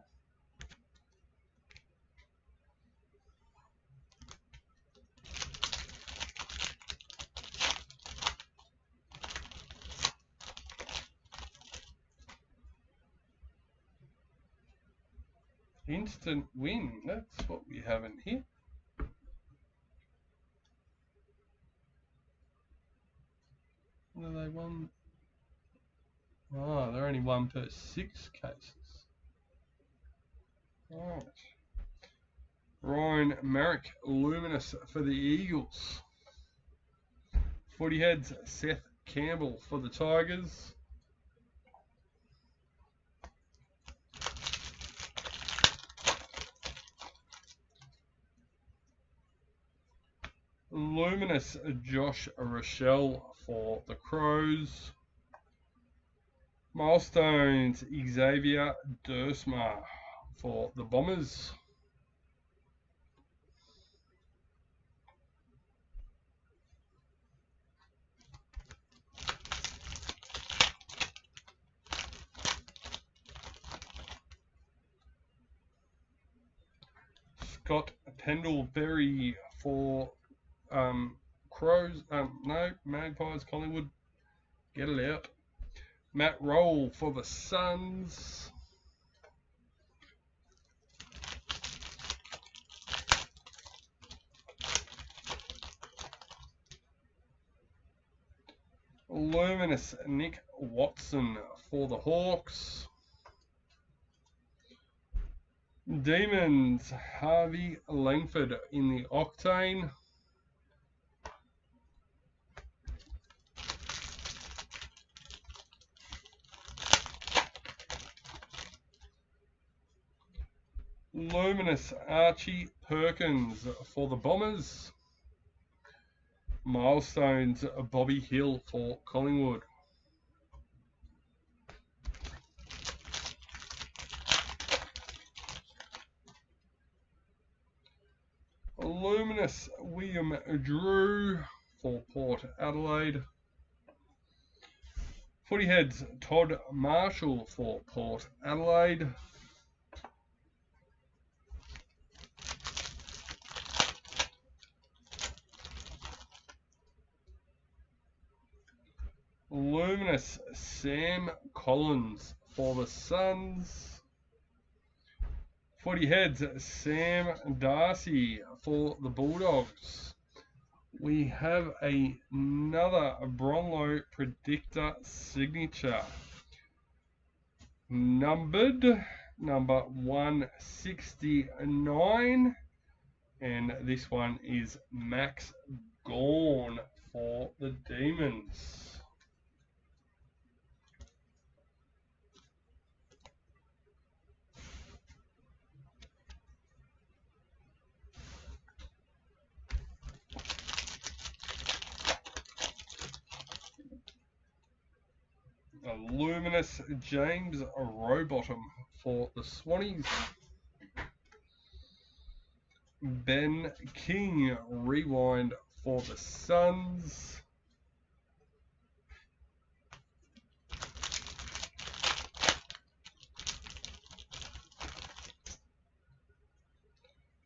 Instant win, that's what we have in here. What are they won? Oh, they're only 1 per 6 cases. Right. Ryan Merrick, Luminous for the Eagles. Footy Heads Seth Campbell for the Tigers. Luminous Josh Rochelle for the Crows. Milestones Xavier Dersma for the Bombers. Scott Pendlebury for Crows. No, Magpies, Collingwood. Get it out. Matt Roll for the Suns. Luminous Nick Watson for the Hawks. Demons Harvey Langford in the Octane. Luminous Archie Perkins for the Bombers. Milestones Bobby Hill for Collingwood. Luminous William Drew for Port Adelaide. Footy Heads Todd Marschall for Port Adelaide. Luminous Sam Collins for the Suns. Footy Heads Sam Darcy for the Bulldogs. We have another Brownlow Predictor signature. Numbered number 169. And this one is Max Gawn for the Demons. Luminous James Rowbottom for the Swannies. Ben King Rewind for the Suns.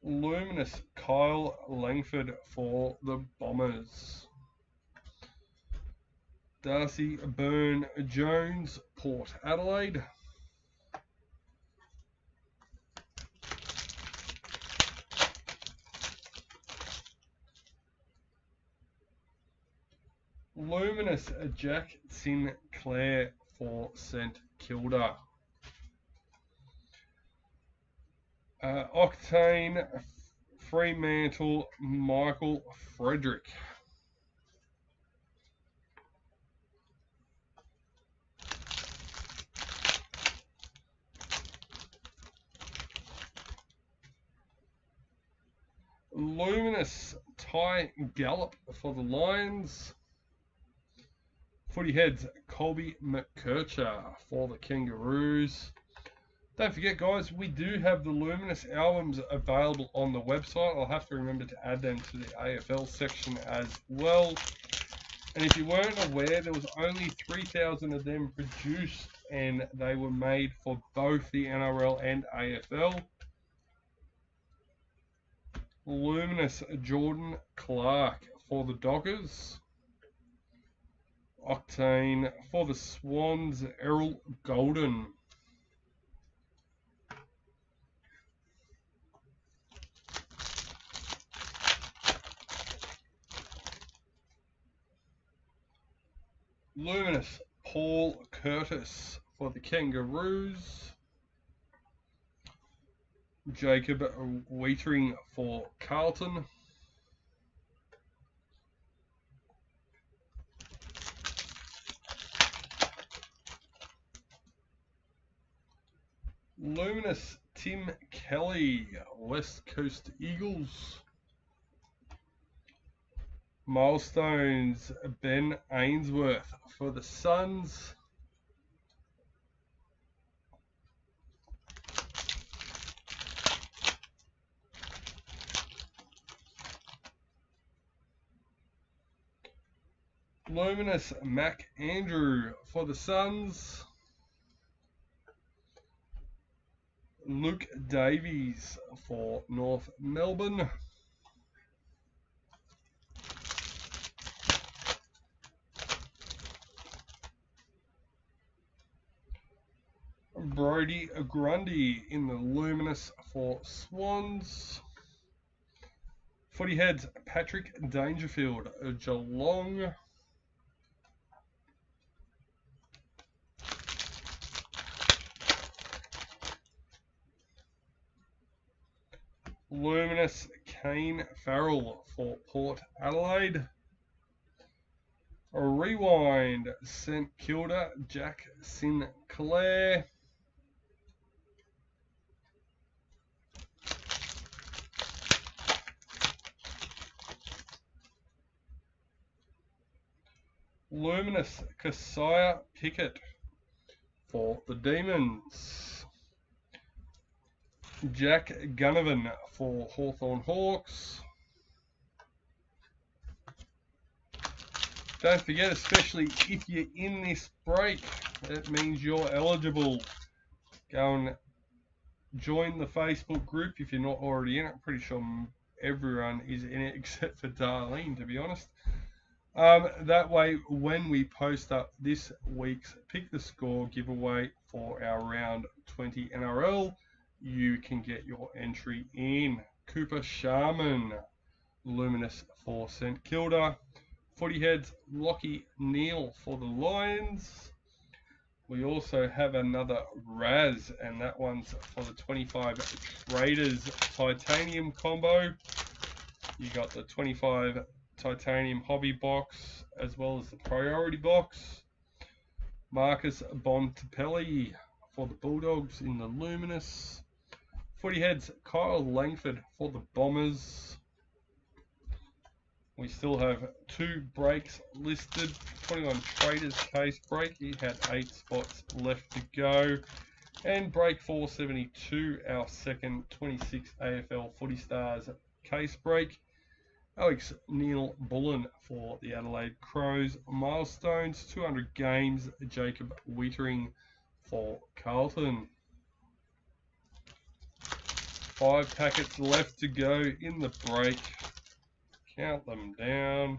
Luminous Kyle Langford for the Bombers. Darcy Byrne Jones, Port Adelaide. Luminous Jack Sinclair for St Kilda. Octane Fremantle Michael Frederick. Luminous Ty Gallop for the Lions. Footy Heads Colby McKercher for the Kangaroos. Don't forget, guys, we do have the Luminous albums available on the website. I'll have to remember to add them to the AFL section as well. And if you weren't aware, there was only 3,000 of them produced, and they were made for both the NRL and AFL. Luminous Jordan Clark for the Dockers. Octane for the Swans, Errol Golden. Luminous Paul Curtis for the Kangaroos. Jacob Waitering for Carlton. Luminous Tim Kelly, West Coast Eagles. Milestones Ben Ainsworth for the Suns. Luminous Mac Andrew for the Suns. Luke Davies for North Melbourne. Brody Grundy in the Luminous for Swans. Footy Heads Patrick Dangerfield, Geelong. Luminous Kane Farrell for Port Adelaide. A Rewind St Kilda Jack Sinclair. Luminous Keziah Pickett for the Demons. Jack Gunnavan for Hawthorn Hawks. Don't forget, especially if you're in this break, that means you're eligible. Go and join the Facebook group if you're not already in it. I'm pretty sure everyone is in it except for Darlene, to be honest. That way, when we post up this week's Pick the Score giveaway for our round 20 NRL, you can get your entry in. Cooper Sharman, Luminous for St Kilda. Footy Heads, Lockie Neal for the Lions. We also have another Raz, and that one's for the 25 Traders Titanium combo. You got the 25 Titanium Hobby box as well as the Priority box. Marcus Bontempelli for the Bulldogs in the Luminous. Footy Heads, Kyle Langford for the Bombers. We still have 2 breaks listed. 21 Traders case break. He had 8 spots left to go. And break 472, our second 26 AFL Footy Stars case break. Alex Neil Bullen for the Adelaide Crows. Milestones, 200 games. Jacob Wietering for Carlton. 5 packets left to go in the break. Count them down.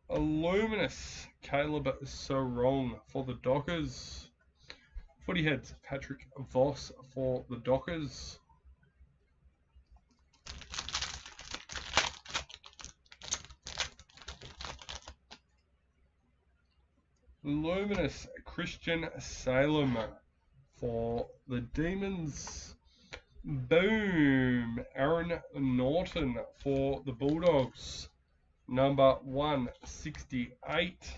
A Luminous Caleb Sarong for the Dockers. Footy Heads, Patrick Voss for the Dockers. Luminous Christian Salem for the Demons. Boom! Aaron Norton for the Bulldogs. Number 168.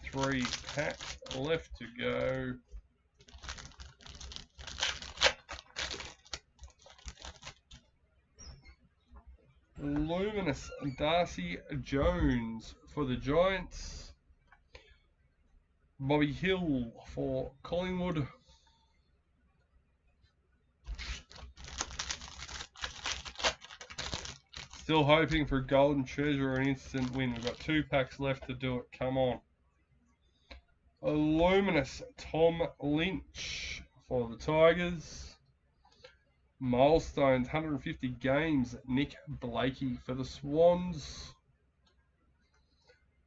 Three packs left to go. Luminous Darcy Jones for the Giants. Bobby Hill for Collingwood. Still hoping for Golden Treasure or an instant win. We've got 2 packs left to do it. Come on. A Luminous Tom Lynch for the Tigers. Milestones, 150 games. Nick Blakey for the Swans.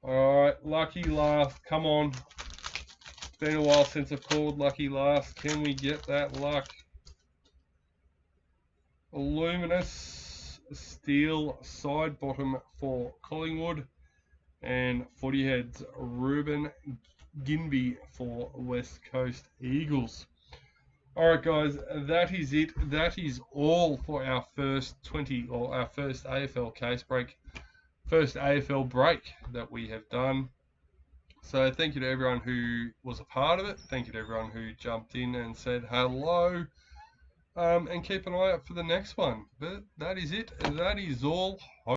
Alright, lucky last. Come on. It's been a while since I've called lucky last. Can we get that luck? A Luminous Steel side bottom for Collingwood. And Footy Heads, Ruben Ginby for West Coast Eagles. Alright guys, that is it. That is all for our first AFL case break. First AFL break that we have done. So thank you to everyone who was a part of it. Thank you to everyone who jumped in and said hello. And keep an eye out for the next one. But that is it. That is all.